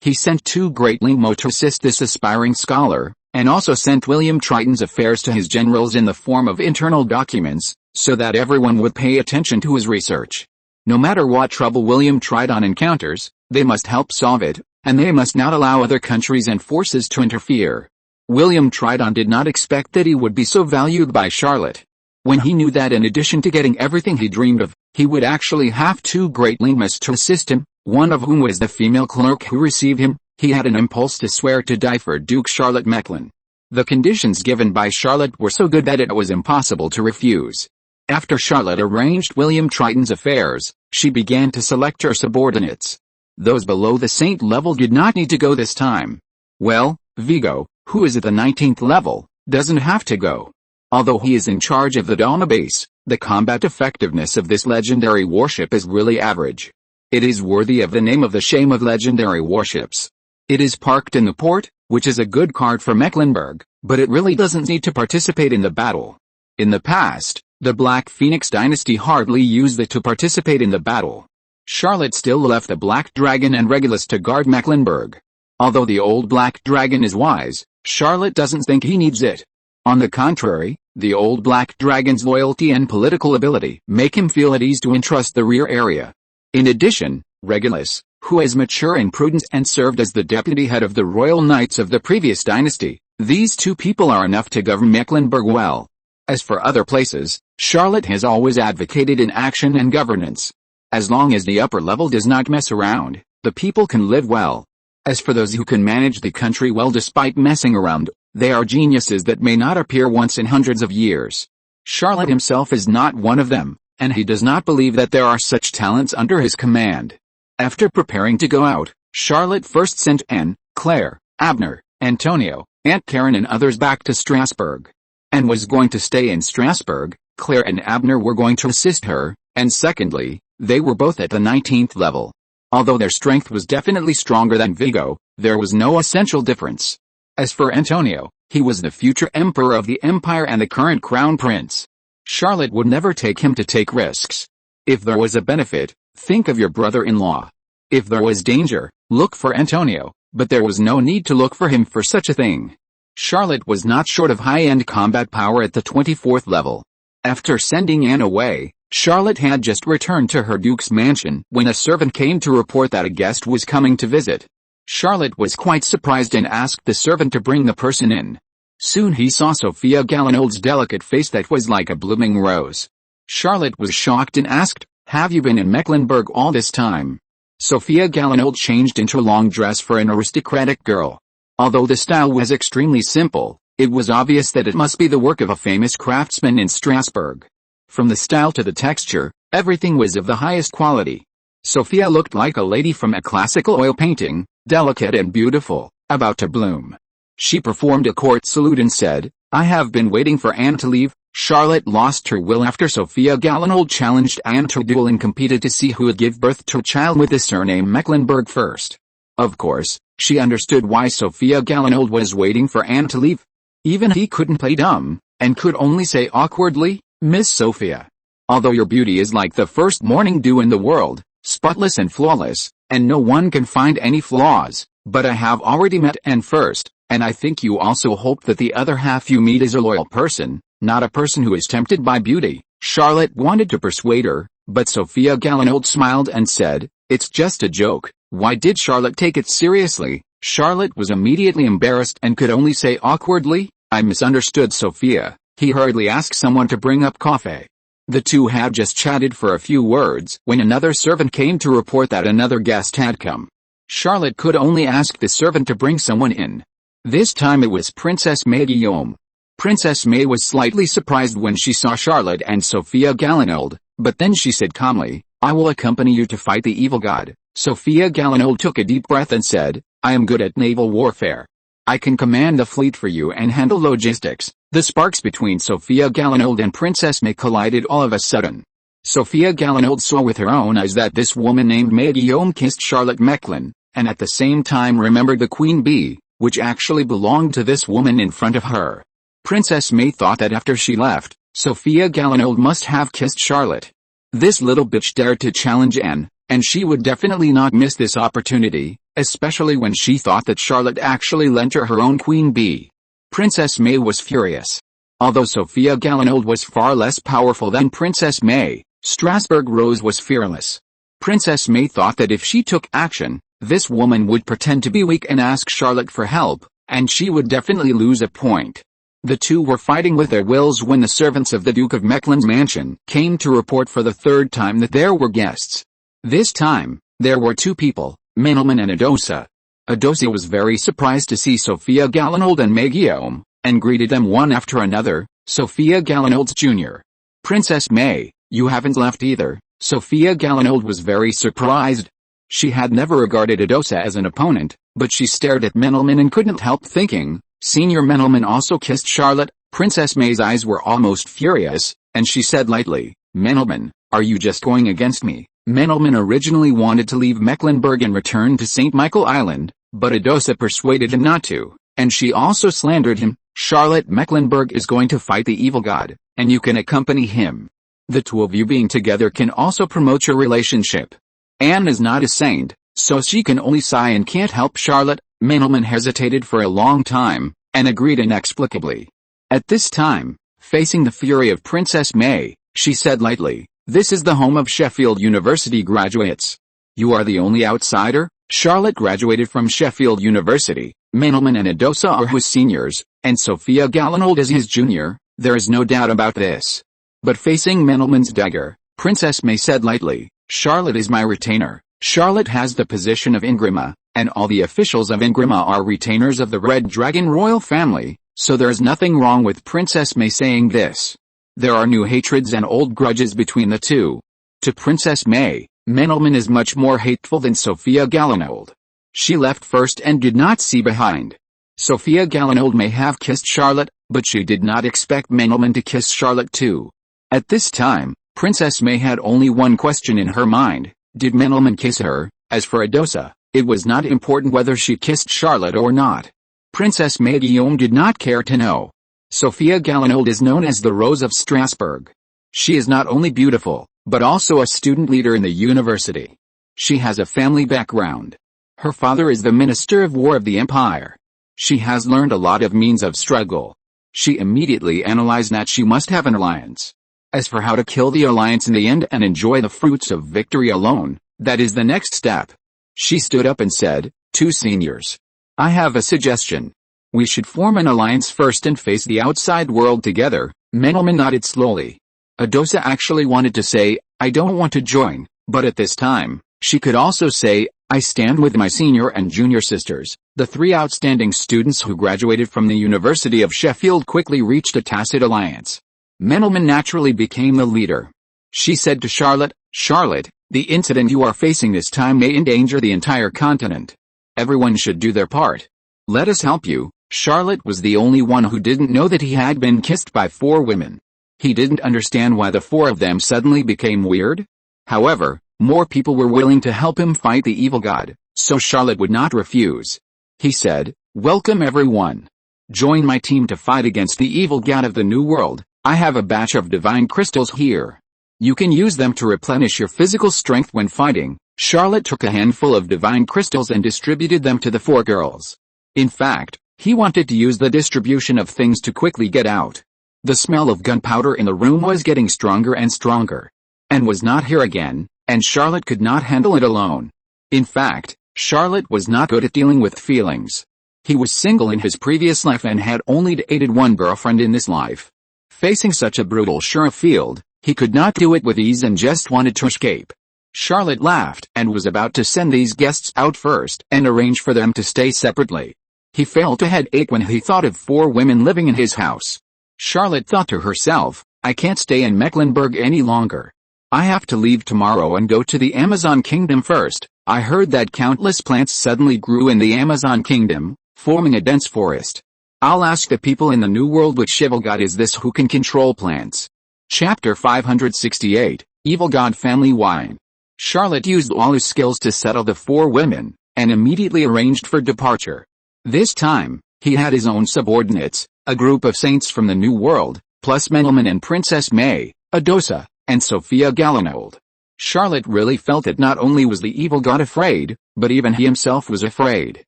He sent 2 great limo to assist this aspiring scholar, and also sent William Triton's affairs to his generals in the form of internal documents, so that everyone would pay attention to his research. No matter what trouble William Triton encounters, they must help solve it, and they must not allow other countries and forces to interfere. William Triton did not expect that he would be so valued by Charlotte. When he knew that in addition to getting everything he dreamed of, he would actually have 2 great lemmas to assist him, one of whom was the female clerk who received him, he had an impulse to swear to die for Duke Charlotte Mecklen. The conditions given by Charlotte were so good that it was impossible to refuse. After Charlotte arranged William Triton's affairs, she began to select her subordinates. Those below the saint level did not need to go this time. Well, Vigo, who is at the 19th level, doesn't have to go. Although he is in charge of the Donna base, the combat effectiveness of this legendary warship is really average. It is worthy of the name of the shame of legendary warships. It is parked in the port, which is a good card for Mecklenburg, but it really doesn't need to participate in the battle. In the past, the Black Phoenix dynasty hardly used it to participate in the battle. Charlotte still left the Black Dragon and Regulus to guard Mecklenburg. Although the old Black Dragon is wise, Charlotte doesn't think he needs it. On the contrary, the old Black Dragon's loyalty and political ability make him feel at ease to entrust the rear area. In addition, Regulus, who is mature and prudent and served as the deputy head of the royal knights of the previous dynasty, these 2 people are enough to govern Mecklenburg well. As for other places, Charlotte has always advocated in action and governance. As long as the upper level does not mess around, the people can live well. As for those who can manage the country well despite messing around, they are geniuses that may not appear once in hundreds of years. Charlotte himself is not one of them, and he does not believe that there are such talents under his command. After preparing to go out, Charlotte first sent Anne, Claire, Abner, Antonio, Aunt Karen and others back to Strasbourg. Anne was going to stay in Strasbourg, Claire and Abner were going to assist her, and secondly, they were both at the 19th level. Although their strength was definitely stronger than Vigo, there was no essential difference. As for Antonio, he was the future emperor of the empire and the current crown prince. Charlotte would never take him to take risks. If there was a benefit, think of your brother-in-law. If there was danger, look for Antonio, but there was no need to look for him for such a thing. Charlotte was not short of high-end combat power at the 24th level. After sending Anne away, Charlotte had just returned to her duke's mansion when a servant came to report that a guest was coming to visit. Charlotte was quite surprised and asked the servant to bring the person in. Soon he saw Sophia Galinold's delicate face that was like a blooming rose. Charlotte was shocked and asked, "Have you been in Mecklenburg all this time?" Sophia Galinold changed into a long dress for an aristocratic girl. Although the style was extremely simple, it was obvious that it must be the work of a famous craftsman in Strasbourg. From the style to the texture, everything was of the highest quality. Sophia looked like a lady from a classical oil painting, delicate and beautiful, about to bloom. She performed a court salute and said, "I have been waiting for Anne to leave." Charlotte lost her will after Sophia Galinold challenged Anne to a duel and competed to see who would give birth to a child with the surname Mecklenburg first. Of course, she understood why Sophia Galinold was waiting for Anne to leave. Even he couldn't play dumb, and could only say awkwardly, "Miss Sophia, although your beauty is like the first morning dew in the world, spotless and flawless, and no one can find any flaws, but I have already met Anne first, and I think you also hope that the other half you meet is a loyal person, not a person who is tempted by beauty." Charlotte wanted to persuade her, but Sophia Galinold smiled and said, "It's just a joke." Why did Charlotte take it seriously? Charlotte was immediately embarrassed and could only say awkwardly, "I misunderstood Sophia." He hurriedly asked someone to bring up coffee. The two had just chatted for a few words when another servant came to report that another guest had come. Charlotte could only ask the servant to bring someone in. This time it was Princess May Guillaume. Princess May was slightly surprised when she saw Charlotte and Sophia Galinold, but then she said calmly, "I will accompany you to fight the evil god." Sophia Galinold took a deep breath and said, "I am good at naval warfare. I can command the fleet for you and handle logistics." The sparks between Sophia Galinold and Princess May collided all of a sudden. Sophia Galinold saw with her own eyes that this woman named May Guillaume kissed Charlotte Mecklen, and at the same time remembered the Queen Bee, which actually belonged to this woman in front of her. Princess May thought that after she left, Sophia Galinold must have kissed Charlotte. This little bitch dared to challenge Anne, and she would definitely not miss this opportunity, especially when she thought that Charlotte actually lent her own Queen Bee. Princess May was furious. Although Sophia Galinold was far less powerful than Princess May, Strasbourg Rose was fearless. Princess May thought that if she took action, this woman would pretend to be weak and ask Charlotte for help, and she would definitely lose a point. The two were fighting with their wills when the servants of the Duke of Mecklen's mansion came to report for the third time that there were guests. This time, there were two people, Menelman and Adosa. Adosa was very surprised to see Sophia Galinold and May Guillaume, and greeted them one after another. Sophia Galinold's Jr. "Princess May, you haven't left either." Sophia Galinold was very surprised. She had never regarded Adosa as an opponent, but she stared at Menelman and couldn't help thinking, Senior Menelman also kissed Charlotte. Princess May's eyes were almost furious, and she said lightly, "Menelman, are you just going against me?" Menelman originally wanted to leave Mecklenburg and return to St. Michael Island, but Adosa persuaded him not to, and she also slandered him. "Charlotte Mecklenburg is going to fight the evil god, and you can accompany him. The two of you being together can also promote your relationship. Anne is not a saint, so she can only sigh and can't help Charlotte." Menelman hesitated for a long time, and agreed inexplicably. At this time, facing the fury of Princess May, she said lightly, "This is the home of Sheffield University graduates. You are the only outsider." Charlotte graduated from Sheffield University. Menelman and Adosa are his seniors, and Sophia Galinold is his junior. There is no doubt about this. But facing Menelman's dagger, Princess May said lightly, "Charlotte is my retainer. Charlotte has the position of Ingrima, and all the officials of Ingrima are retainers of the Red Dragon royal family, so there is nothing wrong with Princess May saying this. There are new hatreds and old grudges between the two. To Princess May, Menelman is much more hateful than Sophia Galinold. She left first and did not see behind. Sophia Galinold may have kissed Charlotte, but she did not expect Menelman to kiss Charlotte too. At this time, Princess May had only one question in her mind, did Menelman kiss her? As for Adosa, it was not important whether she kissed Charlotte or not. Princess May Guillaume did not care to know. Sophia Galinold is known as the Rose of Strasbourg. She is not only beautiful, but also a student leader in the university. She has a family background. Her father is the Minister of War of the Empire. She has learned a lot of means of struggle. She immediately analyzed that she must have an alliance. As for how to kill the alliance in the end and enjoy the fruits of victory alone, that is the next step. She stood up and said, "Two seniors. I have a suggestion. We should form an alliance first and face the outside world together. Mecklenburg nodded slowly. Adosa actually wanted to say, I don't want to join, but at this time, she could also say, I stand with my senior and junior sisters. The three outstanding students who graduated from the University of Sheffield quickly reached a tacit alliance. Mecklenburg naturally became the leader. She said to Charlotte, Charlotte, the incident you are facing this time may endanger the entire continent. Everyone should do their part. Let us help you. Charlotte was the only one who didn't know that he had been kissed by 4 women. He didn't understand why the 4 of them suddenly became weird. However, more people were willing to help him fight the evil god, so Charlotte would not refuse. He said, welcome everyone. Join my team to fight against the evil god of the New World. I have a batch of divine crystals here. You can use them to replenish your physical strength when fighting. Charlotte took a handful of divine crystals and distributed them to the 4 girls. In fact, he wanted to use the distribution of things to quickly get out. The smell of gunpowder in the room was getting stronger and stronger. And was not here again, and Charlotte could not handle it alone. In fact, Charlotte was not good at dealing with feelings. He was single in his previous life and had only dated 1 girlfriend in this life. Facing such a brutal field, he could not do it with ease and just wanted to escape. Charlotte laughed and was about to send these guests out first and arrange for them to stay separately. He felt a headache when he thought of 4 women living in his house. Charlotte thought to herself, I can't stay in Mecklenburg any longer. I have to leave tomorrow and go to the Amazon kingdom first. I heard that countless plants suddenly grew in the Amazon kingdom, forming a dense forest. I'll ask the people in the New World which evil god is this who can control plants. Chapter 568, Evil God Family Wine. Charlotte used all his skills to settle the 4 women, and immediately arranged for departure. This time, he had his own subordinates, a group of saints from the New World, plus Mecklenburg and Princess May, Adosa, and Sophia Galanold. Charlotte really felt that not only was the evil god afraid, but even he himself was afraid.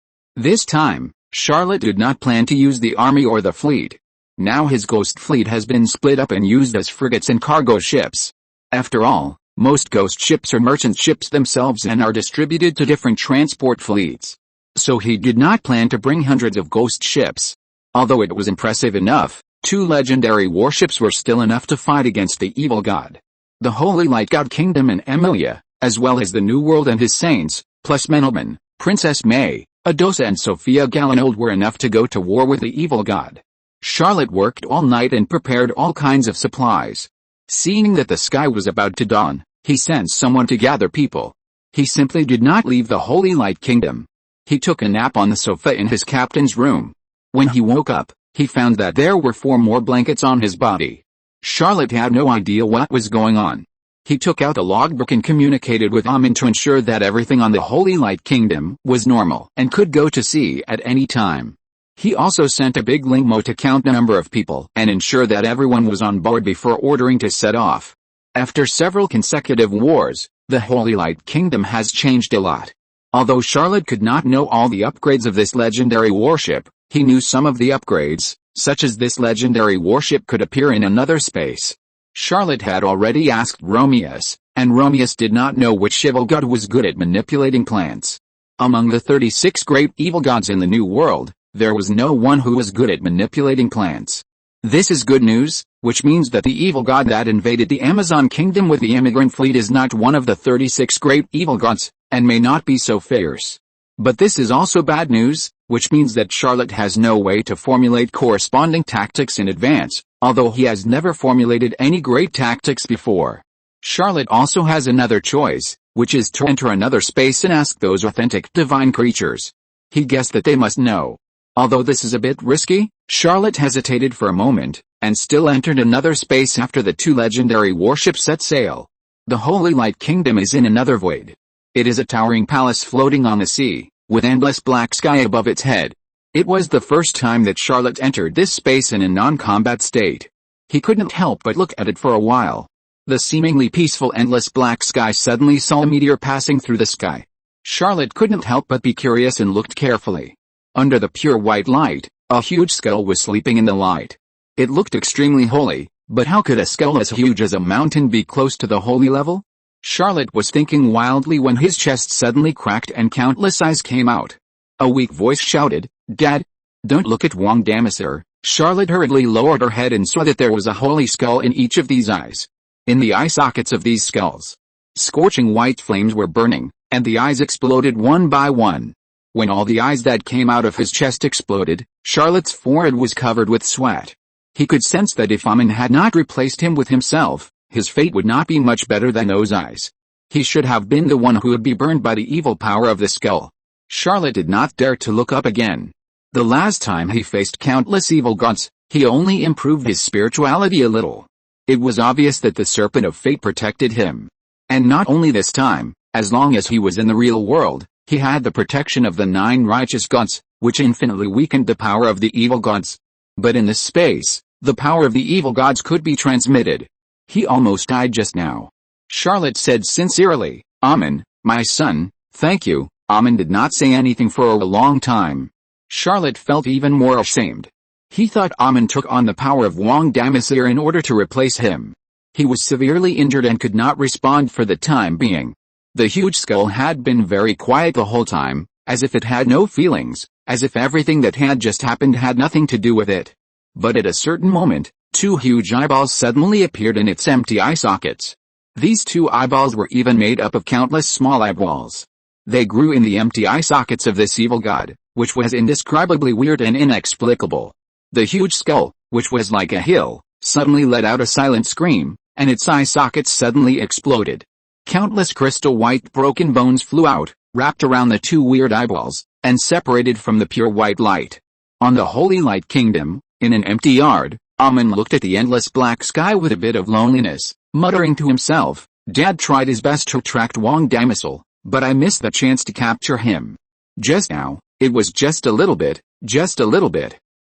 This time, Charlotte did not plan to use the army or the fleet. Now his ghost fleet has been split up and used as frigates and cargo ships. After all, most ghost ships are merchant ships themselves and are distributed to different transport fleets. So he did not plan to bring hundreds of ghost ships. Although it was impressive enough, 2 legendary warships were still enough to fight against the evil god. The Holy Light God Kingdom and Emilia, as well as the New World and his saints, plus Mecklenburg, Princess May, Adosa and Sophia Galanold were enough to go to war with the evil god. Charlotte worked all night and prepared all kinds of supplies. Seeing that the sky was about to dawn, he sent someone to gather people. He simply did not leave the Holy Light Kingdom. He took a nap on the sofa in his captain's room. When he woke up, he found that there were 4 more blankets on his body. Charlotte had no idea what was going on. He took out the logbook and communicated with Amin to ensure that everything on the Holy Light Kingdom was normal and could go to sea at any time. He also sent a big lingmo to count the number of people and ensure that everyone was on board before ordering to set off. After several consecutive wars, the Holy Light Kingdom has changed a lot. Although Charlotte could not know all the upgrades of this legendary warship, he knew some of the upgrades, such as this legendary warship could appear in another space. Charlotte had already asked Romeus, and Romeus did not know which evil god was good at manipulating plants. Among the 36 great evil gods in the New World, there was no one who was good at manipulating plants. This is good news, which means that the evil god that invaded the Amazon kingdom with the immigrant fleet is not one of the 36 great evil gods, and may not be so fierce. But this is also bad news, which means that Charlotte has no way to formulate corresponding tactics in advance, although he has never formulated any great tactics before. Charlotte also has another choice, which is to enter another space and ask those authentic divine creatures. He guessed that they must know. Although this is a bit risky, Charlotte hesitated for a moment, and still entered another space after the 2 legendary warships set sail. The Holy Light Kingdom is in another void. It is a towering palace floating on the sea, with endless black sky above its head. It was the first time that Charlotte entered this space in a non-combat state. He couldn't help but look at it for a while. The seemingly peaceful endless black sky suddenly saw a meteor passing through the sky. Charlotte couldn't help but be curious and looked carefully. Under the pure white light, a huge skull was sleeping in the light. It looked extremely holy, but how could a skull as huge as a mountain be close to the holy level? Charlotte was thinking wildly when his chest suddenly cracked and countless eyes came out. A weak voice shouted, "Dad!" Don't look at Wong Damasir. Charlotte hurriedly lowered her head and saw that there was a holy skull in each of these eyes. In the eye sockets of these skulls, scorching white flames were burning, and the eyes exploded one by one. When all the eyes that came out of his chest exploded, Charlotte's forehead was covered with sweat. He could sense that if Amen had not replaced him with himself, his fate would not be much better than those eyes. He should have been the one who would be burned by the evil power of the skull. Charlotte did not dare to look up again. The last time he faced countless evil gods, he only improved his spirituality a little. It was obvious that the serpent of fate protected him. And not only this time, as long as he was in the real world, he had the protection of the 9 righteous gods, which infinitely weakened the power of the evil gods. But in this space, the power of the evil gods could be transmitted. He almost died just now. Charlotte said sincerely, Amen, my son, thank you. Amen did not say anything for a long time. Charlotte felt even more ashamed. He thought Amen took on the power of Wong Damasir in order to replace him. He was severely injured and could not respond for the time being. The huge skull had been very quiet the whole time, as if it had no feelings, as if everything that had just happened had nothing to do with it. But at a certain moment, 2 huge eyeballs suddenly appeared in its empty eye sockets. These 2 eyeballs were even made up of countless small eyeballs. They grew in the empty eye sockets of this evil god, which was indescribably weird and inexplicable. The huge skull, which was like a hill, suddenly let out a silent scream, and its eye sockets suddenly exploded. Countless crystal white broken bones flew out, wrapped around the 2 weird eyeballs, and separated from the pure white light. On the Holy Light Kingdom, in an empty yard, Amen looked at the endless black sky with a bit of loneliness, muttering to himself, Dad tried his best to attract Wong Damasir, but I missed the chance to capture him. Just now, it was just a little bit.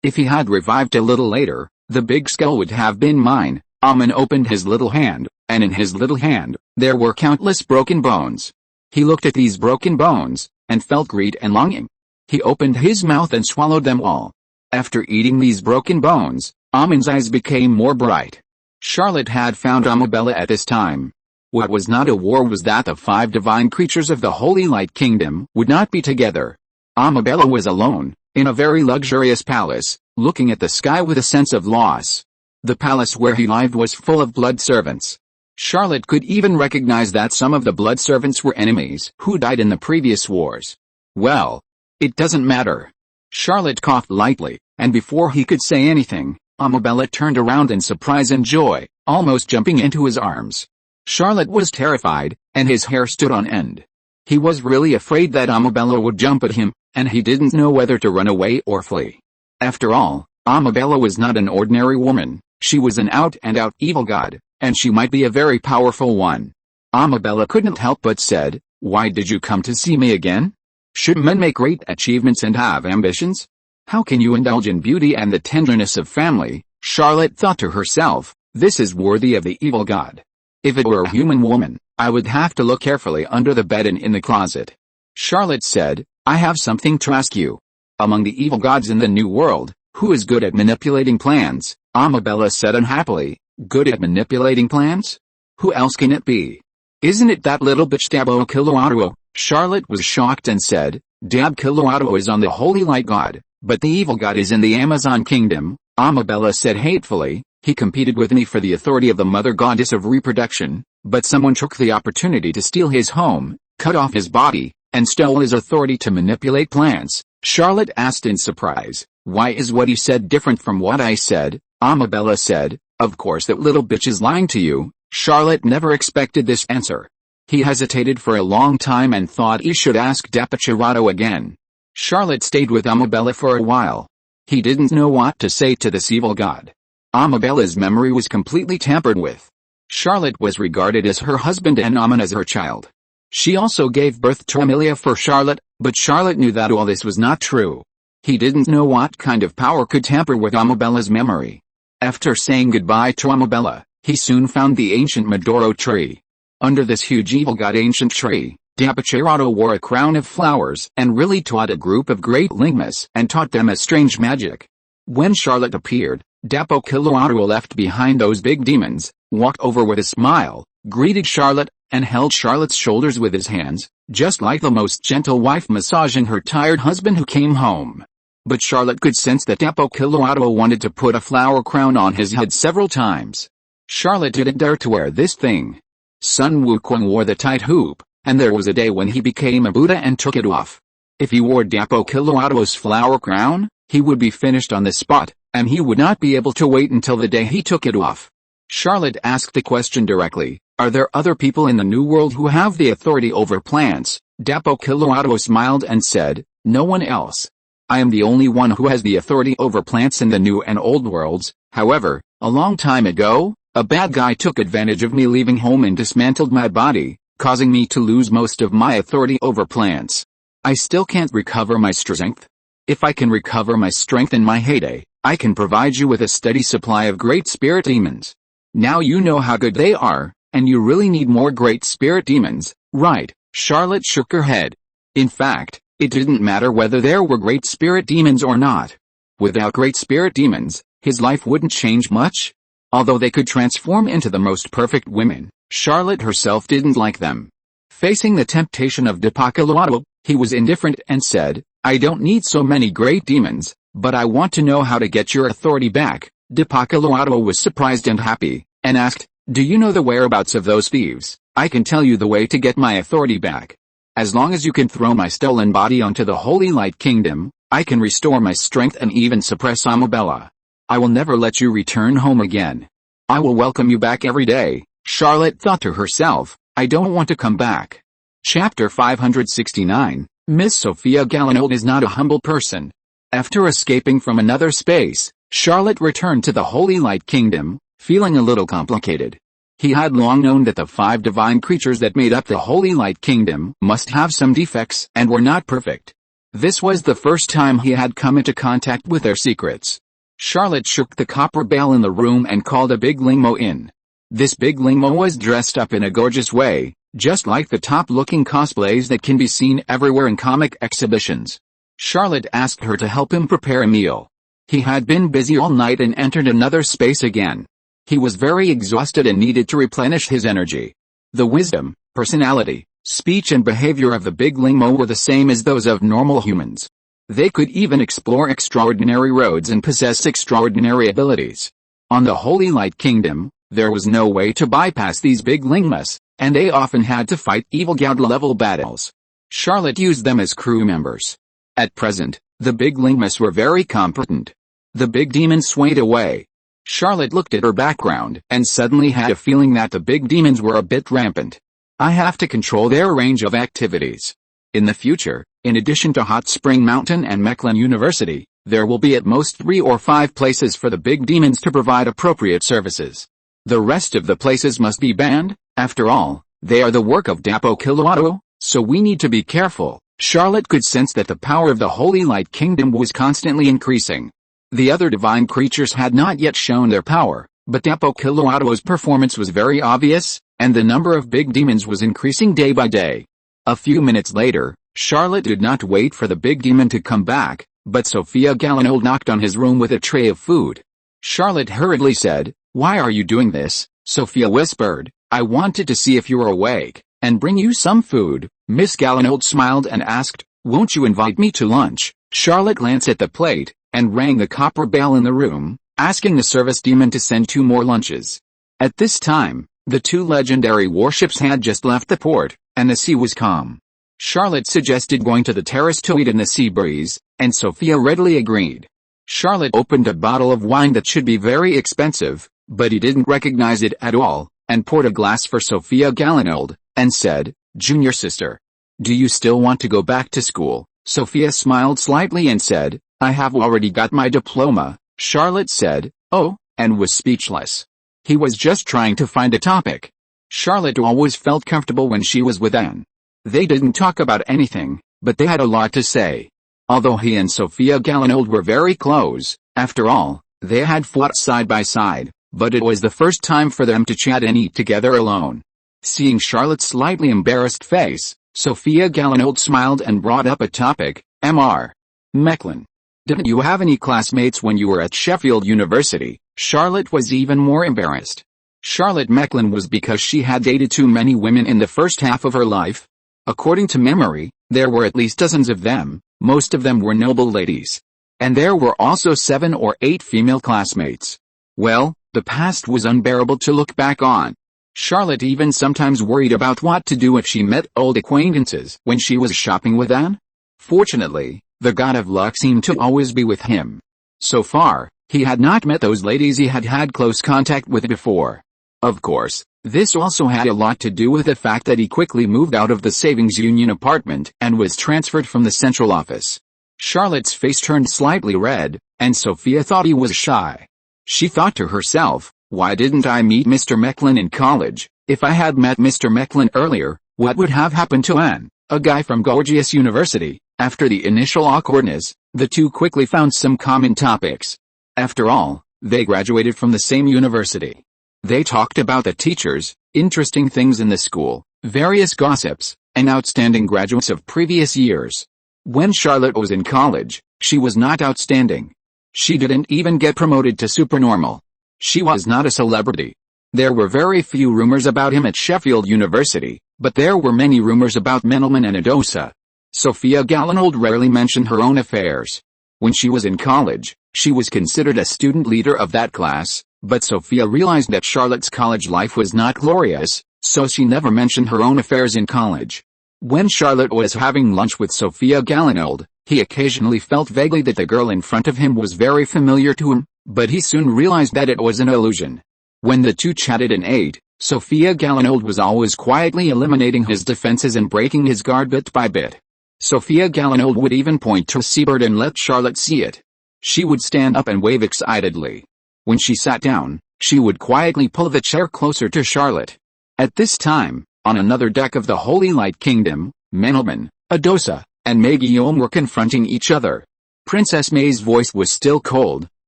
If he had revived a little later, the big skull would have been mine. Amen opened his little hand, and in his little hand, there were countless broken bones. He looked at these broken bones, and felt greed and longing. He opened his mouth and swallowed them all. After eating these broken bones, Amen's eyes became more bright. Charlotte had found Amabella at this time. What was not a war was that the 5 divine creatures of the Holy Light Kingdom would not be together. Amabella was alone, in a very luxurious palace, looking at the sky with a sense of loss. The palace where he lived was full of blood servants. Charlotte could even recognize that some of the blood servants were enemies who died in the previous wars. Well, it doesn't matter. Charlotte coughed lightly, and before he could say anything, Amabella turned around in surprise and joy, almost jumping into his arms. Charlotte was terrified, and his hair stood on end. He was really afraid that Amabella would jump at him, and he didn't know whether to run away or flee. After all, Amabella was not an ordinary woman, she was an out-and-out evil god, and she might be a very powerful one. Amabella couldn't help but said, Why did you come to see me again? Should men make great achievements and have ambitions? How can you indulge in beauty and the tenderness of family? Charlotte thought to herself, this is worthy of the evil god. If it were a human woman, I would have to look carefully under the bed and in the closet. Charlotte said, I have something to ask you. Among the evil gods in the New World, who is good at manipulating plans? Amabella said unhappily, good at manipulating plans? Who else can it be? Isn't it that little bitch Dabo Kiloaruo? Charlotte was shocked and said, Dab Kiloaruo is on the Holy Light God, but the evil god is in the Amazon Kingdom. Amabella said hatefully, he competed with me for the authority of the mother goddess of reproduction, but someone took the opportunity to steal his home, cut off his body, and stole his authority to manipulate plants. Charlotte asked in surprise, why is what he said different from what I said? Amabella said, of course that little bitch is lying to you. Charlotte never expected this answer. He hesitated for a long time and thought he should ask Dapachirato again. Charlotte stayed with Amabella for a while. He didn't know what to say to this evil god. Amabella's memory was completely tampered with. Charlotte was regarded as her husband and Amen as her child. She also gave birth to Amelia for Charlotte, but Charlotte knew that all this was not true. He didn't know what kind of power could tamper with Amabella's memory. After saying goodbye to Amabella, he soon found the ancient Maduro tree. Under this huge evil god ancient tree, Dapachirato wore a crown of flowers and really taught a group of great lingmas and taught them a strange magic. When Charlotte appeared, Dapo Kiloaruo left behind those big demons, walked over with a smile, greeted Charlotte, and held Charlotte's shoulders with his hands, just like the most gentle wife massaging her tired husband who came home. But Charlotte could sense that Dapokiloato wanted to put a flower crown on his head several times. Charlotte didn't dare to wear this thing. Sun Wukong wore the tight hoop, and there was a day when he became a Buddha and took it off. If he wore Dapokiloato's flower crown, he would be finished on the spot, and he would not be able to wait until the day he took it off. Charlotte asked the question directly, "Are there other people in the New World who have the authority over plants?" Dapokiloato smiled and said, "No one else. I am the only one who has the authority over plants in the New and Old Worlds. However, a long time ago, a bad guy took advantage of me leaving home and dismantled my body, causing me to lose most of my authority over plants. I still can't recover my strength. If I can recover my strength in my heyday, I can provide you with a steady supply of great spirit demons. Now you know how good they are, and you really need more great spirit demons, right?" Charlotte shook her head. In fact, it didn't matter whether there were great spirit demons or not. Without great spirit demons, his life wouldn't change much. Although they could transform into the most perfect women, Charlotte herself didn't like them. Facing the temptation of Dapokiloato, he was indifferent and said, "I don't need so many great demons, but I want to know how to get your authority back." Dapokiloato was surprised and happy, and asked, "Do you know the whereabouts of those thieves? I can tell you the way to get my authority back. As long as you can throw my stolen body onto the Holy Light Kingdom, I can restore my strength and even suppress Amabella. I will never let you return home again. I will welcome you back every day." Charlotte thought to herself, "I don't want to come back." Chapter 569, Miss Sophia Galinold is not a humble person. After escaping from another space, Charlotte returned to the Holy Light Kingdom, feeling a little complicated. He had long known that the 5 divine creatures that made up the Holy Light Kingdom must have some defects and were not perfect. This was the first time he had come into contact with their secrets. Charlotte shook the copper bell in the room and called a big lingmo in. This big lingmo was dressed up in a gorgeous way, just like the top-looking cosplays that can be seen everywhere in comic exhibitions. Charlotte asked her to help him prepare a meal. He had been busy all night and entered another space again. He was very exhausted and needed to replenish his energy. The wisdom, personality, speech and behavior of the big lingmo were the same as those of normal humans. They could even explore extraordinary roads and possess extraordinary abilities. On the Holy Light Kingdom, there was no way to bypass these big lingmas, and they often had to fight evil god-level battles. Charlotte used them as crew members. At present, the big lingmas were very competent. The big demon swayed away. Charlotte looked at her background and suddenly had a feeling that the big demons were a bit rampant. "I have to control their range of activities. In the future, in addition to Hot Spring Mountain and Mecklenburg University, there will be at most 3 or 5 places for the big demons to provide appropriate services. The rest of the places must be banned. After all, they are the work of Dapokiloato, so we need to be careful." Charlotte could sense that the power of the Holy Light Kingdom was constantly increasing. The other divine creatures had not yet shown their power, but Dapokiloato's performance was very obvious, and the number of big demons was increasing day by day. A few minutes later, Charlotte did not wait for the big demon to come back, but Sophia Galinold knocked on his room with a tray of food. Charlotte hurriedly said, "Why are you doing this?" Sophia whispered, "I wanted to see if you were awake, and bring you some food." Miss Galinold smiled and asked, "Won't you invite me to lunch?" Charlotte glanced at the plate, and rang the copper bell in the room, asking the service demon to send 2 more lunches. At this time, the 2 legendary warships had just left the port, and the sea was calm. Charlotte suggested going to the terrace to eat in the sea breeze, and Sophia readily agreed. Charlotte opened a bottle of wine that should be very expensive, but he didn't recognize it at all, and poured a glass for Sophia Galinold, and said, "Junior sister, do you still want to go back to school?" Sophia smiled slightly and said, "I have already got my diploma." Charlotte said, "Oh," and was speechless. He was just trying to find a topic. Charlotte always felt comfortable when she was with Anne. They didn't talk about anything, but they had a lot to say. Although he and Sophia Galinold were very close, after all, they had fought side by side, but it was the first time for them to chat and eat together alone. Seeing Charlotte's slightly embarrassed face, Sophia Galinold smiled and brought up a topic, Mr. Mecklen. "Didn't you have any classmates when you were at Sheffield University?" Charlotte was even more embarrassed. Charlotte Mecklen was because she had dated too many women in the first half of her life. According to memory, there were at least dozens of them, most of them were noble ladies. And there were also 7 or 8 female classmates. Well, the past was unbearable to look back on. Charlotte even sometimes worried about what to do if she met old acquaintances when she was shopping with Anne. Fortunately, the god of luck seemed to always be with him. So far, he had not met those ladies he had had close contact with before. Of course, this also had a lot to do with the fact that he quickly moved out of the Savings Union apartment and was transferred from the central office. Charlotte's face turned slightly red, and Sophia thought he was shy. She thought to herself, why didn't I meet Mr. Mecklin in college? If I had met Mr. Mecklin earlier, what would have happened to Anne, a guy from gorgeous university? After the initial awkwardness, the two quickly found some common topics. After all, they graduated from the same university. They talked about the teachers, interesting things in the school, various gossips, and outstanding graduates of previous years. When Charlotte was in college, she was not outstanding. She didn't even get promoted to supernormal. She was not a celebrity. There were very few rumors about him at Sheffield University, but there were many rumors about Mendelman and Adosa. Sophia Gallinold rarely mentioned her own affairs. When she was in college, she was considered a student leader of that class, but Sophia realized that Charlotte's college life was not glorious, so she never mentioned her own affairs in college. When Charlotte was having lunch with Sophia Gallinold, he occasionally felt vaguely that the girl in front of him was very familiar to him, but he soon realized that it was an illusion. When the two chatted and ate, Sophia Gallinold was always quietly eliminating his defenses and breaking his guard bit by bit. Sophia Gallinold would even point to a seabird and let Charlotte see it. She would stand up and wave excitedly. When she sat down, she would quietly pull the chair closer to Charlotte. At this time, on another deck of the Holy Light Kingdom, Mendelman, Adosa, and May Guillaume were confronting each other. Princess May's voice was still cold,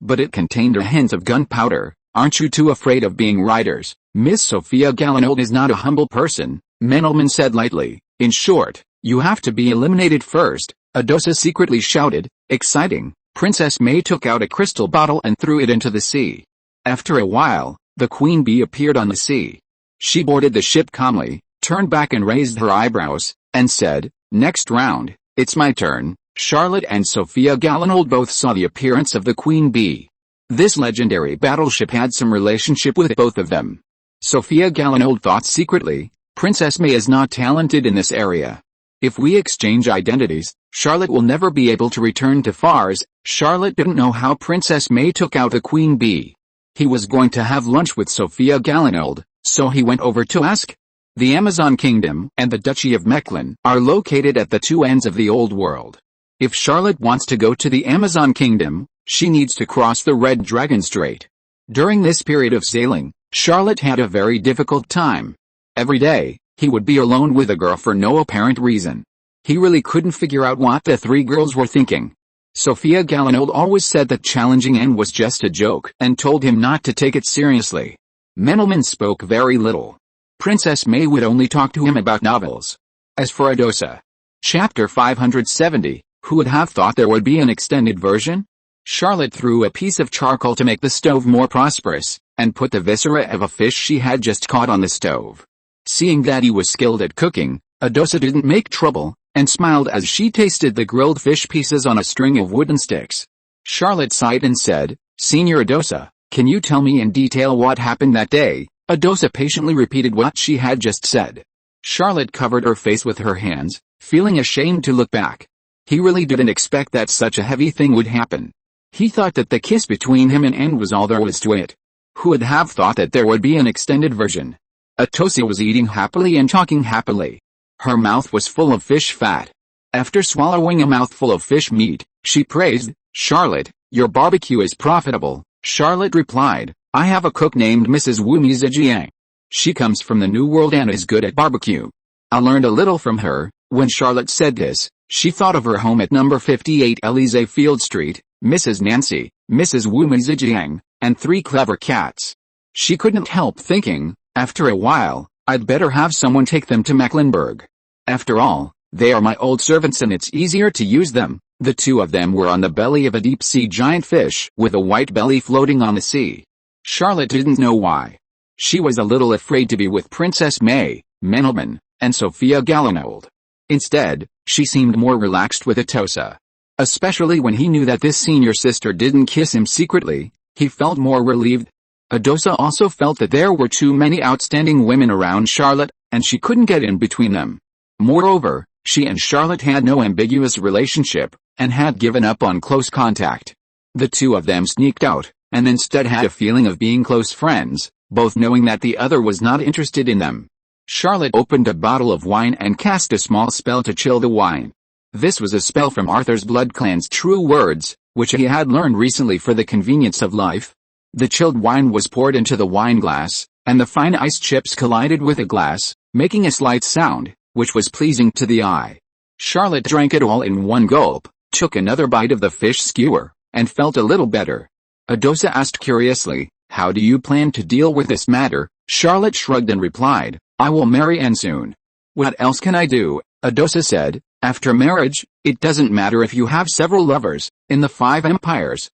but it contained a hint of gunpowder. Aren't you too afraid of being riders? Miss Sophia Gallinold is not a humble person, Mendelman said lightly. In short, you have to be eliminated first, Adosa secretly shouted. Exciting. Princess May took out a crystal bottle and threw it into the sea. After a while, the queen bee appeared on the sea. She boarded the ship calmly, turned back and raised her eyebrows, and said, next round, it's my turn. Charlotte and Sophia Gallinold both saw the appearance of the queen bee. This legendary battleship had some relationship with both of them. Sophia Gallinold thought secretly, Princess May is not talented in this area. If we exchange identities, Charlotte will never be able to return to Fars. Charlotte didn't know how Princess May took out the queen bee. He was going to have lunch with Sophia Gallinold, so he went over to ask. The Amazon Kingdom and the Duchy of Mechlin are located at the two ends of the Old World. If Charlotte wants to go to the Amazon Kingdom, she needs to cross the Red Dragon Strait. During this period of sailing, Charlotte had a very difficult time. Every day, he would be alone with a girl for no apparent reason. He really couldn't figure out what the three girls were thinking. Sophia Gallinold always said that challenging Anne was just a joke and told him not to take it seriously. Mendelman spoke very little. Princess May would only talk to him about novels. As for Adosa. Chapter 570, who would have thought there would be an extended version? Charlotte threw a piece of charcoal to make the stove more prosperous, and put the viscera of a fish she had just caught on the stove. Seeing that he was skilled at cooking, Adosa didn't make trouble, and smiled as she tasted the grilled fish pieces on a string of wooden sticks. Charlotte sighed and said, Senior Adosa, can you tell me in detail what happened that day? Adosa patiently repeated what she had just said. Charlotte covered her face with her hands, feeling ashamed to look back. He really didn't expect that such a heavy thing would happen. He thought that the kiss between him and Anne was all there was to it. Who would have thought that there would be an extended version? Adosa was eating happily and talking happily. Her mouth was full of fish fat. After swallowing a mouthful of fish meat, she praised, Charlotte, your barbecue is profitable. Charlotte replied, I have a cook named Mrs. Wumi Zhejiang. She comes from the New World and is good at barbecue. I learned a little from her. When Charlotte said this, she thought of her home at number 58 Elysee Field Street, Mrs. Nancy, Mrs. Wumi Zhejiang, and 3 clever cats. She couldn't help thinking, after a while, I'd better have someone take them to Mecklenburg. After all, they are my old servants and it's easier to use them. The two of them were on the belly of a deep-sea giant fish with a white belly floating on the sea. Charlotte didn't know why. She was a little afraid to be with Princess May, Mendelman, and Sophia Gallinold. Instead, she seemed more relaxed with Adosa. Especially when he knew that this senior sister didn't kiss him secretly, he felt more relieved. Adosa also felt that there were too many outstanding women around Charlotte, and she couldn't get in between them. Moreover, she and Charlotte had no ambiguous relationship, and had given up on close contact. The two of them sneaked out, and instead had a feeling of being close friends, both knowing that the other was not interested in them. Charlotte opened a bottle of wine and cast a small spell to chill the wine. This was a spell from Arthur's Blood Clan's True Words, which he had learned recently for the convenience of life. The chilled wine was poured into the wine glass, and the fine ice chips collided with the glass, making a slight sound, which was pleasing to the eye. Charlotte drank it all in one gulp, took another bite of the fish skewer, and felt a little better. Adosa asked curiously, "How do you plan to deal with this matter?" Charlotte shrugged and replied, "I will marry Anne soon." "What else can I do?" Adosa said. "After marriage, it doesn't matter if you have several lovers, in the 5 empires,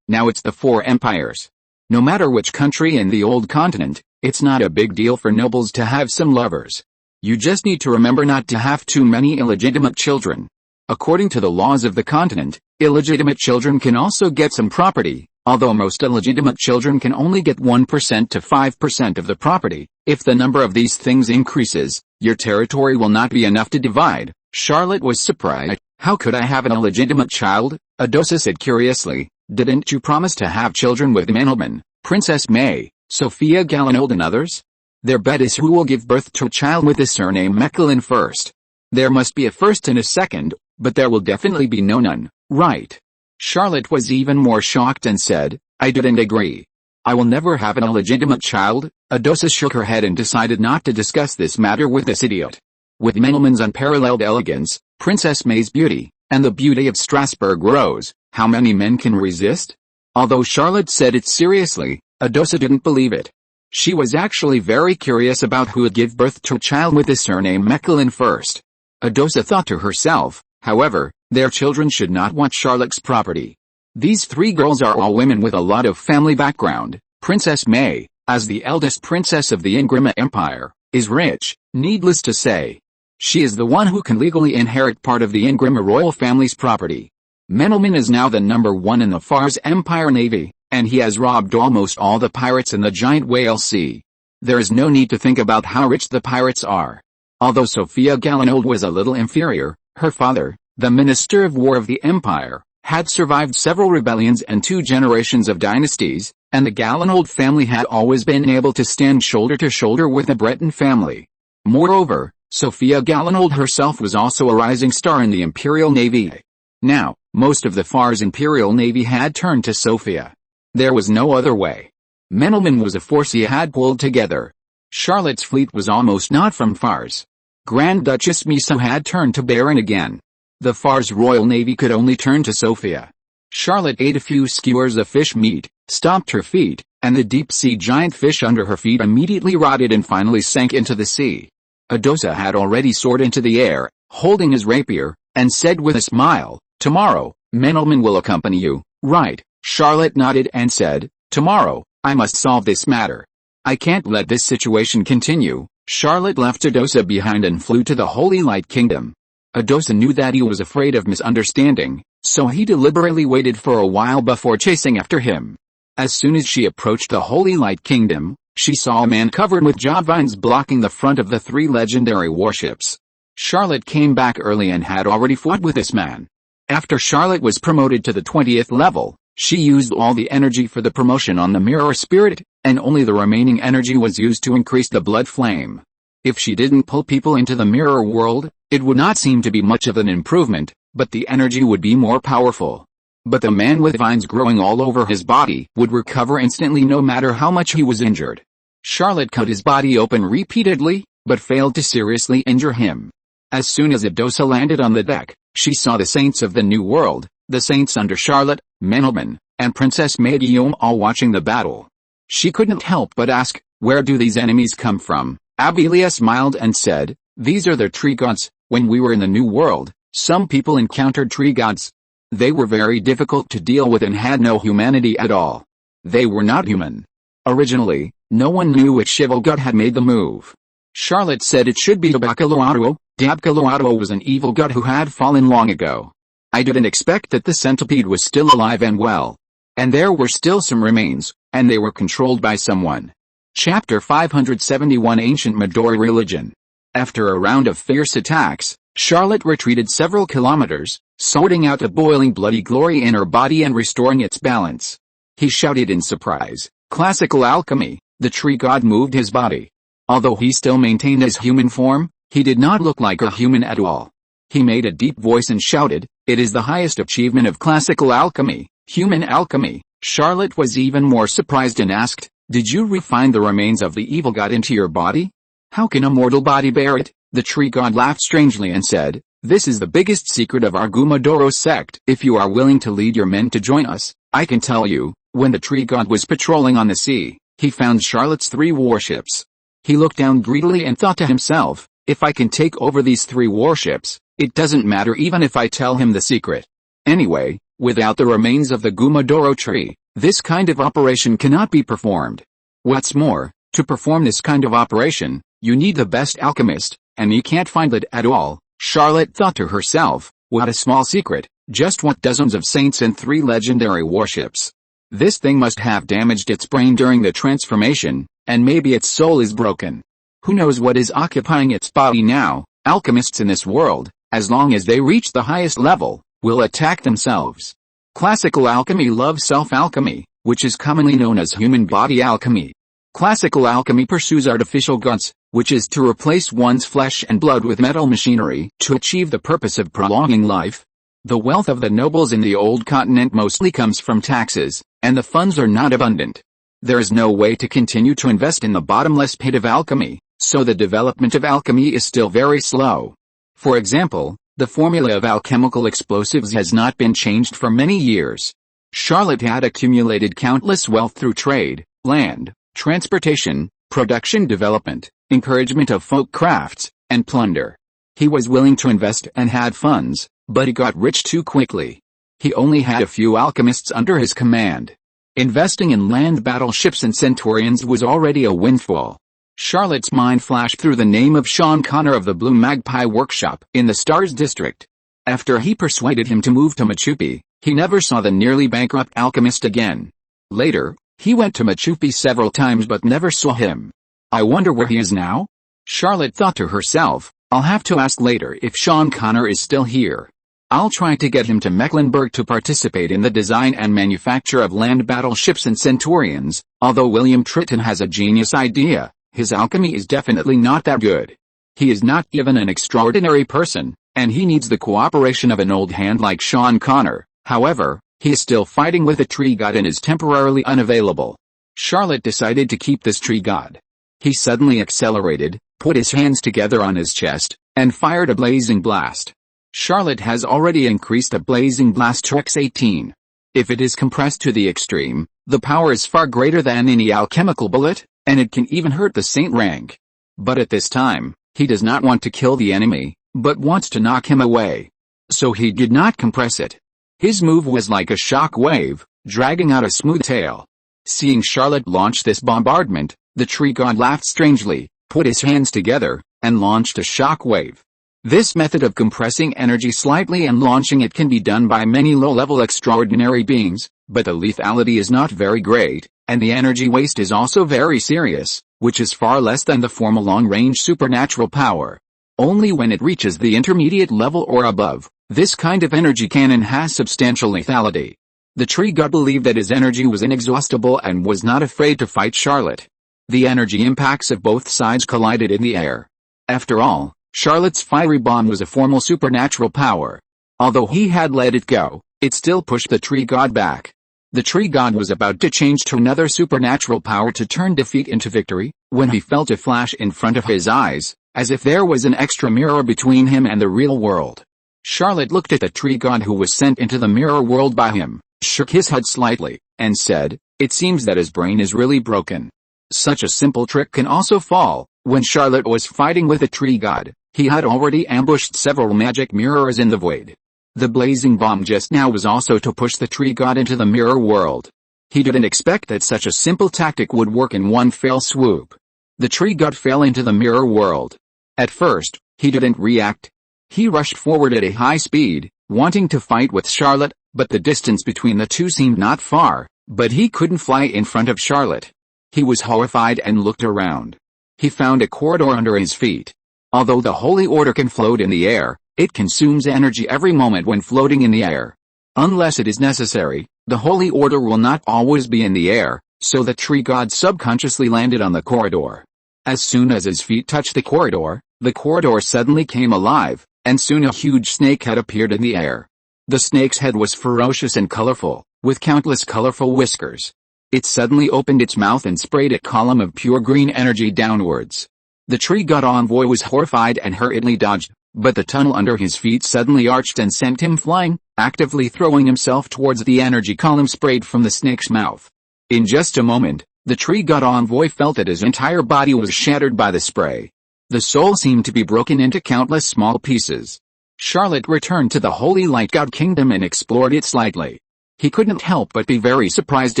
now it's the 4 empires. No matter which country in the old continent, it's not a big deal for nobles to have some lovers. You just need to remember not to have too many illegitimate children. According to the laws of the continent, illegitimate children can also get some property, although most illegitimate children can only get 1% to 5% of the property. If the number of these things increases, your territory will not be enough to divide." Charlotte was surprised. "How could I have an illegitimate child?" Adosa said curiously. "Didn't you promise to have children with Mecklenburg, Princess May, Sophia Galinold and others? Their bet is who will give birth to a child with the surname Mecklenburg first. There must be a first and a second, but there will definitely be no none, right?" Charlotte was even more shocked and said, "I didn't agree. I will never have an illegitimate child." Adosa shook her head and decided not to discuss this matter with this idiot. With Mecklenburg's unparalleled elegance, Princess May's beauty, and the beauty of Strasbourg rose, how many men can resist? Although Charlotte said it seriously, Adosa didn't believe it. She was actually very curious about who would give birth to a child with the surname Mecklenburg first. Adosa thought to herself, however, their children should not want Charlotte's property. These 3 girls are all women with a lot of family background. Princess May, as the eldest princess of the Ingrima Empire, is rich, needless to say. She is the one who can legally inherit part of the Ingrima royal family's property. Mecklenburg is now the number 1 in the Fars Empire Navy, and he has robbed almost all the pirates in the Giant Whale Sea. There is no need to think about how rich the pirates are. Although Sophia Galinold was a little inferior, her father, the Minister of War of the Empire, had survived several rebellions and 2 generations of dynasties, and the Galinold family had always been able to stand shoulder to shoulder with the Breton family. Moreover, Sophia Galinold herself was also a rising star in the Imperial Navy. Now, most of the Fars Imperial Navy had turned to Sophia. There was no other way. Mecklenburg was a force he had pulled together. Charlotte's fleet was almost not from Fars. Grand Duchess Miso had turned to Baron again. The Fars Royal Navy could only turn to Sophia. Charlotte ate a few skewers of fish meat, stomped her feet, and the deep-sea giant fish under her feet immediately rotted and finally sank into the sea. Adosa had already soared into the air, holding his rapier, and said with a smile, "Tomorrow, Mecklenburg will accompany you, right?" Charlotte nodded and said, "Tomorrow, I must solve this matter. I can't let this situation continue." Charlotte left Adosa behind and flew to the Holy Light Kingdom. Adosa knew that he was afraid of misunderstanding, so he deliberately waited for a while before chasing after him. As soon as she approached the Holy Light Kingdom, she saw a man covered with job vines blocking the front of the 3 legendary warships. Charlotte came back early and had already fought with this man. After Charlotte was promoted to the 20th level, she used all the energy for the promotion on the mirror spirit, and only the remaining energy was used to increase the blood flame. If she didn't pull people into the mirror world, it would not seem to be much of an improvement, but the energy would be more powerful. But the man with vines growing all over his body would recover instantly no matter how much he was injured. Charlotte cut his body open repeatedly, but failed to seriously injure him. As soon as Adosa landed on the deck, she saw the saints of the New World, the saints under Charlotte, Mecklenburg, and Princess May Guillaume all watching the battle. She couldn't help but ask, "Where do these enemies come from?" Abelia smiled and said, "These are the tree gods. When we were in the New World, some people encountered tree gods. They were very difficult to deal with and had no humanity at all. They were not human. Originally, no one knew which evil god had made the move. Charlotte said it should be Dabkaloato. Dabkaloato was an evil god who had fallen long ago. I didn't expect that the centipede was still alive and well. And there were still some remains, and they were controlled by someone. Chapter 571 Ancient Midori Religion. After a round of fierce attacks, Charlotte retreated several kilometers, sorting out the boiling bloody glory in her body and restoring its balance. He shouted in surprise, "Classical alchemy!" The tree god moved his body. Although he still maintained his human form, he did not look like a human at all. He made a deep voice and shouted, "It is the highest achievement of classical alchemy, human alchemy." Charlotte was even more surprised and asked, "Did you refine the remains of the evil god into your body? How can a mortal body bear it?" The tree god laughed strangely and said, "This is the biggest secret of our Gumadoro sect. If you are willing to lead your men to join us, I can tell you." When the tree god was patrolling on the sea, he found Charlotte's 3 warships. He looked down greedily and thought to himself, "If I can take over these 3 warships, it doesn't matter even if I tell him the secret. Anyway, without the remains of the Gumadoro tree, this kind of operation cannot be performed. What's more, to perform this kind of operation, you need the best alchemist, and you can't find it at all." Charlotte thought to herself, "What a small secret, just what dozens of saints and 3 legendary warships. This thing must have damaged its brain during the transformation, and maybe its soul is broken. Who knows what is occupying its body now?" Alchemists in this world, as long as they reach the highest level, will attack themselves. Classical alchemy loves self-alchemy, which is commonly known as human body alchemy. Classical alchemy pursues artificial goods, which is to replace one's flesh and blood with metal machinery to achieve the purpose of prolonging life. The wealth of the nobles in the old continent mostly comes from taxes, and the funds are not abundant. There is no way to continue to invest in the bottomless pit of alchemy, so the development of alchemy is still very slow. For example, the formula of alchemical explosives has not been changed for many years. Charlotte had accumulated countless wealth through trade, land, transportation, production development, encouragement of folk crafts, and plunder. He was willing to invest and had funds, but he got rich too quickly. He only had a few alchemists under his command. Investing in land battleships and centurions was already a windfall. Charlotte's mind flashed through the name of Sean Connor of the Blue Magpie Workshop in the Stars District. After he persuaded him to move to Machupi, he never saw the nearly bankrupt alchemist again. Later, he went to Machupi several times but never saw him. I wonder where he is now? Charlotte thought to herself, I'll have to ask later if Sean Connor is still here. I'll try to get him to Mecklenburg to participate in the design and manufacture of land battleships and centurions. Although William Triton has a genius idea, his alchemy is definitely not that good. He is not even an extraordinary person, and he needs the cooperation of an old hand like Sean Connor. However, he is still fighting with a tree god and is temporarily unavailable. Charlotte decided to keep this tree god. He suddenly accelerated, put his hands together on his chest, and fired a blazing blast. Charlotte has already increased the blazing blast to x18. If it is compressed to the extreme, the power is far greater than any alchemical bullet, and it can even hurt the saint rank. But at this time, he does not want to kill the enemy, but wants to knock him away. So he did not compress it. His move was like a shock wave, dragging out a smooth tail. Seeing Charlotte launch this bombardment, the tree god laughed strangely, put his hands together, and launched a shock wave. This method of compressing energy slightly and launching it can be done by many low-level extraordinary beings, but the lethality is not very great, and the energy waste is also very serious, which is far less than the formal long-range supernatural power. Only when it reaches the intermediate level or above, this kind of energy cannon has substantial lethality. The tree god believed that his energy was inexhaustible and was not afraid to fight Charlotte. The energy impacts of both sides collided in the air. After all, Charlotte's fiery bomb was a formal supernatural power. Although he had let it go, it still pushed the tree god back. The tree god was about to change to another supernatural power to turn defeat into victory, when he felt a flash in front of his eyes, as if there was an extra mirror between him and the real world. Charlotte looked at the tree god who was sent into the mirror world by him, shook his head slightly, and said, "It seems that his brain is really broken." Such a simple trick can also fall. When Charlotte was fighting with a tree god, he had already ambushed several magic mirrors in the void. The blazing bomb just now was also to push the tree god into the mirror world. He didn't expect that such a simple tactic would work in one fell swoop. The tree god fell into the mirror world. At first, he didn't react. He rushed forward at a high speed, wanting to fight with Charlotte, but the distance between the two seemed not far, but he couldn't fly in front of Charlotte. He was horrified and looked around. He found a corridor under his feet. Although the Holy Order can float in the air, it consumes energy every moment when floating in the air. Unless it is necessary, the Holy Order will not always be in the air, so the tree god subconsciously landed on the corridor. As soon as his feet touched the corridor suddenly came alive, and soon a huge snake head appeared in the air. The snake's head was ferocious and colorful, with countless colorful whiskers. It suddenly opened its mouth and sprayed a column of pure green energy downwards. The tree god envoy was horrified and hurriedly dodged, but the tunnel under his feet suddenly arched and sent him flying, actively throwing himself towards the energy column sprayed from the snake's mouth. In just a moment, the tree god envoy felt that his entire body was shattered by the spray. The soul seemed to be broken into countless small pieces. Charlotte returned to the Holy Light God Kingdom and explored it slightly. He couldn't help but be very surprised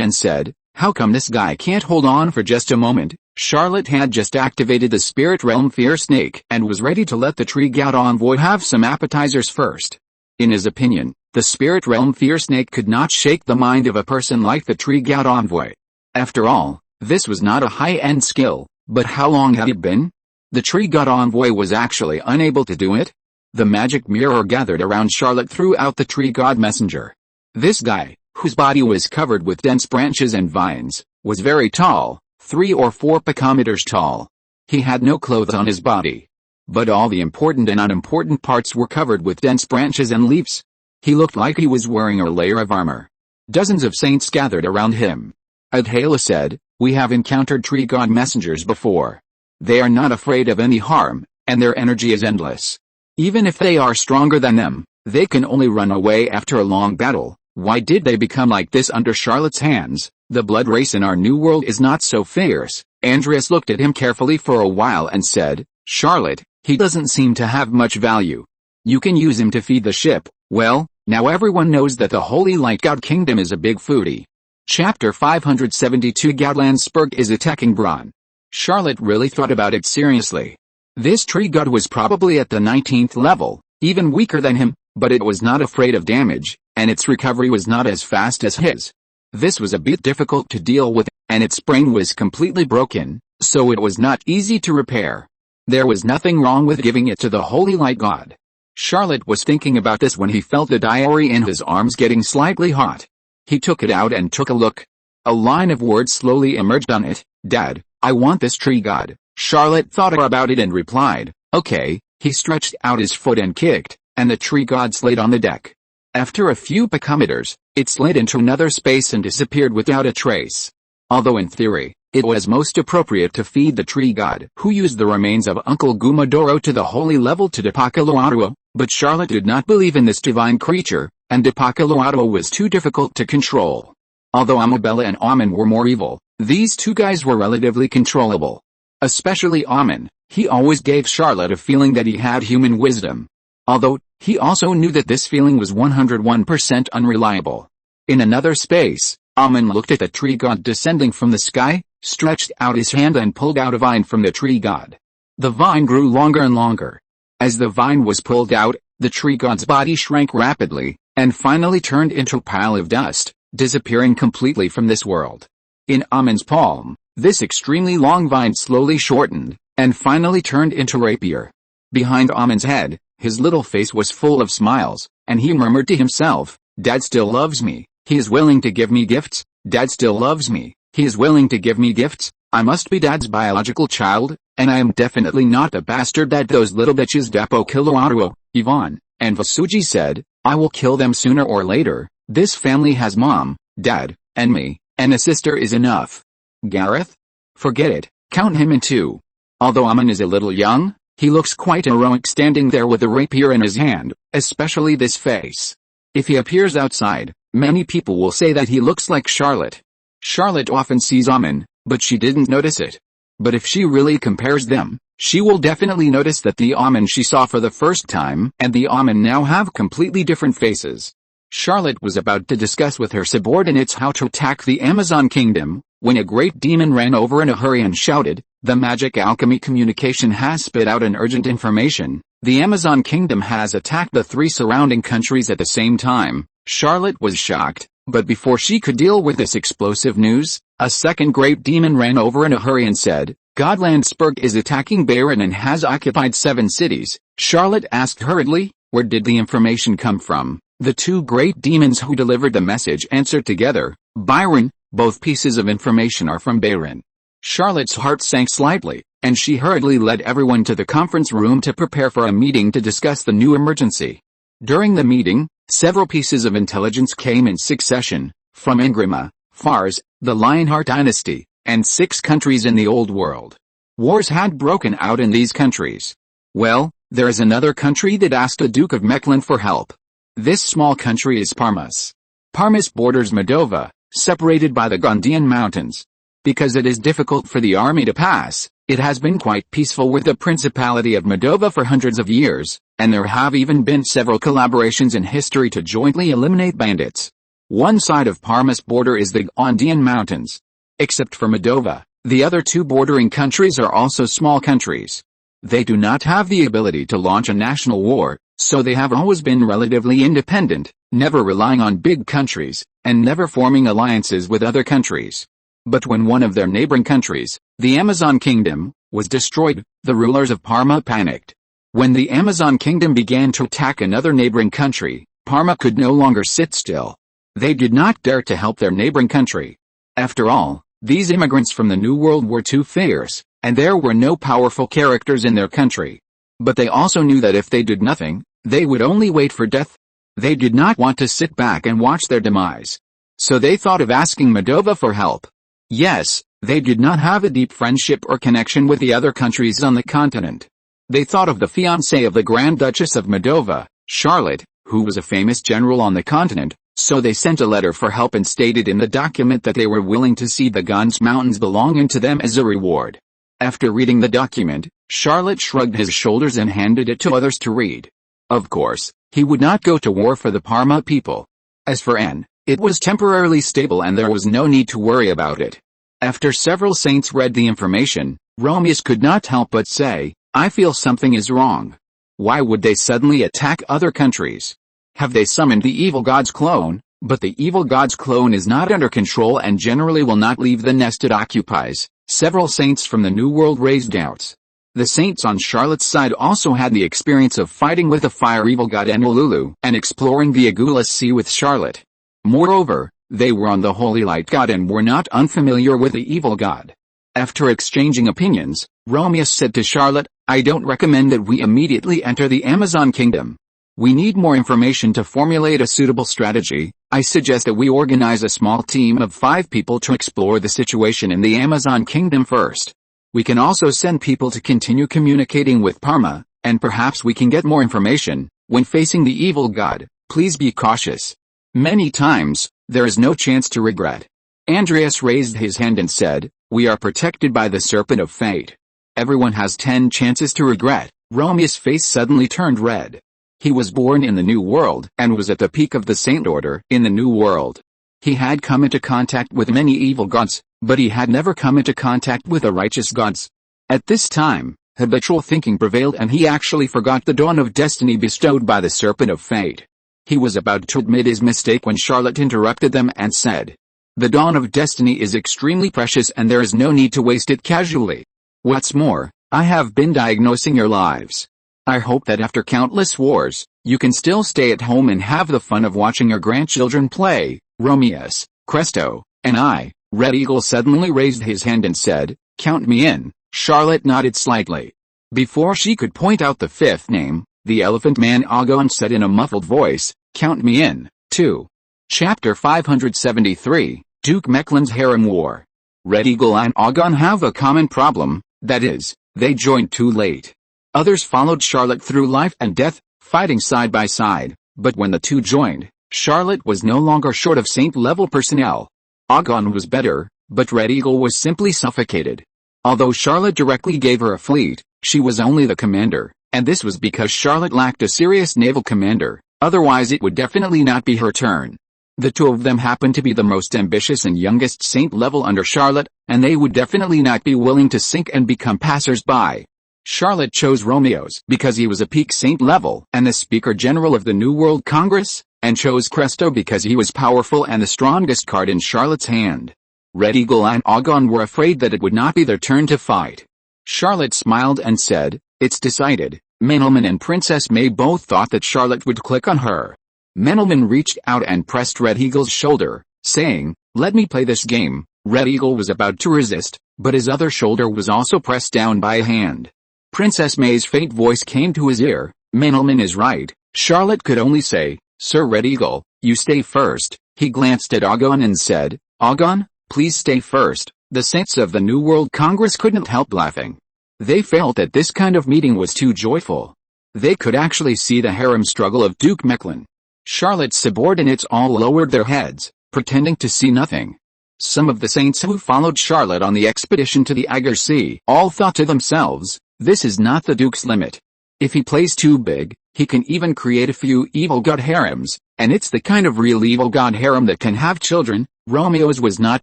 and said, "How come this guy can't hold on for just a moment?" Charlotte had just activated the Spirit Realm Fear Snake and was ready to let the Tree God Envoy have some appetizers first. In his opinion, the Spirit Realm Fear Snake could not shake the mind of a person like the Tree God Envoy. After all, this was not a high-end skill, but how long had it been? The Tree God Envoy was actually unable to do it. The magic mirror gathered around Charlotte threw out the Tree God Messenger. This guy, whose body was covered with dense branches and vines, was very tall, 3 or 4 picometers tall. He had no clothes on his body. But all the important and unimportant parts were covered with dense branches and leaves. He looked like he was wearing a layer of armor. Dozens of saints gathered around him. Adhala said, "We have encountered Tree God messengers before. They are not afraid of any harm, and their energy is endless. Even if they are stronger than them, they can only run away after a long battle. Why did they become like this under Charlotte's hands? The blood race in our new world is not so fierce." Andreas looked at him carefully for a while and said, "Charlotte, he doesn't seem to have much value. You can use him to feed the ship." Well, now everyone knows that the Holy Light God Kingdom is a big foodie. Chapter 572 Gadlandsberg is attacking Braun. Charlotte really thought about it seriously. This tree god was probably at the 19th level, even weaker than him, but it was not afraid of damage, and its recovery was not as fast as his. This was a bit difficult to deal with, and its brain was completely broken, so it was not easy to repair. There was nothing wrong with giving it to the Holy Light God. Charlotte was thinking about this when he felt the diary in his arms getting slightly hot. He took it out and took a look. A line of words slowly emerged on it. "Dad, I want this tree god." Charlotte thought about it and replied, "Okay." He stretched out his foot and kicked, and the tree god slid on the deck. After a few picometers, it slid into another space and disappeared without a trace. Although in theory, it was most appropriate to feed the tree god, who used the remains of Uncle Gumadoro to the holy level to Depakaloatua, but Charlotte did not believe in this divine creature, and Depakaloatua was too difficult to control. Although Amabella and Amen were more evil, these two guys were relatively controllable. Especially Amen, he always gave Charlotte a feeling that he had human wisdom. Although, he also knew that this feeling was 101% unreliable. In another space, Amen looked at the tree god descending from the sky, stretched out his hand and pulled out a vine from the tree god. The vine grew longer and longer. As the vine was pulled out, the tree god's body shrank rapidly, and finally turned into a pile of dust, disappearing completely from this world. In Amen's palm, this extremely long vine slowly shortened, and finally turned into a rapier. Behind Amen's head, his little face was full of smiles, and he murmured to himself, "Dad still loves me. He is willing to give me gifts. Dad still loves me. He is willing to give me gifts. I must be Dad's biological child, and I am definitely not the bastard that those little bitches Dapo Kiloaruo, Yvonne, and Vasuji said. I will kill them sooner or later. This family has Mom, Dad, and me, and a sister is enough." Gareth? Forget it, count him in 2. Although Amen is a little young, he looks quite heroic standing there with a rapier in his hand, especially this face. If he appears outside, many people will say that he looks like Charlotte. Charlotte often sees Amen, but she didn't notice it. But if she really compares them, she will definitely notice that the Amen she saw for the first time and the Amen now have completely different faces. Charlotte was about to discuss with her subordinates how to attack the Amazon Kingdom, when a great demon ran over in a hurry and shouted, The magic alchemy communication has spit out an urgent information. The Amazon kingdom has attacked the 3 surrounding countries at the same time. Charlotte was shocked, but before she could deal with this explosive news, a second great demon ran over in a hurry and said, Godlandsberg is attacking Baron and has occupied 7 cities. Charlotte asked hurriedly, where did the information come from? The 2 great demons who delivered the message answered together, Byron, both pieces of information are from Baron. Charlotte's heart sank slightly, and she hurriedly led everyone to the conference room to prepare for a meeting to discuss the new emergency. During the meeting, several pieces of intelligence came in succession, from Ingrima, Fars, the Lionheart dynasty, and 6 countries in the Old World. Wars had broken out in these countries. Well, there is another country that asked the Duke of Mecklenburg for help. This small country is Parmas. Parmas borders Moldova, separated by the Gondian Mountains. Because it is difficult for the army to pass, it has been quite peaceful with the Principality of Moldova for hundreds of years, and there have even been several collaborations in history to jointly eliminate bandits. One side of Parmas border is the Gondian Mountains. Except for Moldova, the other 2 bordering countries are also small countries. They do not have the ability to launch a national war, so they have always been relatively independent, never relying on big countries, and never forming alliances with other countries. But when one of their neighboring countries, the Amazon kingdom, was destroyed, the rulers of Parma panicked. When the Amazon kingdom began to attack another neighboring country, Parma could no longer sit still. They did not dare to help their neighboring country. After all, these immigrants from the New World were too fierce, and there were no powerful characters in their country. But they also knew that if they did nothing, they would only wait for death. They did not want to sit back and watch their demise. So they thought of asking Moldova for help. Yes, they did not have a deep friendship or connection with the other countries on the continent. They thought of the fiancée of the Grand Duchess of Moldova, Charlotte, who was a famous general on the continent, so they sent a letter for help and stated in the document that they were willing to cede the Gons Mountains belonging to them as a reward. After reading the document, Charlotte shrugged his shoulders and handed it to others to read. Of course, he would not go to war for the Parma people. As for Anne, it was temporarily stable and there was no need to worry about it. After several saints read the information, Romius could not help but say, I feel something is wrong. Why would they suddenly attack other countries? Have they summoned the evil god's clone? But the evil god's clone is not under control and generally will not leave the nest it occupies. Several saints from the New World raised doubts. The saints on Charlotte's side also had the experience of fighting with the fire evil god Enlulu and exploring the Agulhas Sea with Charlotte. Moreover, they were on the Holy Light God and were not unfamiliar with the evil god. After exchanging opinions, Romius said to Charlotte, I don't recommend that we immediately enter the Amazon kingdom. We need more information to formulate a suitable strategy. I suggest that we organize a small team of 5 people to explore the situation in the Amazon kingdom first. We can also send people to continue communicating with Parma, and perhaps we can get more information. When facing the evil god, please be cautious. Many times, there is no chance to regret. Andreas raised his hand and said, we are protected by the serpent of fate. Everyone has 10 chances to regret. Romius' face suddenly turned red. He was born in the New World and was at the peak of the Saint Order in the New World. He had come into contact with many evil gods, but he had never come into contact with the righteous gods. At this time, habitual thinking prevailed and he actually forgot the dawn of destiny bestowed by the serpent of fate. He was about to admit his mistake when Charlotte interrupted them and said, the dawn of destiny is extremely precious and there is no need to waste it casually. What's more, I have been diagnosing your lives. I hope that after countless wars, you can still stay at home and have the fun of watching your grandchildren play. Romius, Cresto, and I. Red Eagle suddenly raised his hand and said, count me in. Charlotte nodded slightly. Before she could point out the 5th name, the elephant man Agon said in a muffled voice, count me in, too. Chapter 573, Duke Mecklen's Harem War. Red Eagle and Agon have a common problem, that is, they joined too late. Others followed Charlotte through life and death, fighting side by side, but when the 2 joined, Charlotte was no longer short of saint-level personnel. Agon was better, but Red Eagle was simply suffocated. Although Charlotte directly gave her a fleet, she was only the commander, and this was because Charlotte lacked a serious naval commander, otherwise it would definitely not be her turn. The two of them happened to be the most ambitious and youngest saint level under Charlotte, and they would definitely not be willing to sink and become passers-by. Charlotte chose Romeo's because he was a peak saint level and the Speaker General of the New World Congress, and chose Cresto because he was powerful and the strongest card in Charlotte's hand. Red Eagle and Agon were afraid that it would not be their turn to fight. Charlotte smiled and said, "It's decided." Meneldman and Princess May both thought that Charlotte would click on her. Meneldman reached out and pressed Red Eagle's shoulder, saying, "Let me play this game." Red Eagle was about to resist, but his other shoulder was also pressed down by a hand. Princess May's faint voice came to his ear, "Meneldman is right." Charlotte could only say, "Sir Red Eagle, you stay first." He glanced at Agon and said, "Agon, please stay first." The saints of the New World Congress couldn't help laughing. They felt that this kind of meeting was too joyful. They could actually see the harem struggle of Duke Mecklen. Charlotte's subordinates all lowered their heads, pretending to see nothing. Some of the saints who followed Charlotte on the expedition to the Agar Sea all thought to themselves, "This is not the Duke's limit. If he plays too big, he can even create a few evil god harems, and it's the kind of real evil god harem that can have children." Romeo's was not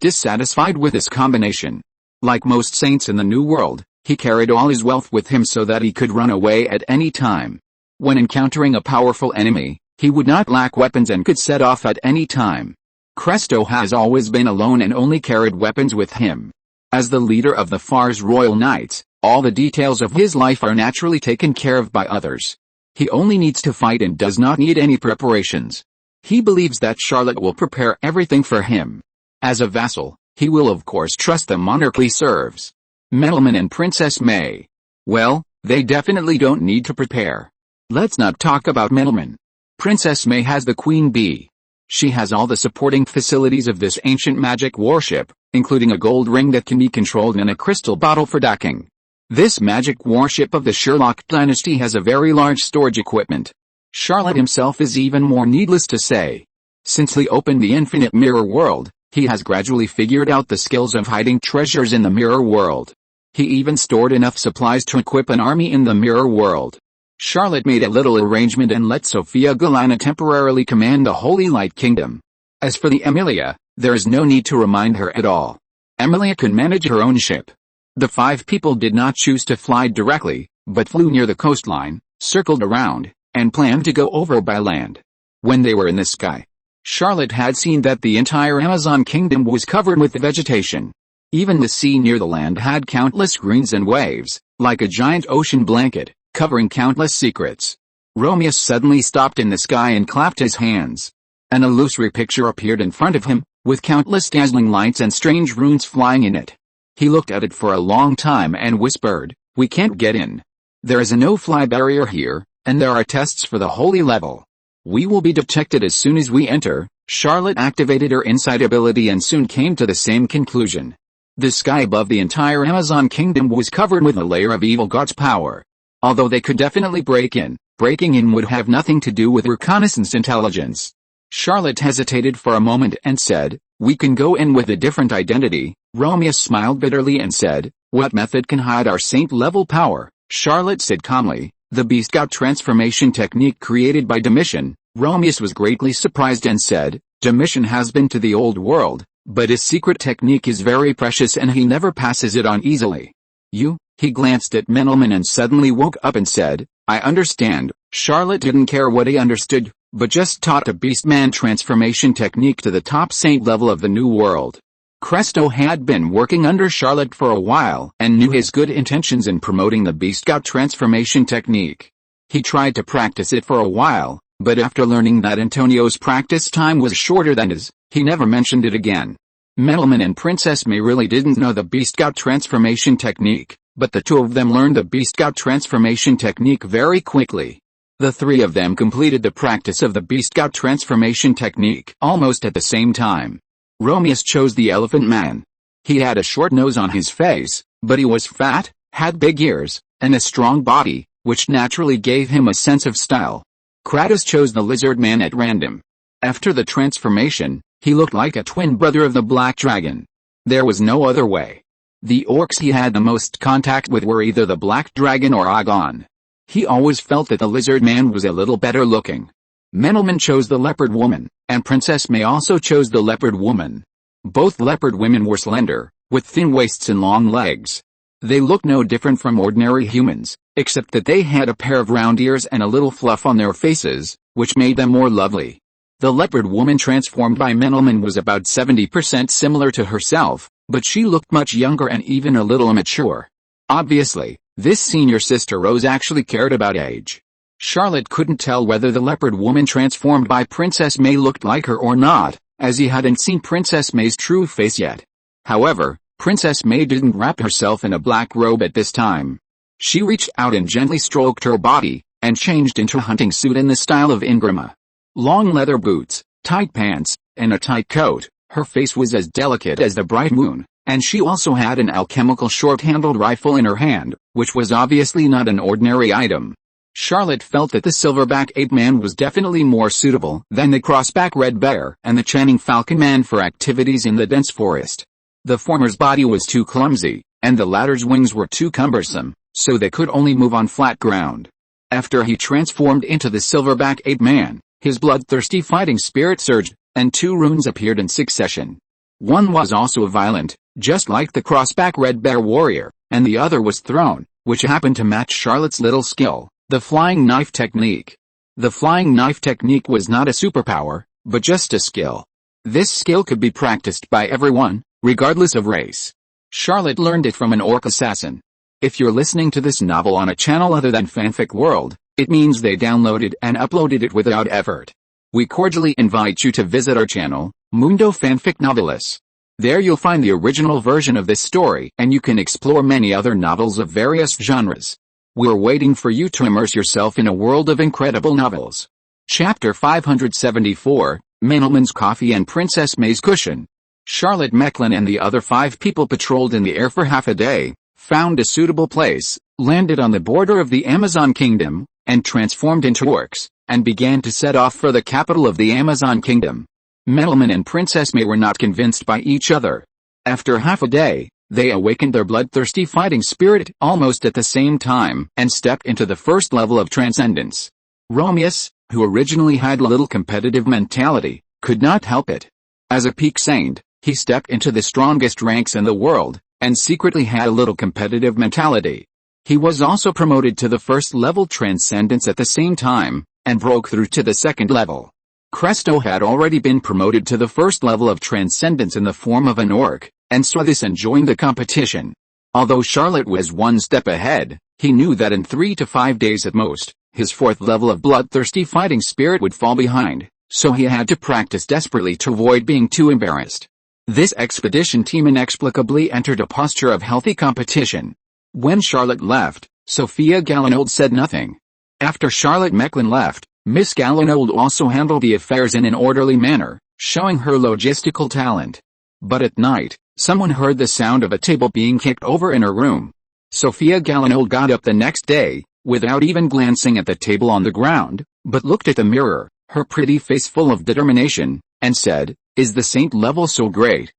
dissatisfied with this combination. Like most saints in the New World, he carried all his wealth with him so that he could run away at any time. When encountering a powerful enemy, he would not lack weapons and could set off at any time. Cresto has always been alone and only carried weapons with him. As the leader of the Far's Royal Knights, all the details of his life are naturally taken care of by others. He only needs to fight and does not need any preparations. He believes that Charlotte will prepare everything for him. As a vassal, he will of course trust the monarch he serves. Meneldman and Princess May. Well, they definitely don't need to prepare. Let's not talk about Meneldman. Princess May has the queen bee. She has all the supporting facilities of this ancient magic warship, including a gold ring that can be controlled and a crystal bottle for docking. This magic warship of the Sherlock dynasty has a very large storage equipment. Charlotte himself is even more needless to say. Since he opened the infinite mirror world, he has gradually figured out the skills of hiding treasures in the mirror world. He even stored enough supplies to equip an army in the mirror world. Charlotte made a little arrangement and let Sophia Galana temporarily command the Holy Light Kingdom. As for the Emilia, there is no need to remind her at all. Emilia can manage her own ship. The 5 people did not choose to fly directly, but flew near the coastline, circled around, and planned to go over by land. When they were in the sky, Charlotte had seen that the entire Amazon kingdom was covered with vegetation. Even the sea near the land had countless greens and waves, like a giant ocean blanket, covering countless secrets. Romeo suddenly stopped in the sky and clapped his hands. An illusory picture appeared in front of him, with countless dazzling lights and strange runes flying in it. He looked at it for a long time and whispered, "We can't get in. There is a no-fly barrier here, and there are tests for the holy level. We will be detected as soon as we enter." Charlotte activated her insight ability and soon came to the same conclusion. The sky above the entire Amazon kingdom was covered with a layer of evil gods' power. Although they could definitely breaking in would have nothing to do with reconnaissance intelligence. Charlotte hesitated for a moment and said, "We can go in with a different identity." Romeo smiled bitterly and said, "What method can hide our saint-level power?" Charlotte said calmly, "The Beast God transformation technique created by Domitian." Romeus was greatly surprised and said, "Domitian has been to the old world, but his secret technique is very precious and he never passes it on easily." "You?" He glanced at Meneldman and suddenly woke up and said, "I understand." Charlotte didn't care what he understood, but just taught a Beastman transformation technique to the top saint level of the New World. Cresto had been working under Charlotte for a while and knew his good intentions in promoting the Beast God transformation technique. He tried to practice it for a while, but after learning that Antonio's practice time was shorter than his, he never mentioned it again. Meneldman and Princess May really didn't know the Beast God transformation technique, but the two of them learned the Beast God transformation technique very quickly. The 3 of them completed the practice of the Beast God transformation technique almost at the same time. Romeus chose the Elephant Man. He had a short nose on his face, but he was fat, had big ears, and a strong body, which naturally gave him a sense of style. Kratos chose the Lizard Man at random. After the transformation, he looked like a twin brother of the Black Dragon. There was no other way. The orcs he had the most contact with were either the Black Dragon or Agon. He always felt that the Lizard Man was a little better looking. Menelman chose the leopard woman, and Princess May also chose the leopard woman. Both leopard women were slender, with thin waists and long legs. They looked no different from ordinary humans, except that they had a pair of round ears and a little fluff on their faces, which made them more lovely. The leopard woman transformed by Menelman was about 70% similar to herself, but she looked much younger and even a little immature. Obviously, this senior sister Rose actually cared about age. Charlotte couldn't tell whether the leopard woman transformed by Princess May looked like her or not, as he hadn't seen Princess May's true face yet. However, Princess May didn't wrap herself in a black robe at this time. She reached out and gently stroked her body, and changed into a hunting suit in the style of Ingrama. Long leather boots, tight pants, and a tight coat. Her face was as delicate as the bright moon, and she also had an alchemical short-handled rifle in her hand, which was obviously not an ordinary item. Charlotte felt that the silverback ape man was definitely more suitable than the crossback red bear and the Channing falcon man for activities in the dense forest. The former's body was too clumsy, and the latter's wings were too cumbersome, so they could only move on flat ground. After he transformed into the silverback ape man, his bloodthirsty fighting spirit surged, and 2 runes appeared in succession. One was also violent, just like the crossback red bear warrior, and the other was thrown, which happened to match Charlotte's little skill, the flying knife technique. The flying knife technique was not a superpower, but just a skill. This skill could be practiced by everyone, regardless of race. Charlotte learned it from an orc assassin. If you're listening to this novel on a channel other than Fanfic World, it means they downloaded and uploaded it without effort. We cordially invite you to visit our channel, Mundo Fanfic Novelis. There you'll find the original version of this story and you can explore many other novels of various genres. We're waiting for you to immerse yourself in a world of incredible novels. Chapter 574, Menelman's Coffee and Princess May's Cushion. Charlotte Mecklen and the other 5 people patrolled in the air for half a day, found a suitable place, landed on the border of the Amazon Kingdom, and transformed into orcs, and began to set off for the capital of the Amazon Kingdom. Menelman and Princess May were not convinced by each other. After half a day, they awakened their bloodthirsty fighting spirit almost at the same time and stepped into the first level of transcendence. Romeus, who originally had little competitive mentality, could not help it. As a peak saint, he stepped into the strongest ranks in the world, and secretly had a little competitive mentality. He was also promoted to the first level transcendence at the same time, and broke through to the second level. Cresto had already been promoted to the first level of transcendence in the form of an orc, and saw this and joined the competition. Although Charlotte was one step ahead, he knew that in 3 to 5 days at most, his 4th level of bloodthirsty fighting spirit would fall behind, so he had to practice desperately to avoid being too embarrassed. This expedition team inexplicably entered a posture of healthy competition. When Charlotte left, Sophia Gallinold said nothing. After Charlotte Mecklen left, Miss Gallinold also handled the affairs in an orderly manner, showing her logistical talent. But at night, someone heard the sound of a table being kicked over in her room. Sophia Gallinold got up the next day, without even glancing at the table on the ground, but looked at the mirror, her pretty face full of determination, and said, "Is the saint level so great?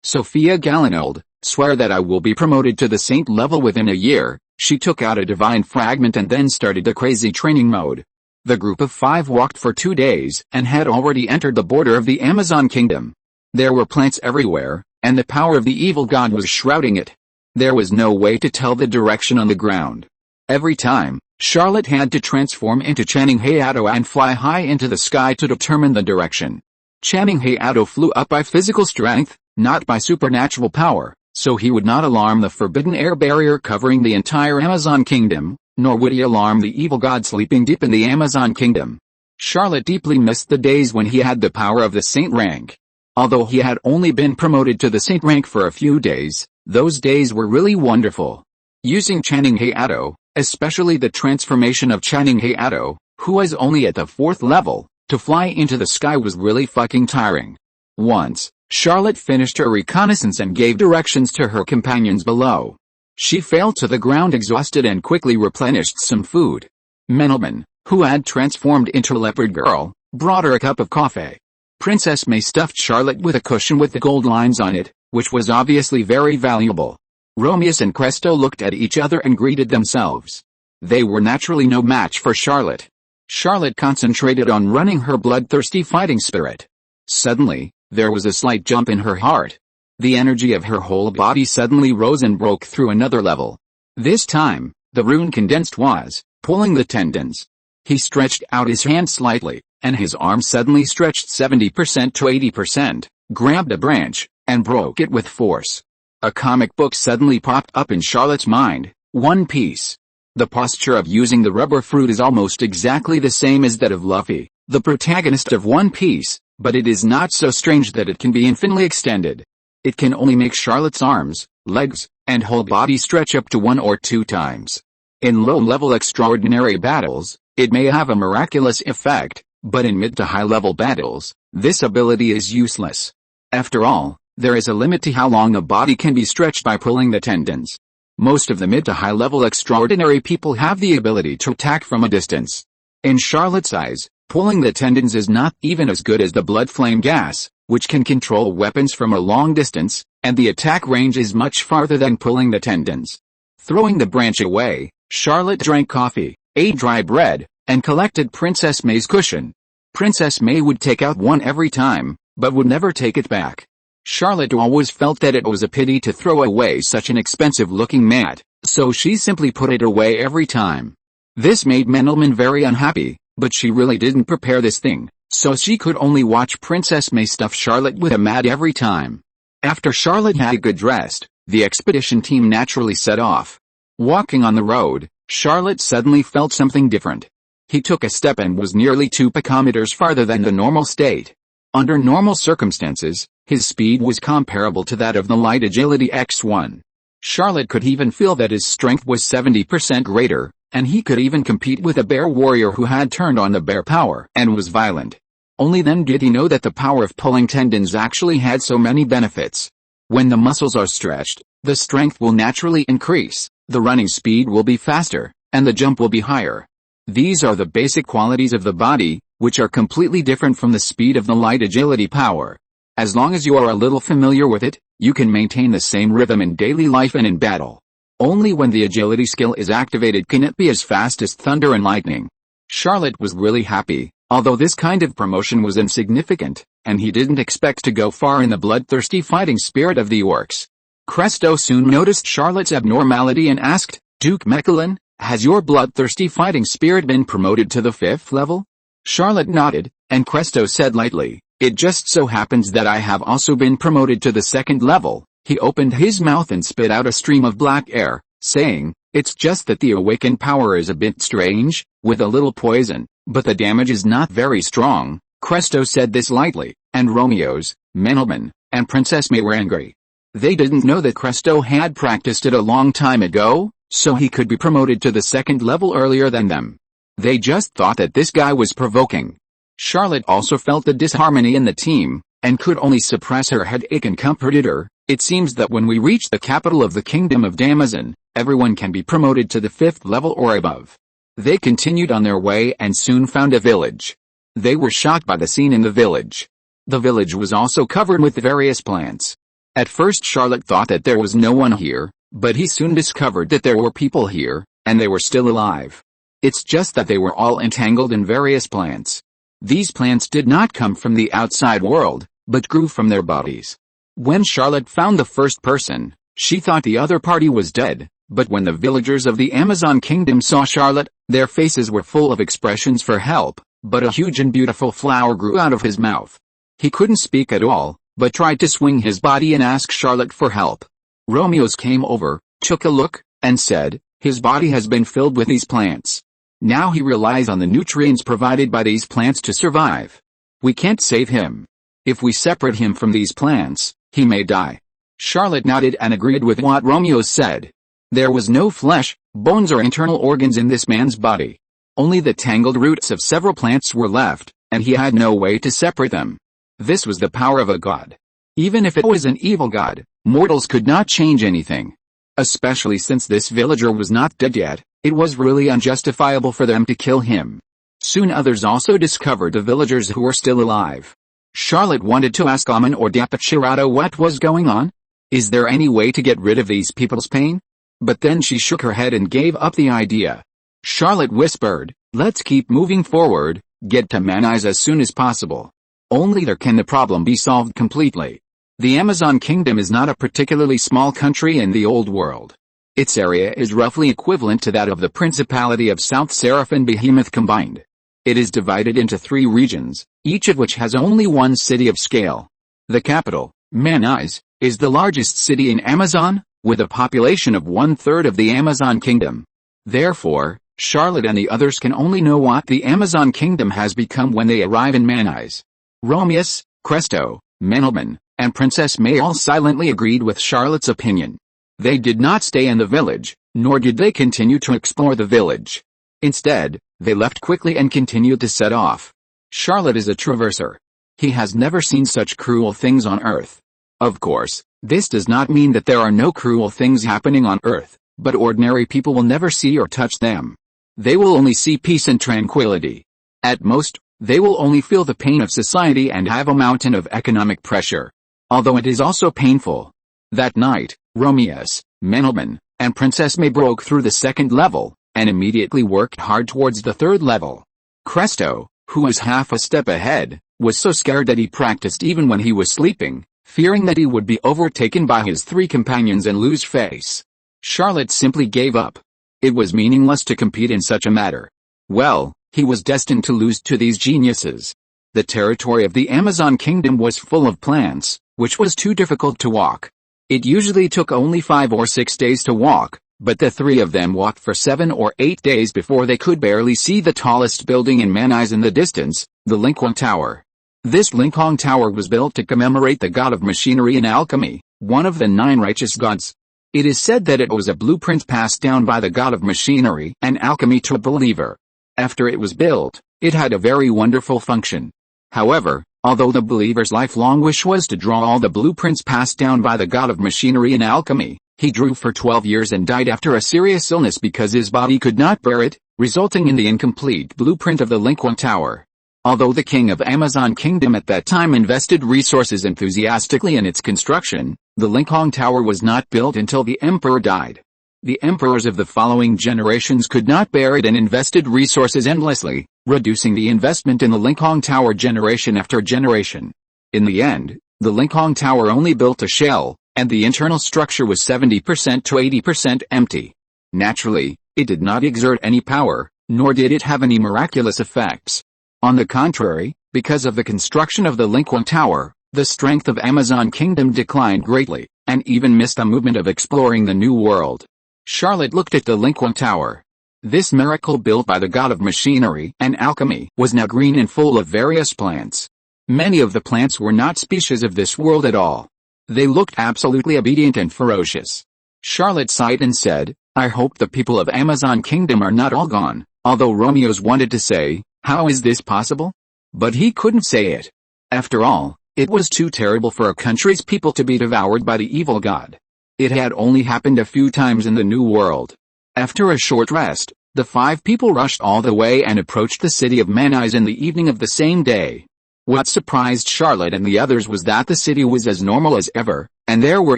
Sophia Gallinold, swear that I will be promoted to the saint level within a year." She took out a divine fragment and then started the crazy training mode. The group of 5 walked for 2 days and had already entered the border of the Amazon Kingdom. There were plants everywhere, and the power of the evil god was shrouding it. There was no way to tell the direction on the ground. Every time, Charlotte had to transform into Channing Hayato and fly high into the sky to determine the direction. Channing Hayato flew up by physical strength, not by supernatural power, so he would not alarm the forbidden air barrier covering the entire Amazon Kingdom, nor would he alarm the evil god sleeping deep in the Amazon Kingdom. Charlotte deeply missed the days when he had the power of the saint rank. Although he had only been promoted to the saint rank for a few days, those days were really wonderful. Using Channing Hayato, especially the transformation of Channing Hayato, who was only at the 4th level, to fly into the sky was really fucking tiring. Once, Charlotte finished her reconnaissance and gave directions to her companions below. She fell to the ground exhausted and quickly replenished some food. Menelman, who had transformed into a leopard girl, brought her a cup of coffee. Princess May stuffed Charlotte with a cushion with the gold lines on it, which was obviously very valuable. Romeus and Cresto looked at each other and greeted themselves. They were naturally no match for Charlotte. Charlotte concentrated on running her bloodthirsty fighting spirit. Suddenly, there was a slight jump in her heart. The energy of her whole body suddenly rose and broke through another level. This time, the rune condensed was pulling the tendons. He stretched out his hand slightly, and his arm suddenly stretched 70% to 80%, grabbed a branch, and broke it with force. A comic book suddenly popped up in Charlotte's mind, One Piece. The posture of using the rubber fruit is almost exactly the same as that of Luffy, the protagonist of One Piece, but it is not so strange that it can be infinitely extended. It can only make Charlotte's arms, legs, and whole body stretch up to 1 or 2 times. In low-level extraordinary battles, it may have a miraculous effect, but in mid to high-level battles, this ability is useless. After all, there is a limit to how long a body can be stretched by pulling the tendons. Most of the mid to high-level extraordinary people have the ability to attack from a distance. In Charlotte's eyes, pulling the tendons is not even as good as the blood flame gas, which can control weapons from a long distance, and the attack range is much farther than pulling the tendons. Throwing the branch away, Charlotte drank coffee, ate dry bread, and collected Princess May's cushion. Princess May would take out one every time, but would never take it back. Charlotte always felt that it was a pity to throw away such an expensive-looking mat, so she simply put it away every time. This made Mecklenburg very unhappy, but she really didn't prepare this thing, so she could only watch Princess May stuff Charlotte with a mat every time. After Charlotte had got dressed, the expedition team naturally set off. Walking on the road, Charlotte suddenly felt something different. He took a step and was nearly 2 picometers farther than the normal state. Under normal circumstances, his speed was comparable to that of the light agility X1. Charlotte could even feel that his strength was 70% greater, and he could even compete with a bear warrior who had turned on the bear power and was violent. Only then did he know that the power of pulling tendons actually had so many benefits. When the muscles are stretched, the strength will naturally increase, the running speed will be faster, and the jump will be higher. These are the basic qualities of the body, which are completely different from the speed of the light agility power. As long as you are a little familiar with it, you can maintain the same rhythm in daily life and in battle. Only when the agility skill is activated can it be as fast as thunder and lightning. Charlotte was really happy, although this kind of promotion was insignificant, and he didn't expect to go far in the bloodthirsty fighting spirit of the orcs. Cresto soon noticed Charlotte's abnormality and asked, Duke Mecklenburg, has your bloodthirsty fighting spirit been promoted to the 5th level? Charlotte nodded, and Cresto said lightly, it just so happens that I have also been promoted to the 2nd level. He opened his mouth and spit out a stream of black air, saying, it's just that the awakened power is a bit strange, with a little poison, but the damage is not very strong. Cresto said this lightly, and Romeo's, Mecklenburg, and Princess May were angry. They didn't know that Cresto had practiced it a long time ago, so he could be promoted to the 2nd level earlier than them. They just thought that this guy was provoking. Charlotte also felt the disharmony in the team, and could only suppress her headache and comforted her. It seems that when we reach the capital of the Kingdom of Damazon, everyone can be promoted to the 5th level or above. They continued on their way and soon found a village. They were shocked by the scene in the village. The village was also covered with various plants. At first Charlotte thought that there was no one here, but he soon discovered that there were people here, and they were still alive. It's just that they were all entangled in various plants. These plants did not come from the outside world, but grew from their bodies. When Charlotte found the first person, she thought the other party was dead, but when the villagers of the Amazon Kingdom saw Charlotte, their faces were full of expressions for help, but a huge and beautiful flower grew out of his mouth. He couldn't speak at all, but tried to swing his body and ask Charlotte for help. Romeo's came over, took a look, and said, his body has been filled with these plants. Now he relies on the nutrients provided by these plants to survive. We can't save him. If we separate him from these plants, he may die. Charlotte nodded and agreed with what Romeo said. There was no flesh, bones or internal organs in this man's body. Only the tangled roots of several plants were left, and he had no way to separate them. This was the power of a god. Even if it was an evil god, mortals could not change anything. Especially since this villager was not dead yet, it was really unjustifiable for them to kill him. Soon others also discovered the villagers who were still alive. Charlotte wanted to ask Amun or Dapachirado what was going on. Is there any way to get rid of these people's pain? But then she shook her head and gave up the idea. Charlotte whispered, Let's keep moving forward, get to Manise as soon as possible. Only there can the problem be solved completely. The Amazon Kingdom is not a particularly small country in the Old World. Its area is roughly equivalent to that of the Principality of South Seraph and Behemoth combined. It is divided into 3 regions, each of which has only one city of scale. The capital, Manise, is the largest city in Amazon, with a population of 1/3 of the Amazon Kingdom. Therefore, Charlotte and the others can only know what the Amazon Kingdom has become when they arrive in Manise. Romeus, Cresto, Mecklenburg, and Princess May all silently agreed with Charlotte's opinion. They did not stay in the village, nor did they continue to explore the village. Instead, they left quickly and continued to set off. Charlotte is a traverser. He has never seen such cruel things on Earth. Of course, this does not mean that there are no cruel things happening on Earth, but ordinary people will never see or touch them. They will only see peace and tranquility. At most, they will only feel the pain of society and have a mountain of economic pressure. Although it is also painful. That night, Romeus, Mecklenburg, and Princess May broke through the 2nd level, and immediately worked hard towards the 3rd level. Cresto, who was half a step ahead, was so scared that he practiced even when he was sleeping, fearing that he would be overtaken by his 3 companions and lose face. Charlotte simply gave up. It was meaningless to compete in such a matter. Well, he was destined to lose to these geniuses. The territory of the Amazon Kingdom was full of plants, which was too difficult to walk. It usually took only 5 or 6 days to walk, but the 3 of them walked for 7 or 8 days before they could barely see the tallest building in Manise in the distance, the Lincoln Tower. This Lincoln Tower was built to commemorate the god of machinery and alchemy, one of the 9 righteous gods. It is said that it was a blueprint passed down by the god of machinery and alchemy to a believer. After it was built, it had a very wonderful function. However, although the believer's lifelong wish was to draw all the blueprints passed down by the god of machinery and alchemy, he drew for 12 years and died after a serious illness because his body could not bear it, resulting in the incomplete blueprint of the Lincoln Tower. Although the king of Amazon Kingdom at that time invested resources enthusiastically in its construction, the Lincoln Tower was not built until the emperor died. The emperors of the following generations could not bear it and invested resources endlessly, reducing the investment in the Lincoln Tower generation after generation. In the end, the Lincoln Tower only built a shell, and the internal structure was 70% to 80% empty. Naturally, it did not exert any power, nor did it have any miraculous effects. On the contrary, because of the construction of the Lincoln Tower, the strength of Amazon Kingdom declined greatly, and even missed the movement of exploring the New World. Charlotte looked at the Lincoln Tower. This miracle built by the god of machinery and alchemy was now green and full of various plants. Many of the plants were not species of this world at all. They looked absolutely obedient and ferocious. Charlotte sighed and said, "I hope the people of Amazon Kingdom are not all gone," although Romeos wanted to say, "How is this possible?" But he couldn't say it. After all, it was too terrible for a country's people to be devoured by the evil god. It had only happened a few times in the New World. After a short rest, the 5 people rushed all the way and approached the city of Manise in the evening of the same day. What surprised Charlotte and the others was that the city was as normal as ever, and there were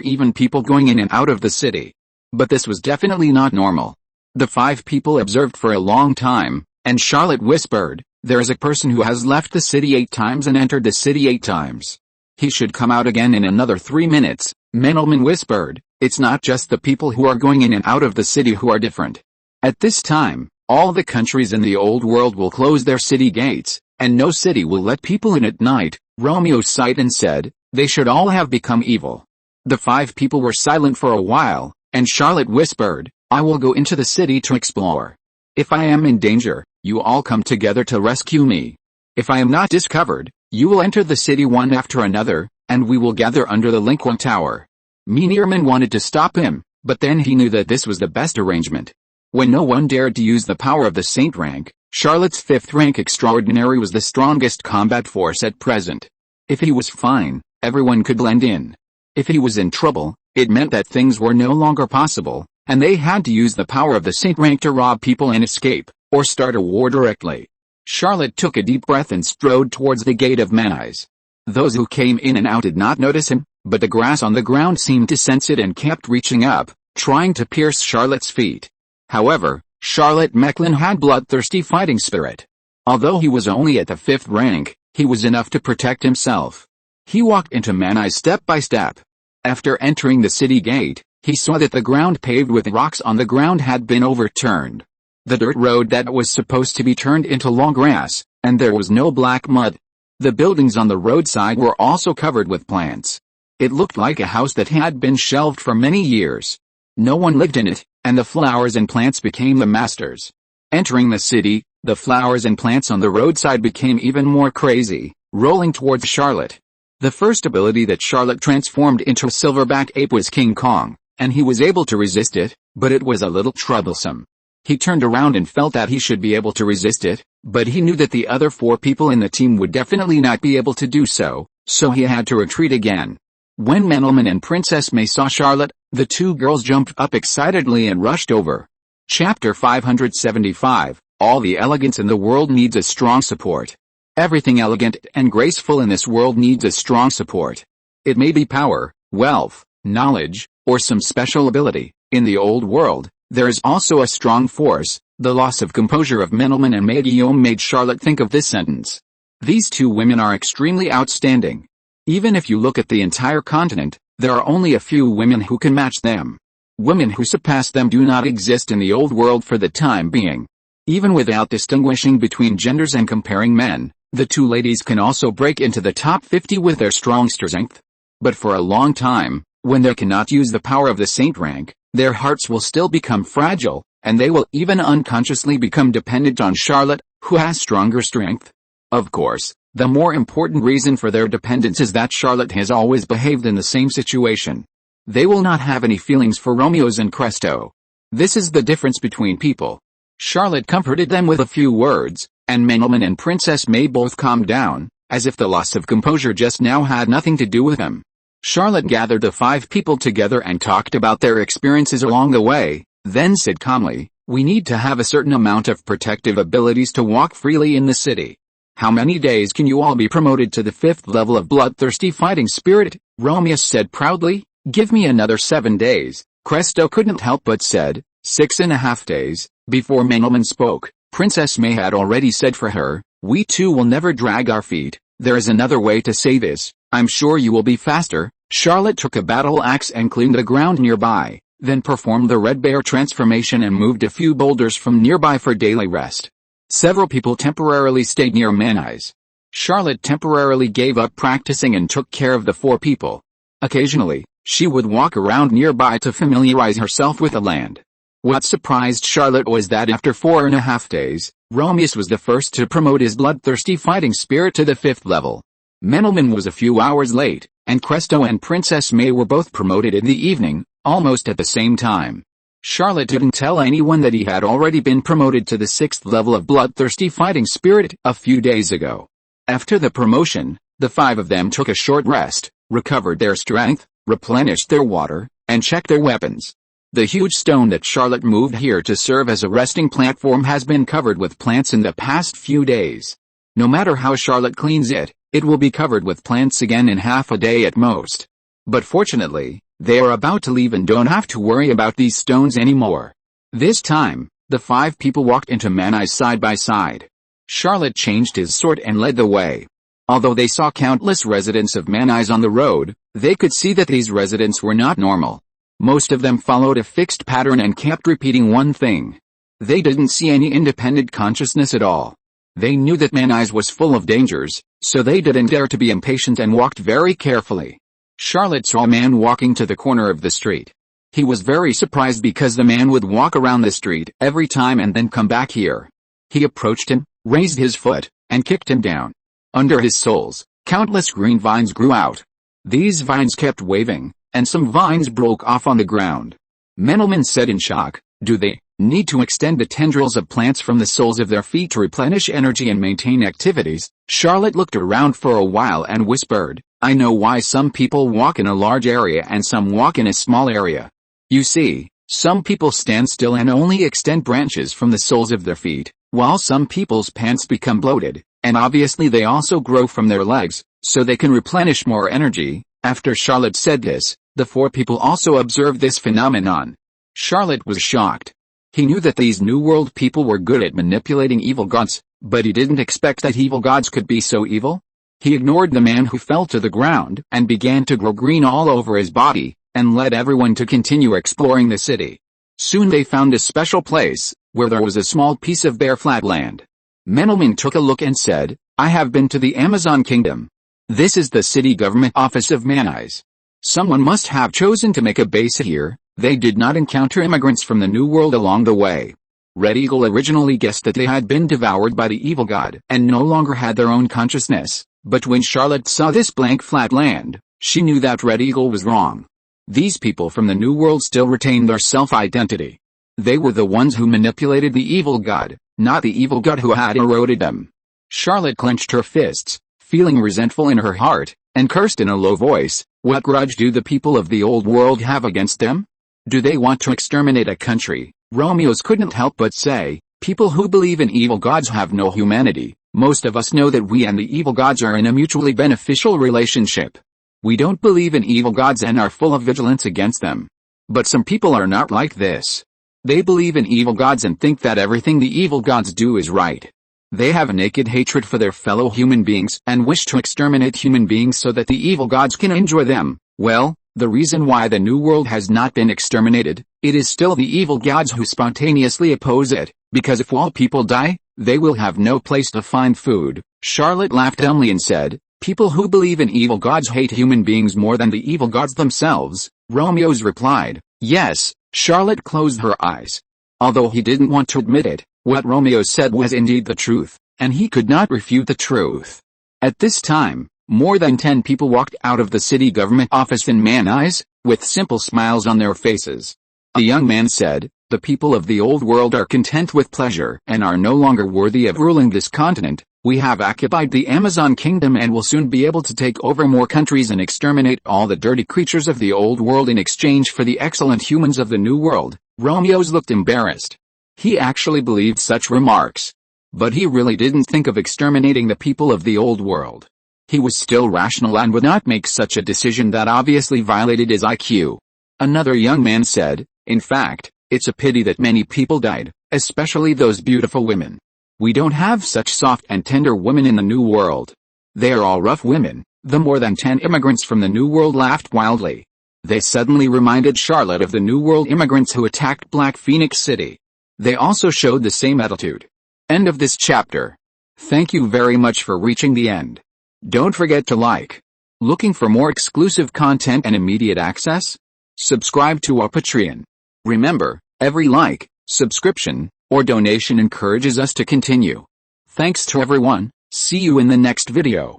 even people going in and out of the city. But this was definitely not normal. The 5 people observed for a long time, and Charlotte whispered, "There is a person who has left the city 8 times and entered the city 8 times. He should come out again in another 3 minutes. Mecklenburg whispered, "It's not just the people who are going in and out of the city who are different. At this time, all the countries in the old world will close their city gates, and no city will let people in at night." Romeo sighed and said, "They should all have become evil." The 5 people were silent for a while, and Charlotte whispered, "I will go into the city to explore. If I am in danger, you all come together to rescue me. If I am not discovered, you will enter the city one after another, and we will gather under the Lincoln Tower." Mecklenburg wanted to stop him, but then he knew that this was the best arrangement. When no one dared to use the power of the saint rank, Charlotte's 5th rank extraordinary was the strongest combat force at present. If he was fine, everyone could blend in. If he was in trouble, it meant that things were no longer possible, and they had to use the power of the saint rank to rob people and escape, or start a war directly. Charlotte took a deep breath and strode towards the gate of Manise. Those who came in and out did not notice him, but the grass on the ground seemed to sense it and kept reaching up, trying to pierce Charlotte's feet. However, Charlotte Mecklen had bloodthirsty fighting spirit. Although he was only at the 5th rank, he was enough to protect himself. He walked into Manai step by step. After entering the city gate, he saw that the ground paved with rocks on the ground had been overturned. The dirt road that was supposed to be turned into long grass, and there was no black mud. The buildings on the roadside were also covered with plants. It looked like a house that had been shelved for many years. No one lived in it, and the flowers and plants became the masters. Entering the city, the flowers and plants on the roadside became even more crazy, rolling towards Charlotte. The first ability that Charlotte transformed into a silverback ape was King Kong, and he was able to resist it, but it was a little troublesome. He turned around and felt that he should be able to resist it, but he knew that the other 4 people in the team would definitely not be able to do so, so he had to retreat again. When Mecklen and Princess May saw Charlotte, the 2 girls jumped up excitedly and rushed over. Chapter 575, All the elegance in the world needs a strong support. Everything elegant and graceful in this world needs a strong support. It may be power, wealth, knowledge, or some special ability. In the old world, there is also a strong force. The loss of composure of Mecklen and May Guillaume made Charlotte think of this sentence. These 2 women are extremely outstanding. Even if you look at the entire continent, there are only a few women who can match them. Women who surpass them do not exist in the old world for the time being. Even without distinguishing between genders and comparing men, the 2 ladies can also break into the top 50 with their strong strength. But for a long time, when they cannot use the power of the saint rank, their hearts will still become fragile, and they will even unconsciously become dependent on Charlotte, who has stronger strength. Of course, the more important reason for their dependence is that Charlotte has always behaved in the same situation. They will not have any feelings for Romeo's and Cresto. This is the difference between people. Charlotte comforted them with a few words, and Mecklen and Princess May both calmed down, as if the loss of composure just now had nothing to do with them. Charlotte gathered the 5 people together and talked about their experiences along the way, then said calmly, "We need to have a certain amount of protective abilities to walk freely in the city. How many days can you all be promoted to the 5th level of bloodthirsty fighting spirit?" Romeo said proudly. "Give me another 7 days. Cresto couldn't help but said, 6.5 days. Before Mecklen spoke, Princess May had already said for her, "We too will never drag our feet. There is another way to say this. I'm sure you will be faster." Charlotte took a battle axe and cleaned the ground nearby, then performed the red bear transformation and moved a few boulders from nearby for daily rest. Several people temporarily stayed near Manai's. Charlotte temporarily gave up practicing and took care of the 4 people. Occasionally, she would walk around nearby to familiarize herself with the land. What surprised Charlotte was that after 4.5 days, Romeus was the first to promote his bloodthirsty fighting spirit to the 5th level. Mecklen was a few hours late, and Cresto and Princess May were both promoted in the evening, almost at the same time. Charlotte didn't tell anyone that he had already been promoted to the 6th level of bloodthirsty fighting spirit a few days ago. After the promotion, the 5 of them took a short rest, recovered their strength, replenished their water, and checked their weapons. The huge stone that Charlotte moved here to serve as a resting platform has been covered with plants in the past few days. No matter how Charlotte cleans it, it will be covered with plants again in half a day at most. But fortunately, they are about to leave and don't have to worry about these stones anymore. This time, the 5 people walked into Manai's side by side. Charlotte changed his sword and led the way. Although they saw countless residents of Manai's on the road, they could see that these residents were not normal. Most of them followed a fixed pattern and kept repeating one thing. They didn't see any independent consciousness at all. They knew that Manai's was full of dangers, so they didn't dare to be impatient and walked very carefully. Charlotte saw a man walking to the corner of the street. He was very surprised because the man would walk around the street every time and then come back here. He approached him, raised his foot, and kicked him down. Under his soles, countless green vines grew out. These vines kept waving, and some vines broke off on the ground. Mecklen said in shock, "Do they need to extend the tendrils of plants from the soles of their feet to replenish energy and maintain activities?" Charlotte looked around for a while and whispered, "I know why some people walk in a large area and some walk in a small area. You see, some people stand still and only extend branches from the soles of their feet, while some people's pants become bloated, and obviously they also grow from their legs, so they can replenish more energy." After Charlotte said this, the 4 people also observed this phenomenon. Charlotte was shocked. He knew that these New World people were good at manipulating evil gods, but he didn't expect that evil gods could be so evil. He ignored the man who fell to the ground and began to grow green all over his body, and led everyone to continue exploring the city. Soon they found a special place, where there was a small piece of bare flat land. Mecklenburg took a look and said, "I have been to the Amazon Kingdom. This is the city government office of Manis. Someone must have chosen to make a base here." They did not encounter immigrants from the New World along the way. Red Eagle originally guessed that they had been devoured by the evil god and no longer had their own consciousness, but when Charlotte saw this blank flat land, she knew that Red Eagle was wrong. These people from the New World still retained their self-identity. They were the ones who manipulated the evil god, not the evil god who had eroded them. Charlotte clenched her fists, feeling resentful in her heart, and cursed in a low voice, "What grudge do the people of the old world have against them? Do they want to exterminate a country?" Romeo's couldn't help but say, "People who believe in evil gods have no humanity. Most of us know that we and the evil gods are in a mutually beneficial relationship. We don't believe in evil gods and are full of vigilance against them. But some people are not like this. They believe in evil gods and think that everything the evil gods do is right. They have a naked hatred for their fellow human beings and wish to exterminate human beings so that the evil gods can enjoy them. Well, the reason why the New World has not been exterminated, it is still the evil gods who spontaneously oppose it, because if all people die, they will have no place to find food." Charlotte laughed dumbly and said, "People who believe in evil gods hate human beings more than the evil gods themselves." Romeo's replied, "Yes." Charlotte closed her eyes. Although he didn't want to admit it, what Romeo said was indeed the truth, and he could not refute the truth. At this time, more than 10 people walked out of the city government office in Manis, with simple smiles on their faces. A young man said, "The people of the old world are content with pleasure and are no longer worthy of ruling this continent. We have occupied the Amazon Kingdom and will soon be able to take over more countries and exterminate all the dirty creatures of the old world in exchange for the excellent humans of the new world." Romeo's looked embarrassed. He actually believed such remarks. But he really didn't think of exterminating the people of the old world. He was still rational and would not make such a decision that obviously violated his IQ. Another young man said, "In fact, it's a pity that many people died, especially those beautiful women. We don't have such soft and tender women in the New World. They are all rough women." The more than 10 immigrants from the New World laughed wildly. They suddenly reminded Charlotte of the New World immigrants who attacked Black Phoenix City. They also showed the same attitude. End of this chapter. Thank you very much for reaching the end. Don't forget to like. Looking for more exclusive content and immediate access? Subscribe to our Patreon. Remember, every like, subscription, or donation encourages us to continue. Thanks to everyone. See you in the next video.